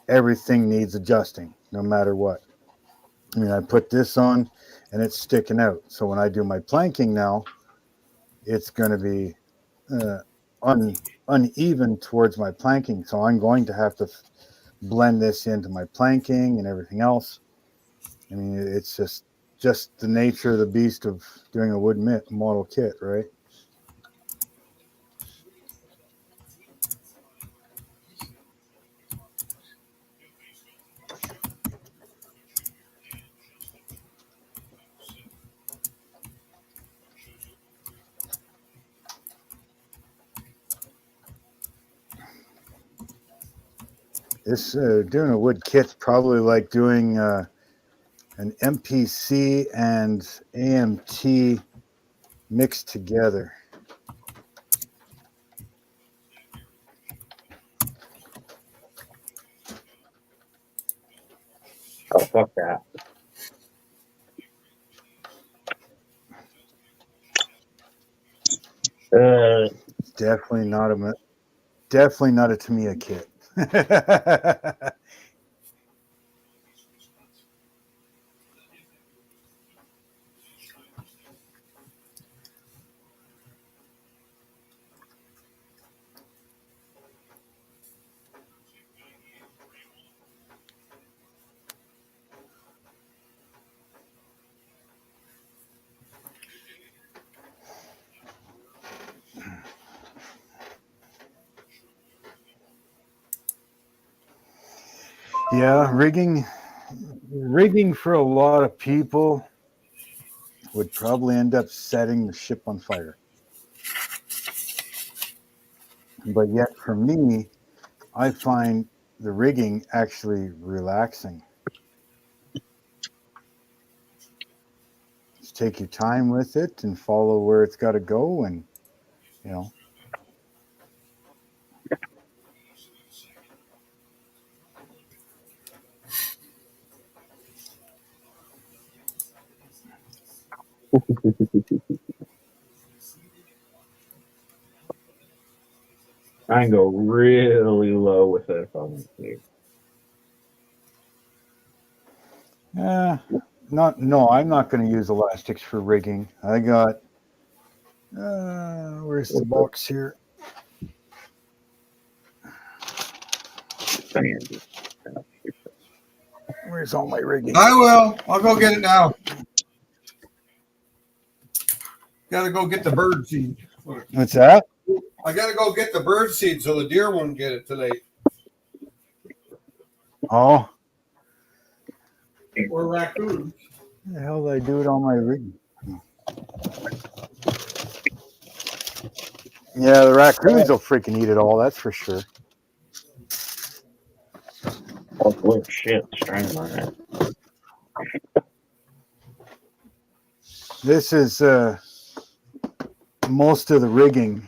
Speaker 1: everything needs adjusting no matter what. I mean, I put this on and it's sticking out. So when I do my planking now, it's going to be uneven towards my planking. So I'm going to have to blend this into my planking and everything else. I mean, it's just the nature of the beast of doing a wood model kit, right? This doing a wood kit's probably like doing an MPC and AMT mixed together.
Speaker 2: Oh, fuck that.
Speaker 1: Definitely not a Tamiya kit. Yeah, rigging for a lot of people would probably end up setting the ship on fire. But yet for me, I find the rigging actually relaxing. Just take your time with it and follow where it's got to go, and you know.
Speaker 2: I can go really low with it if I want to.
Speaker 1: No, I'm not going to use elastics for rigging. I got where's the box here? Where's all my rigging?
Speaker 5: I will. I'll go get it now. Got to go get the bird seed.
Speaker 1: What's that?
Speaker 5: I got to go get the bird seed so the deer won't get it tonight.
Speaker 1: Oh,
Speaker 5: Or raccoons.
Speaker 1: what the hell did I do with all my rigging? Yeah, the raccoons will freaking eat it all, that's for sure.
Speaker 2: Oh, little shit, straining my head.
Speaker 1: This is most of the rigging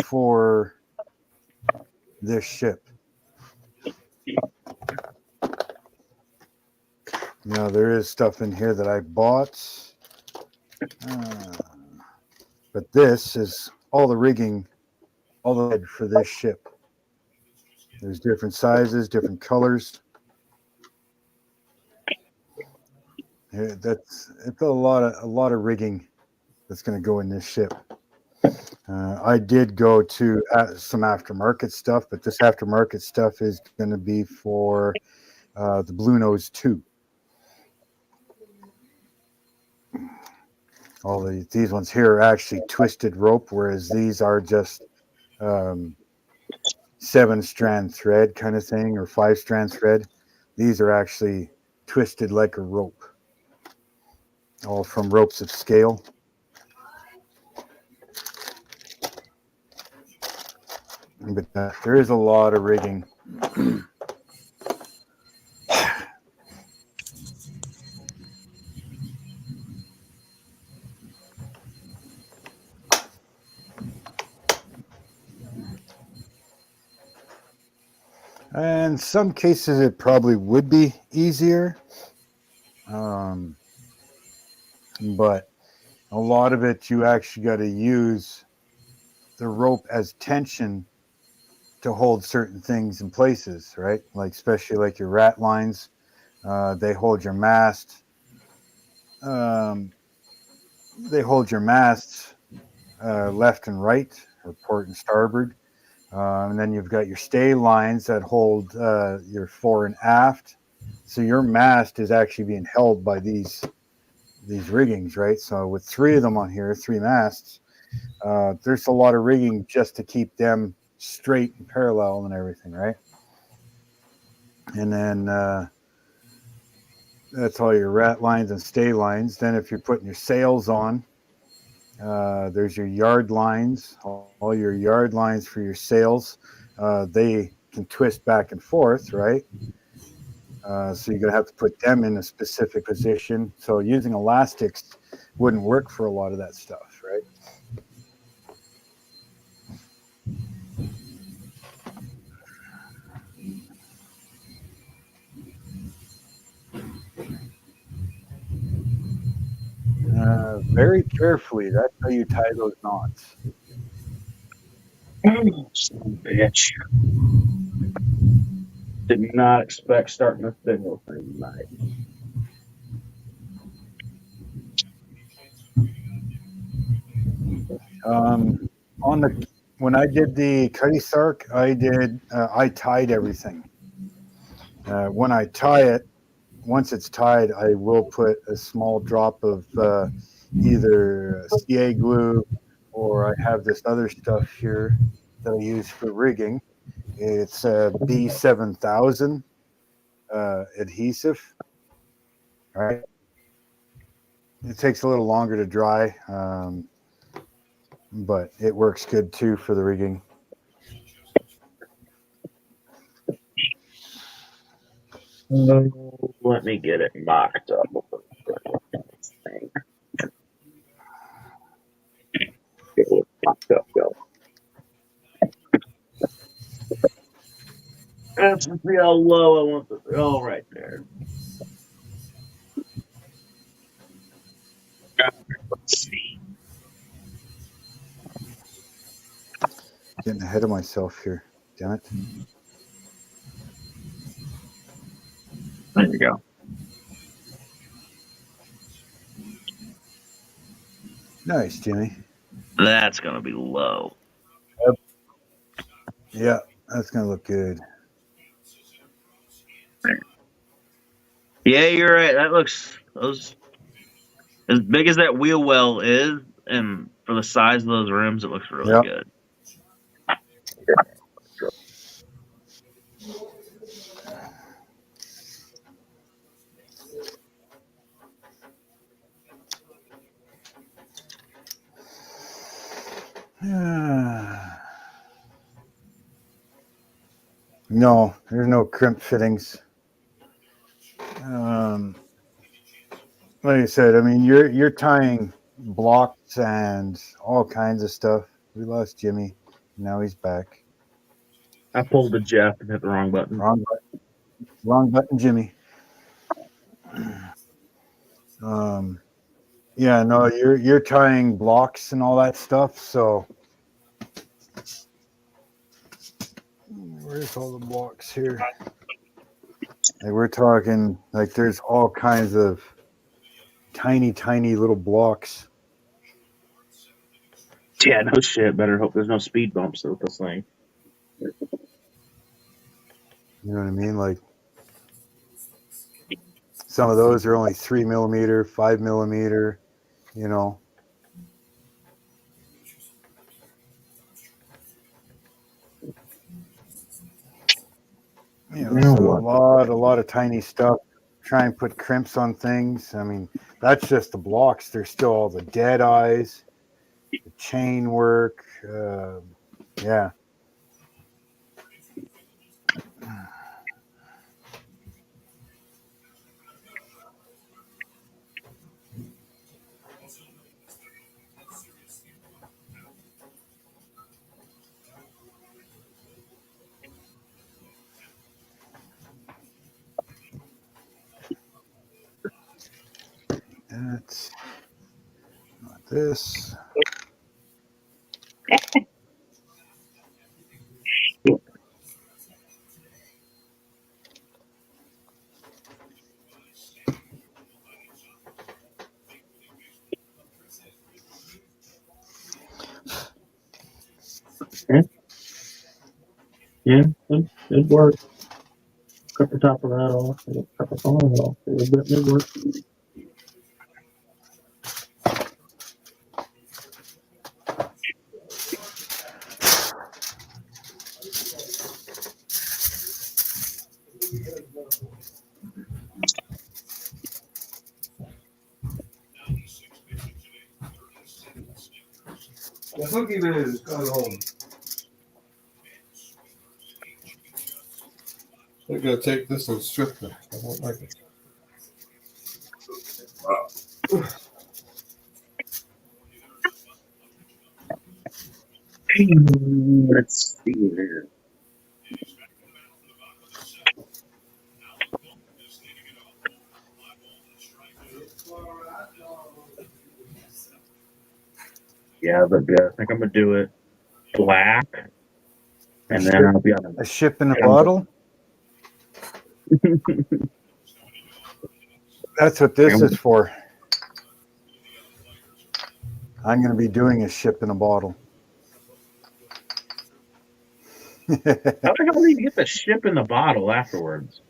Speaker 1: for this ship. Now, there is stuff in here that I bought. But this is all the rigging, all the head for this ship. There's different sizes, different colors. Yeah, it's a lot of rigging that's going to go in this ship. I did go to some aftermarket stuff, but this aftermarket stuff is going to be for the Blue Nose 2. All these ones here are actually twisted rope, whereas these are just 7-strand thread kind of thing, or 5-strand thread. These are actually twisted like a rope, all from ropes of scale. But there is a lot of rigging. In some cases, it probably would be easier. But a lot of it, you actually got to use the rope as tension to hold certain things in places, right? Like, especially like your rat lines, they hold your mast. They hold your masts left and right, or port and starboard. And then you've got your stay lines that hold your fore and aft. So your mast is actually being held by these riggings, right? So with 3 of them on here, 3 masts, there's a lot of rigging just to keep them straight and parallel and everything, right? And then that's all your rat lines and stay lines. Then if you're putting your sails on, there's your yard lines, all your yard lines for your sails. They can twist back and forth, right? So you're going to have to put them in a specific position. So using elastics wouldn't work for a lot of that stuff, right? very carefully. That's how you tie those knots.
Speaker 2: Son of a bitch. Did not expect starting this bingo thing tonight.
Speaker 1: On the when I did the Cutty Sark, I tied everything. When I tie it, once it's tied, I will put a small drop of either CA glue, or I have this other stuff here that I use for rigging. It's B7000 adhesive. All right. It takes a little longer to dry, but it works good too for the rigging.
Speaker 2: Let me get it mocked up. Get it mocked up, go. Let's see how low I want this. Oh, right there. Let's see.
Speaker 1: Getting ahead of myself here. Damn it.
Speaker 2: There you go.
Speaker 1: Nice, Jimmy.
Speaker 2: That's gonna be low.
Speaker 1: Yeah, that's gonna look good.
Speaker 2: Yeah, you're right. That looks those as big as that wheel well is, and for the size of those rims, it looks really
Speaker 1: Yep.
Speaker 2: good.
Speaker 1: No, there's no crimp fittings. Like I said, I mean, you're tying blocks and all kinds of stuff. We lost Jimmy. Now he's back.
Speaker 2: I pulled the Jeff and hit the wrong button.
Speaker 1: Wrong button, Jimmy. Yeah, no, you're tying blocks and all that stuff. So where's all the blocks here? Like we're talking like there's all kinds of tiny little blocks.
Speaker 2: Yeah, no shit. Better hope there's no speed bumps with this thing.
Speaker 1: You know what I mean? Like some of those are only 3 millimeter, 5 millimeter. You know. You know, so a lot of tiny stuff. Try and put crimps on things. I mean, that's just the blocks. There's still all the dead eyes, the chain work. Yeah. That's not this.
Speaker 2: Yeah, it worked. Cut the top of that off. Cut the bottom off. It worked.
Speaker 5: The boogeyman has gone home. I'm gonna take this and strip it. I don't like it.
Speaker 2: Let's see here. Yeah, but I think I'm gonna do it black, and then I'll be on
Speaker 1: A ship in a bottle. That's what this is for. I'm going to be doing a ship in a bottle.
Speaker 2: How the hell do you get the ship in the bottle afterwards?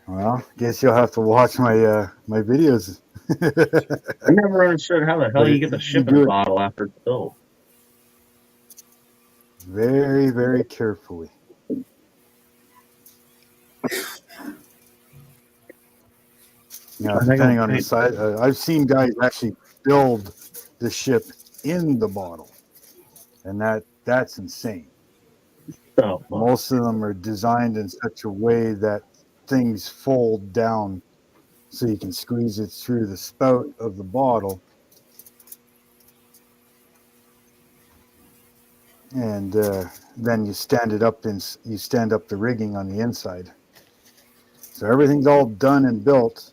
Speaker 1: Well, guess you'll have to watch my my videos.
Speaker 2: I never understood how the hell you get the ship in a bottle after it's built.
Speaker 1: Very, very carefully. Now, depending on the size, I've seen guys actually build the ship in the bottle, and that's insane.
Speaker 2: Oh,
Speaker 1: most of them are designed in such a way that things fold down so you can squeeze it through the spout of the bottle, and then you stand it up and you stand up the rigging on the inside. So everything's all done and built,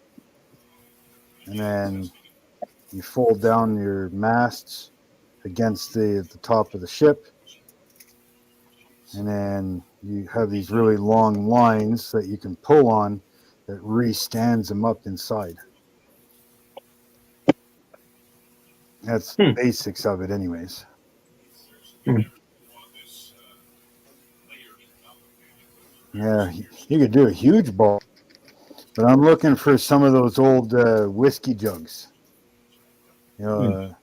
Speaker 1: and then you fold down your masts against the top of the ship, and then you have these really long lines that you can pull on that re-stands them up inside. That's the basics of it anyways. Yeah, you could do a huge ball, but I'm looking for some of those old whiskey jugs. You know,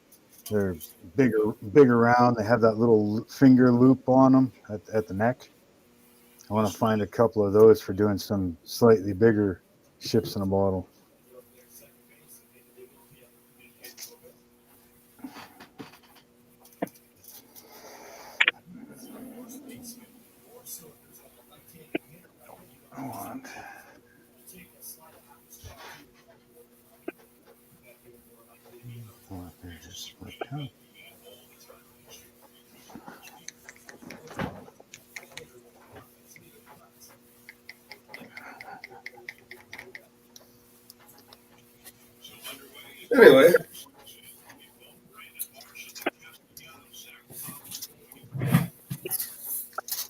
Speaker 1: they're bigger round. They have that little finger loop on them at the neck. I want to find a couple of those for doing some slightly bigger ships in a bottle.
Speaker 5: Anyway.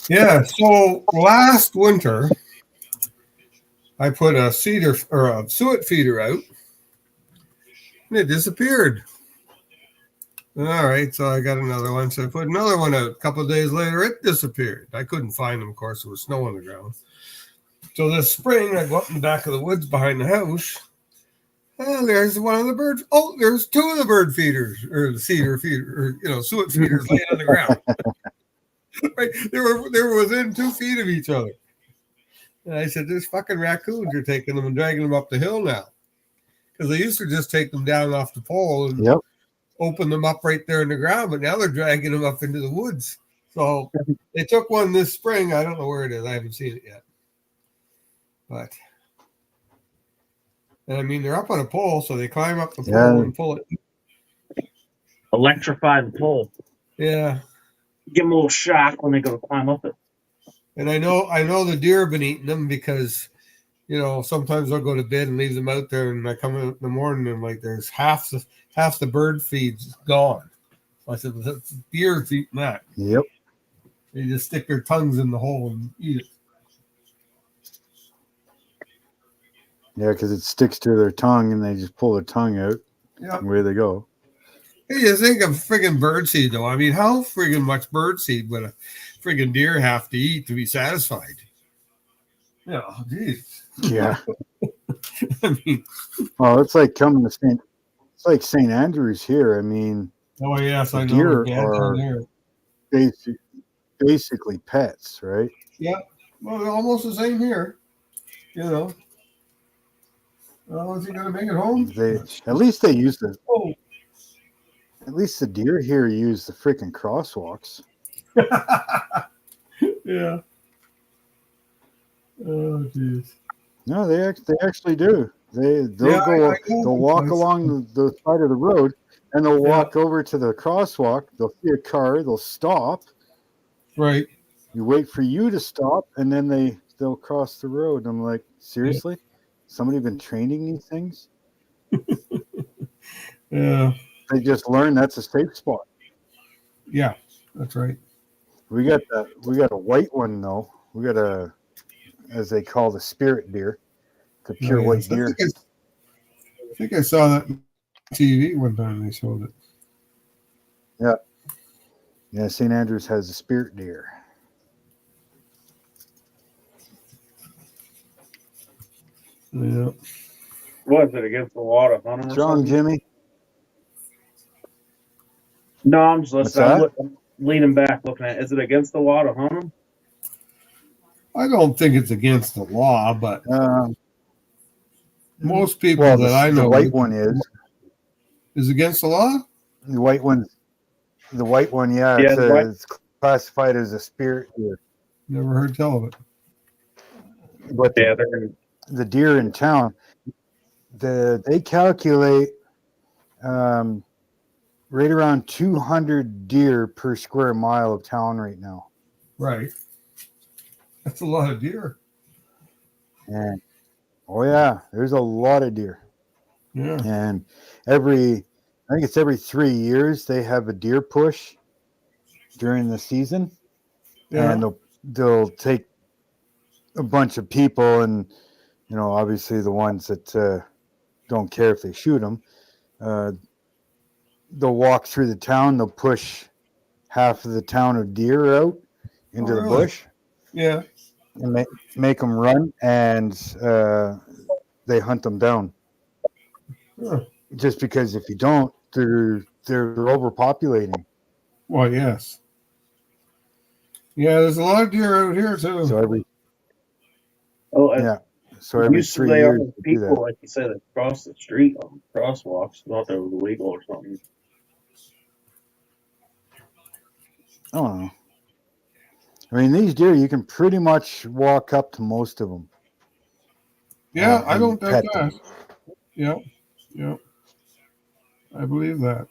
Speaker 5: Yeah, so last winter, I put a cedar or a suet feeder out, and it disappeared. All right, so I got another one. So I put another one out. A couple of days later, it disappeared. I couldn't find them. Of course, there was snow on the ground. So this spring, I go up in the back of the woods behind the house. And there's one of the birds. Oh, there's two of the bird feeders, or the cedar feeder, or suet feeders laying on the ground. Right, they were within 2 feet of each other. And I said, "There's fucking raccoons are taking them and dragging them up the hill now." Because they used to just take them down off the pole and open them up right there in the ground, but now they're dragging them up into the woods. So they took one this spring. I don't know where it is. I haven't seen it yet. But, and I mean, they're up on a pole, so they climb up the pole and pull it.
Speaker 2: Electrify the pole.
Speaker 5: Yeah.
Speaker 2: Give them a little shock when they go to climb up it.
Speaker 5: And I know the deer have been eating them because, you know, sometimes I'll go to bed and leave them out there, and I come in the morning and like there's half the bird feed's gone. So I said, the deer's eating that.
Speaker 1: Yep.
Speaker 5: They just stick their tongues in the hole and eat it.
Speaker 1: Yeah, because it sticks to their tongue, and they just pull their tongue out.
Speaker 5: Yeah.
Speaker 1: Away they go.
Speaker 5: Hey, you think of friggin' birdseed, though. I mean, how friggin' much birdseed would a friggin' deer have to eat to be satisfied? Yeah, geez.
Speaker 1: Yeah.
Speaker 5: I mean,
Speaker 1: well, it's like coming to St. Andrews here. I mean,
Speaker 5: oh yes, I know.
Speaker 1: Deer are basically pets, right?
Speaker 5: Yeah, well, almost the same here. You know. Well, is he gonna make it home?
Speaker 1: At least they use the.
Speaker 5: Oh.
Speaker 1: At least the deer here use the freaking crosswalks.
Speaker 5: Yeah. Oh, jeez.
Speaker 1: No, they actually do. They'll walk along the side of the road, and they'll walk over to the crosswalk. They'll see a car. They'll stop.
Speaker 5: Right.
Speaker 1: You wait for you to stop, and then they'll cross the road. I'm like, seriously? Somebody been training these things?
Speaker 5: Yeah.
Speaker 1: They just learned that's a safe spot.
Speaker 5: Yeah. That's right.
Speaker 1: We got a white one though. We got a, as they call the spirit deer, the
Speaker 5: Oh,
Speaker 1: pure white
Speaker 5: yes. I
Speaker 1: deer.
Speaker 5: think I saw that on TV one time. They showed it.
Speaker 1: Yeah, yeah. St. Andrews has a spirit deer.
Speaker 5: Yeah.
Speaker 2: What is it against the law to hunt them or
Speaker 1: Strong,
Speaker 2: something?
Speaker 1: Jimmy.
Speaker 2: No, I'm just
Speaker 1: What's
Speaker 2: listening.
Speaker 1: that?
Speaker 2: I'm leaning back, looking at. Is it against the law to hunt them?
Speaker 5: I don't think it's against the law, but
Speaker 1: Um,
Speaker 5: most people
Speaker 1: well,
Speaker 5: that I
Speaker 1: the
Speaker 5: know
Speaker 1: white one
Speaker 5: is against the law.
Speaker 1: the white one. The white one, yeah,
Speaker 2: Yeah, right.
Speaker 1: it's classified as a spirit deer.
Speaker 5: Never heard tell of it.
Speaker 1: But
Speaker 2: Yeah, they're in,
Speaker 1: the deer in town, they calculate right around 200 deer per square mile of town right now.
Speaker 5: Right. That's a lot of deer.
Speaker 1: And oh yeah, there's a lot of deer.
Speaker 5: Yeah.
Speaker 1: And I think it's every 3 years they have a deer push during the season,
Speaker 5: Yeah.
Speaker 1: and they'll take a bunch of people, and obviously the ones that don't care if they shoot them, they'll walk through the town. They'll push half of the town of deer out into the
Speaker 5: really?
Speaker 1: bush
Speaker 5: Yeah.
Speaker 1: and make them run, and they hunt them down.
Speaker 5: Huh.
Speaker 1: Just because if you don't, they're overpopulating.
Speaker 5: Well, yes. Yeah, there's a lot of deer out here too.
Speaker 1: So every
Speaker 2: used to
Speaker 1: 3
Speaker 2: they
Speaker 1: years
Speaker 2: all
Speaker 1: they do that.
Speaker 2: people, like you said, that cross the street on crosswalks. Thought that was illegal or something.
Speaker 1: I don't know. I mean, these deer, you can pretty much walk up to most of them.
Speaker 5: Yeah, I don't doubt
Speaker 1: pet
Speaker 5: that.
Speaker 1: them.
Speaker 5: Yep. Yep. I believe that.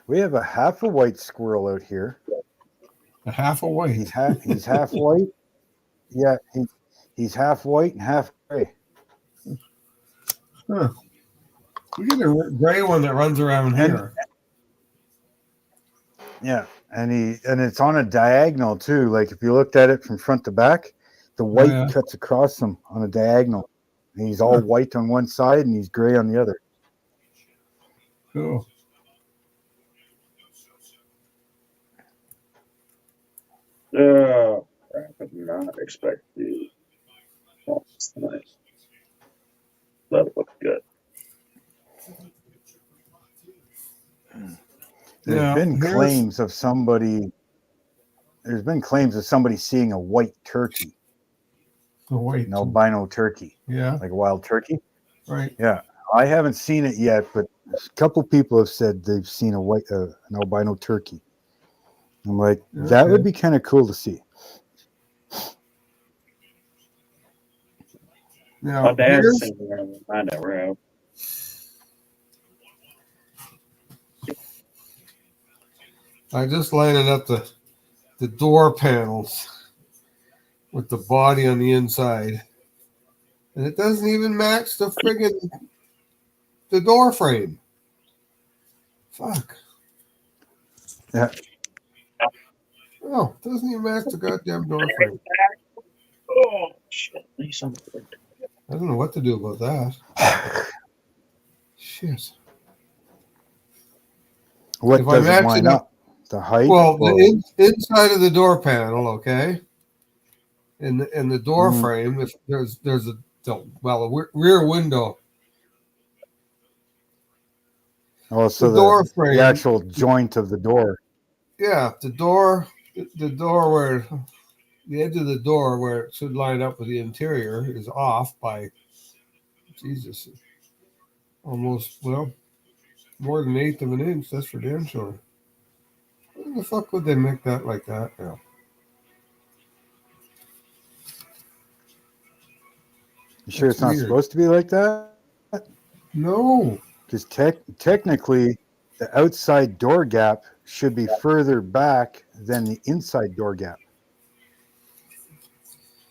Speaker 1: We have a half a white squirrel out here.
Speaker 5: A half a white.
Speaker 1: He's half white. Yeah, he's half white and half gray.
Speaker 5: Huh. We get a gray one that runs around here.
Speaker 1: Yeah, and it's on a diagonal too. Like if you looked at it from front to back, the white cuts across him on a diagonal. And he's all white on one side and he's gray on the other.
Speaker 5: Cool.
Speaker 2: I did not expect to watch tonight. That looked good.
Speaker 1: There's been claims of somebody seeing a white turkey.
Speaker 5: A white
Speaker 1: an albino turkey.
Speaker 5: Yeah.
Speaker 1: Like a wild turkey.
Speaker 5: Right.
Speaker 1: Yeah. I haven't seen it yet, but a couple people have said they've seen an albino turkey. I'm like, that would be kind of cool to see.
Speaker 5: Now,
Speaker 2: my dad's seen one. I never have.
Speaker 5: I just lining up the door panels with the body on the inside, and it doesn't even match the friggin' the door frame. Fuck.
Speaker 1: Yeah.
Speaker 5: Oh, it doesn't even match the goddamn door frame.
Speaker 2: Oh shit!
Speaker 5: I don't know what to do about that. Shit.
Speaker 1: What
Speaker 5: if
Speaker 1: doesn't line up? The height?
Speaker 5: Well, the inside of the door panel, okay, and the door frame. If there's a rear window.
Speaker 1: Oh, so
Speaker 5: the door frame,
Speaker 1: the actual joint of the door.
Speaker 5: Yeah, the door where the edge of the door where it should line up with the interior is off by Jesus, almost more than 1/8 of an inch. That's for damn sure. Why the fuck would they make that like that now?
Speaker 1: You sure it's not supposed to be like that?
Speaker 5: No.
Speaker 1: Because technically, the outside door gap should be further back than the inside door gap.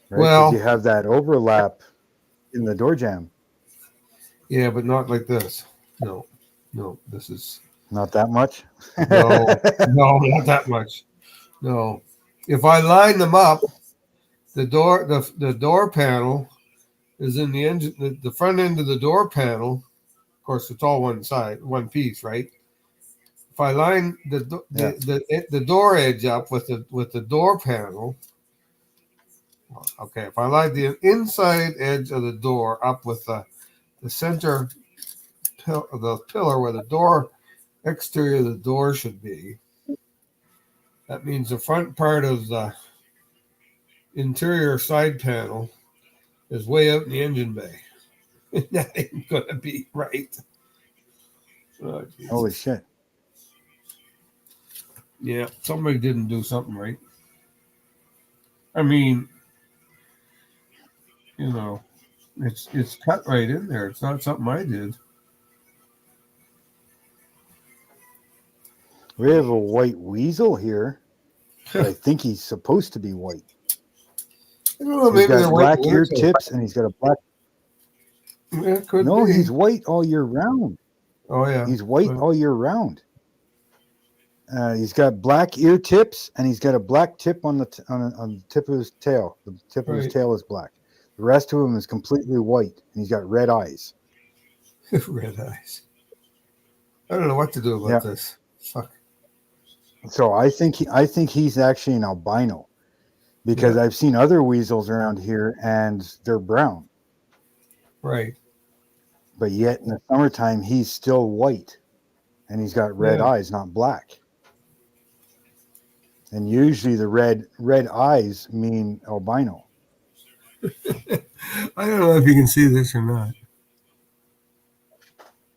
Speaker 1: Right?
Speaker 5: Well,
Speaker 1: you have that overlap in the door jamb.
Speaker 5: Yeah, but not like this. No, this is
Speaker 1: Not that much.
Speaker 5: no, not that much. No, if I line them up, the door panel is in the engine. The front end of the door panel. Of course, it's all one piece, right? If I line the door edge up with the door panel, okay. If I line the inside edge of the door up with the center the pillar where the door exterior of the door should be, that means the front part of the interior side panel is way out in the engine bay. That ain't gonna be right. Oh,
Speaker 1: Holy shit.
Speaker 5: yeah, somebody didn't do something right. I mean, it's cut right in there. It's not something I did.
Speaker 1: We have a white weasel here, but I think he's supposed to be white.
Speaker 5: I don't know,
Speaker 1: He's
Speaker 5: maybe they're
Speaker 1: got
Speaker 5: white
Speaker 1: black ear tips and he's got a black.
Speaker 5: Yeah, it could
Speaker 1: No,
Speaker 5: be.
Speaker 1: he's white all year round.
Speaker 5: Oh yeah,
Speaker 1: He's white all year round. He's got black ear tips and he's got a black tip on the tip of his tail. The tip of his tail is black. The rest of him is completely white, and he's got red eyes.
Speaker 5: Red eyes. I don't know what to do about this. Fuck.
Speaker 1: So I think he's actually an albino, because I've seen other weasels around here and they're brown.
Speaker 5: Right.
Speaker 1: But yet in the summertime he's still white, and he's got red eyes, not black. And usually the red eyes mean albino.
Speaker 5: I don't know if you can see this or not.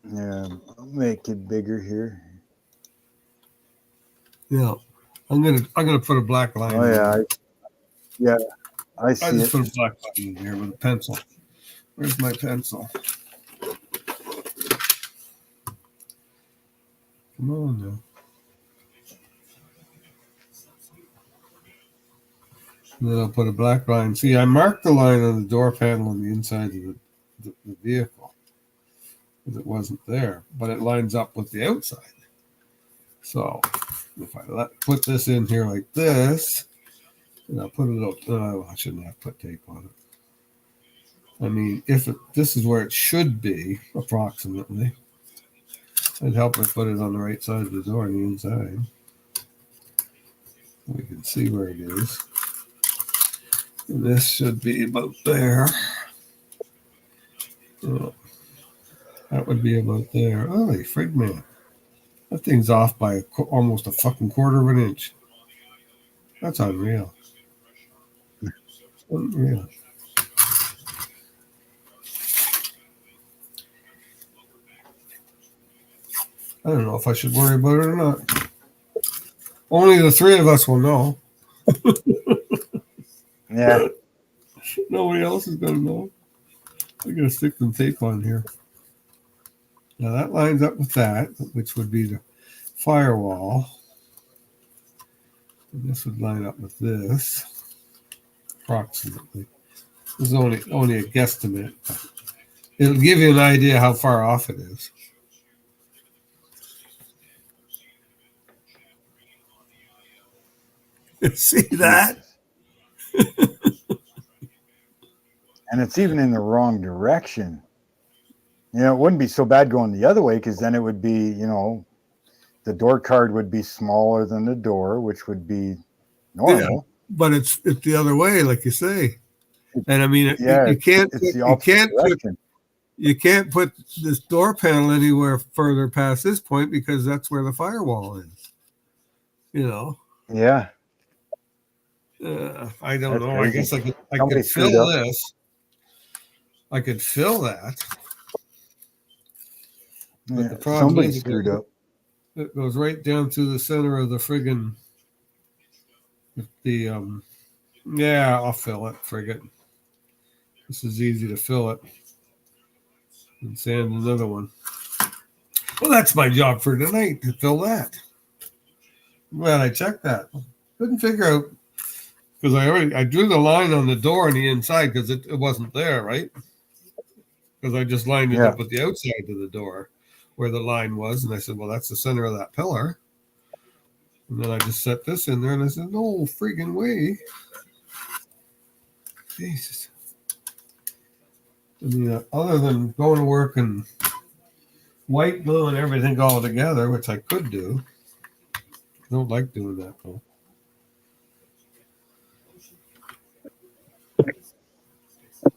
Speaker 1: Yeah, I'll make it bigger here.
Speaker 5: Yeah, I'm gonna put a black line.
Speaker 1: Oh yeah, I see
Speaker 5: I just
Speaker 1: it.
Speaker 5: put a black line in here with a pencil. Where's my pencil? Come on now. And then I'll put a black line. See, I marked the line on the door panel on the inside of the vehicle, because it wasn't there, but it lines up with the outside. So if I put this in here like this, and I'll put it up. I shouldn't have put tape on it. I mean, this is where it should be, approximately. It'd help if I put it on the right side of the door on the inside. We can see where it is. And this should be about there. Oh, that would be about there. Holy frig, man. That thing's off by almost a fucking quarter of an inch. That's unreal. Unreal. I don't know if I should worry about it or not. Only the three of us will know.
Speaker 1: Yeah.
Speaker 5: Nobody else is going to know. I'm going to stick some tape on here. Now that lines up with that, which would be the firewall. And this would line up with this, approximately. This is only a guesstimate. It'll give you an idea how far off it is. See that?
Speaker 1: And it's even in the wrong direction. You know, it wouldn't be so bad going the other way, because then it would be, the door card would be smaller than the door, which would be normal. Yeah,
Speaker 5: but it's the other way, like you say. And I mean, you can't put this door panel anywhere further past this point, because that's where the firewall is.
Speaker 1: Yeah.
Speaker 5: I don't know. Crazy. I guess I could fill this. I could fill that. But the problem is
Speaker 1: screwed up.
Speaker 5: It goes right down to the center of the friggin' I'll fill it. Friggin'. This is easy to fill it. And sand another one. Well, that's my job for tonight, to fill that. Well, I checked that. Couldn't figure out, because I drew the line on the door on the inside, because it wasn't there, right? because I just lined it
Speaker 1: Yeah.
Speaker 5: up at the outside of the door where the line was. And I said, well, that's the center of that pillar. And then I just set this in there, and I said, no freaking way. Jesus. I mean, other than going to work and white glue and everything all together, which I could do, I don't like doing that, though. Of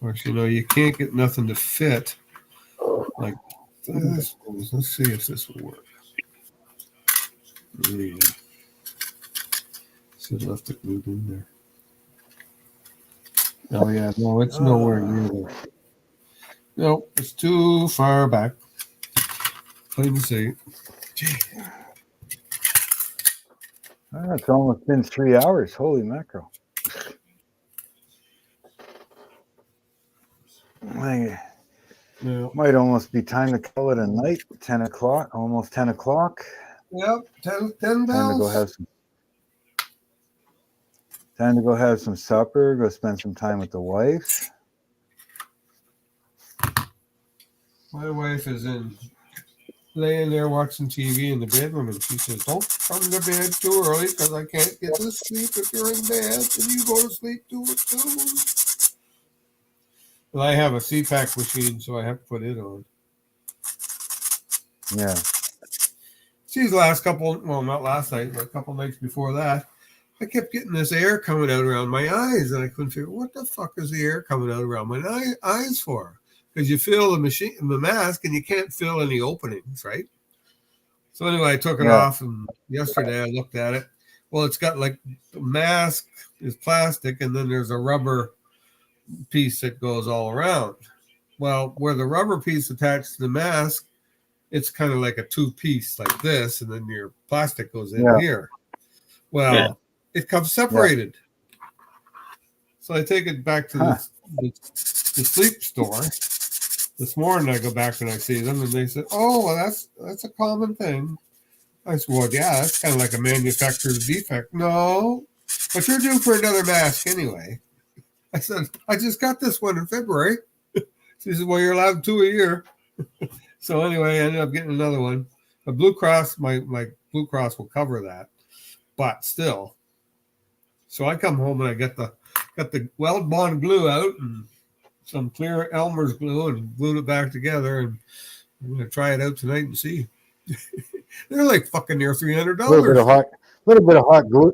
Speaker 5: course, you know, you can't get nothing to fit like this. Let's see if this will work. Yeah. Should have left it glued in there. Oh, yeah. No, it's nowhere near there. No, it's too far back. Plain to see. Gee.
Speaker 1: It's almost been 3 hours. Holy mackerel. Might almost be time to call it a night. 10 o'clock, almost 10 o'clock.
Speaker 5: Yep, 10
Speaker 1: Time to go have some. Time to go have some supper. Go spend some time with the wife.
Speaker 5: My wife is laying there watching TV in the bedroom, and she says, "Don't come to bed too early because I can't get to sleep if you're in bed, and you go to sleep too soon." Well, I have a CPAC machine, so I have to put it on.
Speaker 1: Yeah.
Speaker 5: She's the last couple, well, not last night, but a couple nights before that, I kept getting this air coming out around my eyes, and I couldn't figure what the fuck is the air coming out around my eyes for? Because you feel the mask, and you can't feel any openings, right? So anyway, I took it off, and yesterday I looked at it. Well, it's got like the mask is plastic, and then there's a rubber piece that goes all around. Well, where the rubber piece attached to the mask, it's kind of like a two-piece like this, and then your plastic goes in here. Well, it comes separated. So I take it back to the sleep store. This morning I go back and I see them, and they said, "Oh, well, that's a common thing." I said, "Well, yeah, that's kind of like a manufacturer's defect." "No, but you're due for another mask anyway." I said, "I just got this one in February." She said, "Well, you're allowed 2 a year." So anyway, I ended up getting another one. A Blue Cross, my Blue Cross will cover that, but still. So I come home and I got the Weld Bond glue out and some clear Elmer's glue and glued it back together, and I'm gonna try it out tonight and see. They're like fucking near $300.
Speaker 1: A little bit of hot glue.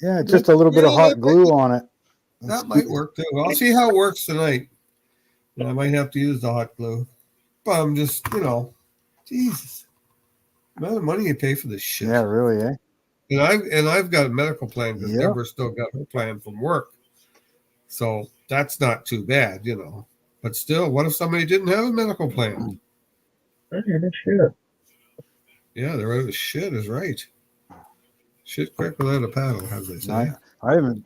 Speaker 1: Yeah, just a little bit of hot glue on it.
Speaker 5: That might work too. I'll see how it works tonight. And I might have to use the hot glue. But I'm just, Jesus. The amount of money you pay for this shit.
Speaker 1: Yeah, really, eh?
Speaker 5: And I've got a medical plan because Deborah's still got her plan from work. So that's not too bad, But still, what if somebody didn't have a medical plan?
Speaker 2: Shit.
Speaker 5: Yeah, they're out of shit is right. Shit quick without a paddle, as they say.
Speaker 1: I haven't.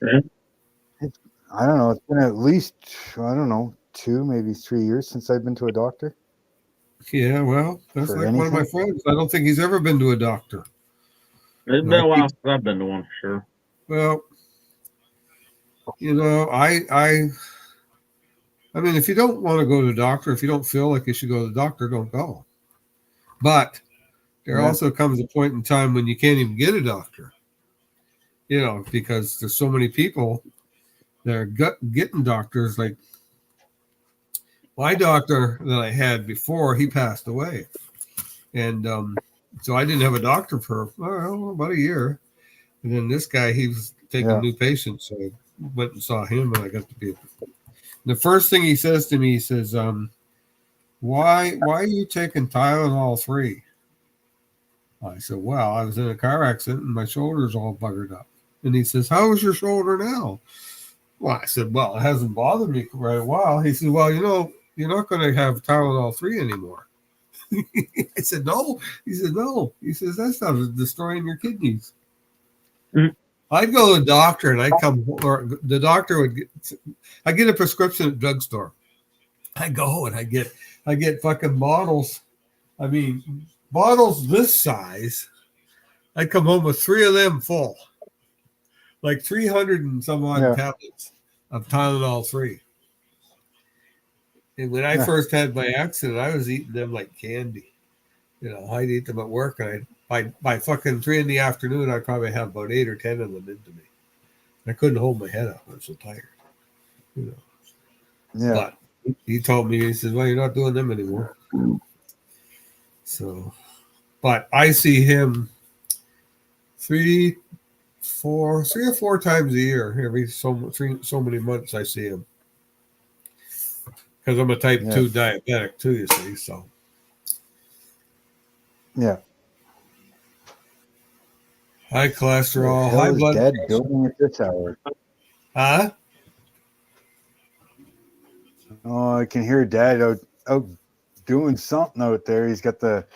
Speaker 1: I don't know. It's been at least, 2, maybe 3 years since I've been to a doctor.
Speaker 5: Yeah, well, that's like one of my friends. I don't think he's ever been to a doctor.
Speaker 2: It's been a while since I've been to one for sure.
Speaker 5: Well, I mean, if you don't want to go to the doctor, if you don't feel like you should go to the doctor, don't go. But there also comes a point in time when you can't even get a doctor, because there's so many people that are getting doctors. Like my doctor that I had before, he passed away. And so I didn't have a doctor for about a year. And then this guy, he was taking new patients. So I went and saw him, and I got to be. The first thing he says to me, he says, why are you taking Tylenol 3? I said, well, I was in a car accident and my shoulder's all buggered up. And he says, how is your shoulder now? Well, I said, well, it hasn't bothered me for a while. He said, well, you're not going to have Tylenol 3 anymore. I said, no. He said, no. He says, that's not destroying your kidneys. Mm-hmm. I'd go to the doctor and the doctor would I get a prescription at the drugstore. I go and I get fucking bottles. I mean, bottles this size. I come home with 3 of them full. Like 300 and some odd tablets of Tylenol 3. And when I
Speaker 1: Yeah.
Speaker 5: first had my accident, I was eating them like candy. You know, I'd eat them at work, and by fucking 3 PM, I'd probably have about 8 or 10 of them into me. I couldn't hold my head up. I was so tired. You know.
Speaker 1: Yeah.
Speaker 5: But he told me, he says, "Well, you're not doing them anymore." So, but I see him 3 or 4 times a year. Every so many months, I see him because I'm a type
Speaker 1: Yeah.
Speaker 5: 2 diabetic too. You see, so
Speaker 1: Yeah.
Speaker 5: high
Speaker 1: The
Speaker 5: cholesterol,
Speaker 1: hell
Speaker 5: high
Speaker 1: is
Speaker 5: blood
Speaker 1: Dad
Speaker 5: pressure.
Speaker 1: building at this hour?
Speaker 5: Huh?
Speaker 1: Oh, I can hear Dad out doing something out there. He's got the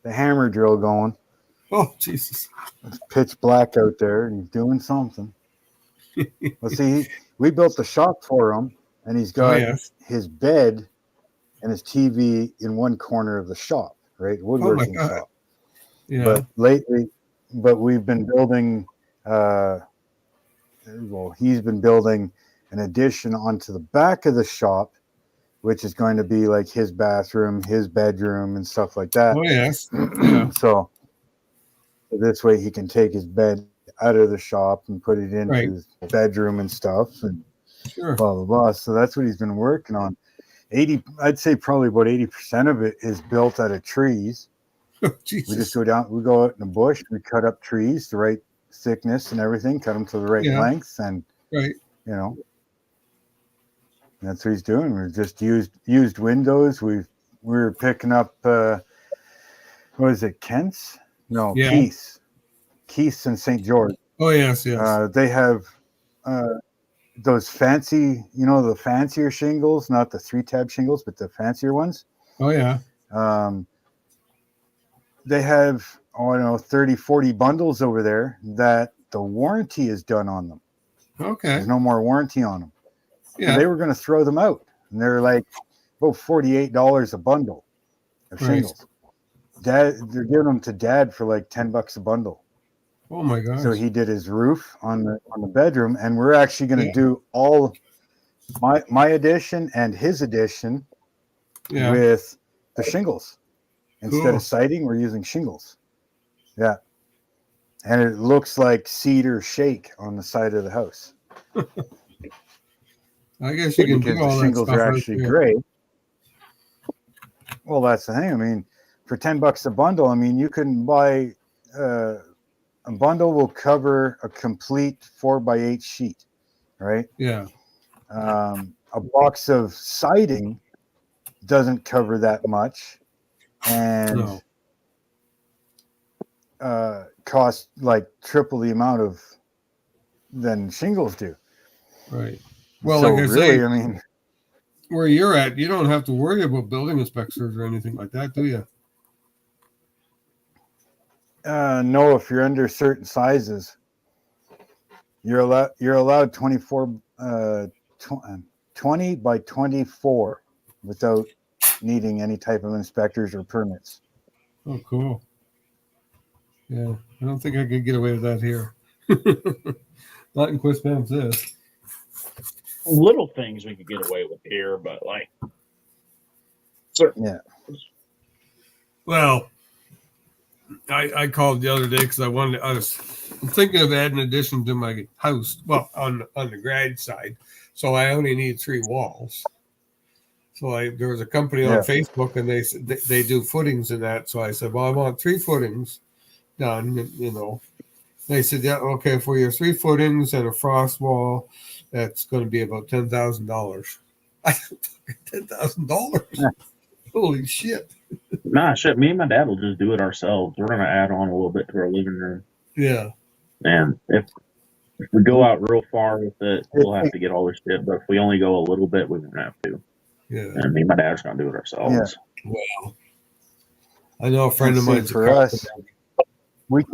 Speaker 1: hammer drill going.
Speaker 5: Oh, Jesus.
Speaker 1: It's pitch black out there, and he's doing something. Well, see, we built the shop for him, and he's
Speaker 5: Oh,
Speaker 1: got
Speaker 5: yes.
Speaker 1: his bed and his TV in one corner of the shop, right?
Speaker 5: Oh, my
Speaker 1: Woodworking
Speaker 5: God.
Speaker 1: shop.
Speaker 5: Yeah.
Speaker 1: But we've been building, he's been building an addition onto the back of the shop, which is going to be like his bathroom, his bedroom, and stuff like that.
Speaker 5: Oh, yes. Yeah.
Speaker 1: So this way he can take his bed out of the shop and put it into
Speaker 5: Right.
Speaker 1: his bedroom and stuff, and
Speaker 5: Sure.
Speaker 1: blah, blah, blah. So that's what he's been working on. I'd say probably about 80% of it is built out of trees.
Speaker 5: Jesus.
Speaker 1: We just we go out in the bush, we cut up trees the right thickness and everything, cut them to the right length, and
Speaker 5: right.
Speaker 1: You know, that's what he's doing. We've just used windows. We're picking up what is it, Kent's? No,
Speaker 5: Yeah.
Speaker 1: Keith's in St. George.
Speaker 5: Oh, yes, yes.
Speaker 1: They have those fancy, the fancier shingles, not the 3-tab shingles, but the fancier ones.
Speaker 5: Oh, yeah.
Speaker 1: They have, 30, 40 bundles over there that the warranty is done on them.
Speaker 5: Okay.
Speaker 1: There's no more warranty on them.
Speaker 5: Yeah.
Speaker 1: So they were going to throw them out. And they're like, about $48 a bundle of shingles. Dad, they're giving them to Dad for like $10 a bundle.
Speaker 5: Oh my gosh.
Speaker 1: So he did his roof on the bedroom, and we're actually going to do all my addition and his addition with the shingles. Instead of siding, we're using shingles. Yeah. And it looks like cedar shake on the side of the house.
Speaker 5: I guess you can
Speaker 1: because
Speaker 5: do all
Speaker 1: the shingles
Speaker 5: that stuff
Speaker 1: are actually gray. Well, that's the thing. I mean, for $10 a bundle, I mean, you can buy a bundle will cover a complete 4x8 sheet, right?
Speaker 5: Yeah.
Speaker 1: A box of siding doesn't cover that much, and cost like triple the amount of than shingles do.
Speaker 5: Right. Well,
Speaker 1: so
Speaker 5: like I
Speaker 1: really,
Speaker 5: say,
Speaker 1: I mean,
Speaker 5: where you're at, you don't have to worry about building inspectors or anything like that, do you?
Speaker 1: No, if you're under certain sizes, you're allowed 20 by 24 without needing any type of inspectors or permits.
Speaker 5: Oh, cool. Yeah, I don't think I could get away with that here. Not in Quispan this.
Speaker 2: Little things we could get away with here, but like certain.
Speaker 1: Yeah.
Speaker 5: Well, I called the other day because I'm thinking of adding an addition to my house. Well, on the garage side, so I only need 3 walls. So there was a company on Facebook, and they said they do footings and that. So I said, well, I want 3 footings done. They said, yeah, okay, for your 3 footings and a frost wall, that's going to be about $10,000. $10,000. Holy shit.
Speaker 2: Nah, shit. Me and my dad will just do it ourselves. We're gonna add on a little bit to our living room.
Speaker 5: Yeah.
Speaker 2: And if we go out real far with it, we'll have to get all this shit. But if we only go a little bit, we won't have to.
Speaker 5: Yeah.
Speaker 2: And me and my dad's gonna do it ourselves.
Speaker 5: Yeah. Wow. I know a friend of mine's
Speaker 1: for us. We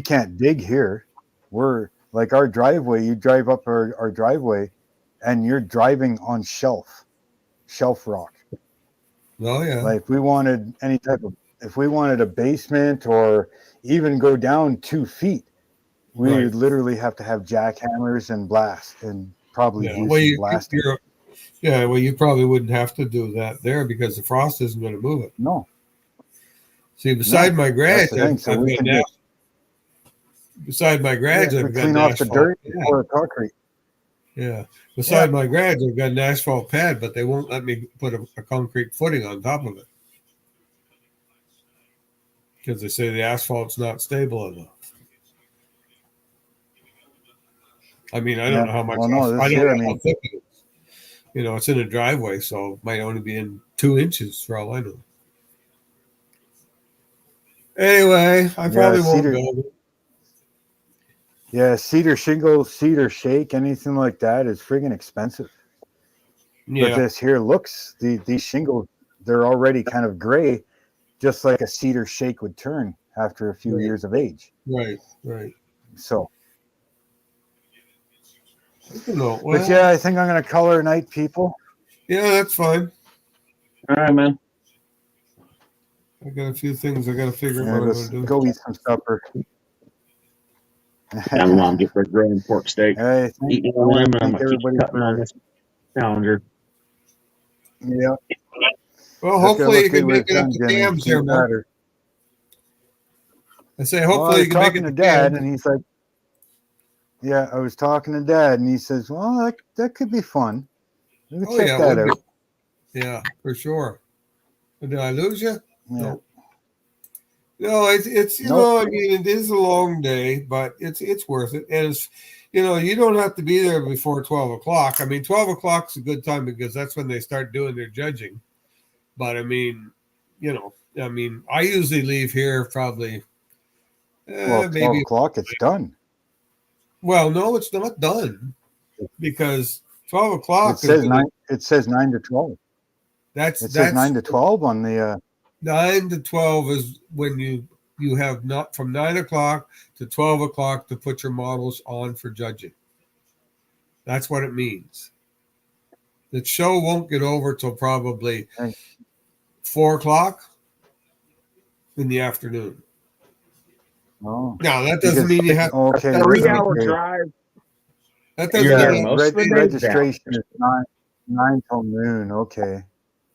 Speaker 1: can't dig here. We're like our driveway. You drive up our driveway, and you're driving on shelf rock.
Speaker 5: Oh yeah.
Speaker 1: Like if we wanted a basement or even go down 2 feet, we would literally have to have jackhammers and blast and probably do some blasting.
Speaker 5: Yeah, well, you probably wouldn't have to do that there because the frost isn't going to move it.
Speaker 1: No,
Speaker 5: See, beside my garage,
Speaker 1: that's the thing. So
Speaker 5: I've
Speaker 1: we
Speaker 5: got
Speaker 1: can just
Speaker 5: beside my garage,
Speaker 1: we
Speaker 5: I've got
Speaker 1: clean
Speaker 5: an
Speaker 1: off the
Speaker 5: asphalt.
Speaker 1: dirt and pour the concrete.
Speaker 5: Yeah, beside my garage, I've got an asphalt pad, but they won't let me put a concrete footing on top of it because they say the asphalt's not stable enough. I mean, I don't know how much.
Speaker 1: Well, no,
Speaker 5: I
Speaker 1: this
Speaker 5: don't
Speaker 1: year,
Speaker 5: know how thick it is. You know, it's in a driveway, so it might only be in 2 inches for all I know. Anyway, I probably won't build it.
Speaker 1: Yeah, cedar shingle, cedar shake, anything like that is friggin' expensive.
Speaker 5: Yeah.
Speaker 1: But this here looks, these shingles, they're already kind of gray, just like a cedar shake would turn after a few years of age.
Speaker 5: Right.
Speaker 1: So,
Speaker 5: Well,
Speaker 1: but yeah, I think I'm going to color night, people.
Speaker 5: Yeah, that's fine.
Speaker 2: All right, man.
Speaker 5: I got a few things I got to figure out what I'm
Speaker 1: Let's
Speaker 5: going to do.
Speaker 1: go eat some supper.
Speaker 2: Yeah, my mom get for a grilling pork steak.
Speaker 1: Hey,
Speaker 2: Eating a lemon. I'm
Speaker 1: thank
Speaker 2: going to keep
Speaker 1: everybody
Speaker 2: cutting on
Speaker 1: for,
Speaker 2: this calendar.
Speaker 1: yeah.
Speaker 5: Well,
Speaker 1: That's
Speaker 5: hopefully
Speaker 1: gonna
Speaker 5: you
Speaker 1: look good
Speaker 5: can
Speaker 1: when
Speaker 5: make
Speaker 1: it's
Speaker 5: it up
Speaker 1: done,
Speaker 5: to
Speaker 1: Jimmy.
Speaker 5: Cam's here,
Speaker 1: Keep
Speaker 5: Mark.
Speaker 1: better.
Speaker 5: I say
Speaker 1: Well, I
Speaker 5: hopefully
Speaker 1: was
Speaker 5: you can make
Speaker 1: talking
Speaker 5: it
Speaker 1: to
Speaker 5: to
Speaker 1: Dad,
Speaker 5: Cam's.
Speaker 1: and he's like, "Yeah, I was talking to Dad, and he says, well, that could be fun. We can check that out."
Speaker 5: Yeah, for sure. Did I lose you?
Speaker 1: Yeah.
Speaker 5: No, it's you know, I mean, it is a long day, but it's worth it. And it's, you know, you don't have to be there before 12 o'clock. I mean, 12 o'clock is a good time because that's when they start doing their judging. But I mean, you know, I mean, I usually leave here probably
Speaker 1: Well, 12
Speaker 5: maybe
Speaker 1: o'clock, it's done.
Speaker 5: Well, no, it's not done because 12 o'clock.
Speaker 1: It says 9. It says 9 to 12.
Speaker 5: It
Speaker 1: says 9 to 12 on the.
Speaker 5: 9 to 12 is when you have not from 9 o'clock to 12 o'clock to put your models on for judging. That's what it means. The show won't get over till probably 4 o'clock in the afternoon.
Speaker 1: Oh.
Speaker 5: Now that doesn't mean you have
Speaker 1: a
Speaker 2: 3-hour drive.
Speaker 5: That doesn't mean
Speaker 1: registration is 9 till noon. Okay.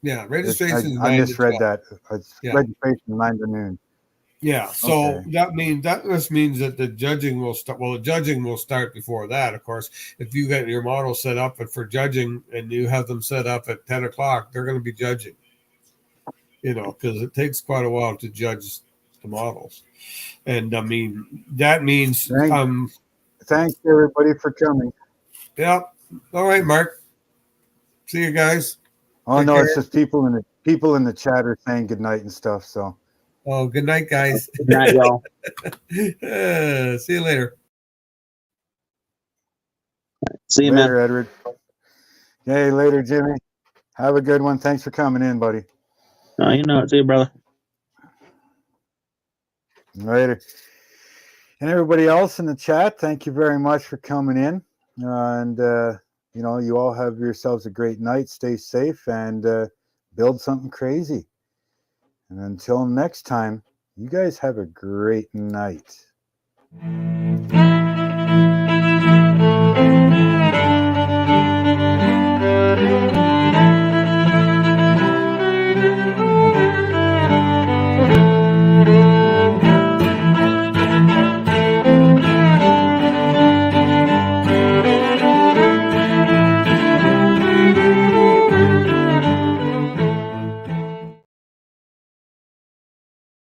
Speaker 5: Yeah, registration is 9
Speaker 1: I
Speaker 5: to
Speaker 1: misread
Speaker 5: 12.
Speaker 1: that. Registration 9 to noon.
Speaker 5: Yeah, so that just means that the judging will start. Well, the judging will start before that, of course. If you get your model set up for judging and you have them set up at 10 o'clock, they're going to be judging. You know, because it takes quite a while to judge the models, and I mean that means
Speaker 1: Thanks everybody for coming.
Speaker 5: Yeah. All right, Mark. See you guys.
Speaker 1: Oh, no, it's just people in the chat are saying good night and stuff. So.
Speaker 5: Oh, good night, guys.
Speaker 2: Good night, y'all.
Speaker 5: See you later.
Speaker 2: See you,
Speaker 1: later,
Speaker 2: man.
Speaker 1: Edward. Hey, later, Jimmy. Have a good one. Thanks for coming in, buddy.
Speaker 2: Oh, you know it. See you, brother.
Speaker 1: Later. And everybody else in the chat, thank you very much for coming in. And, you know, you all have yourselves a great night. Stay safe and build something crazy. And until next time, you guys have a great night.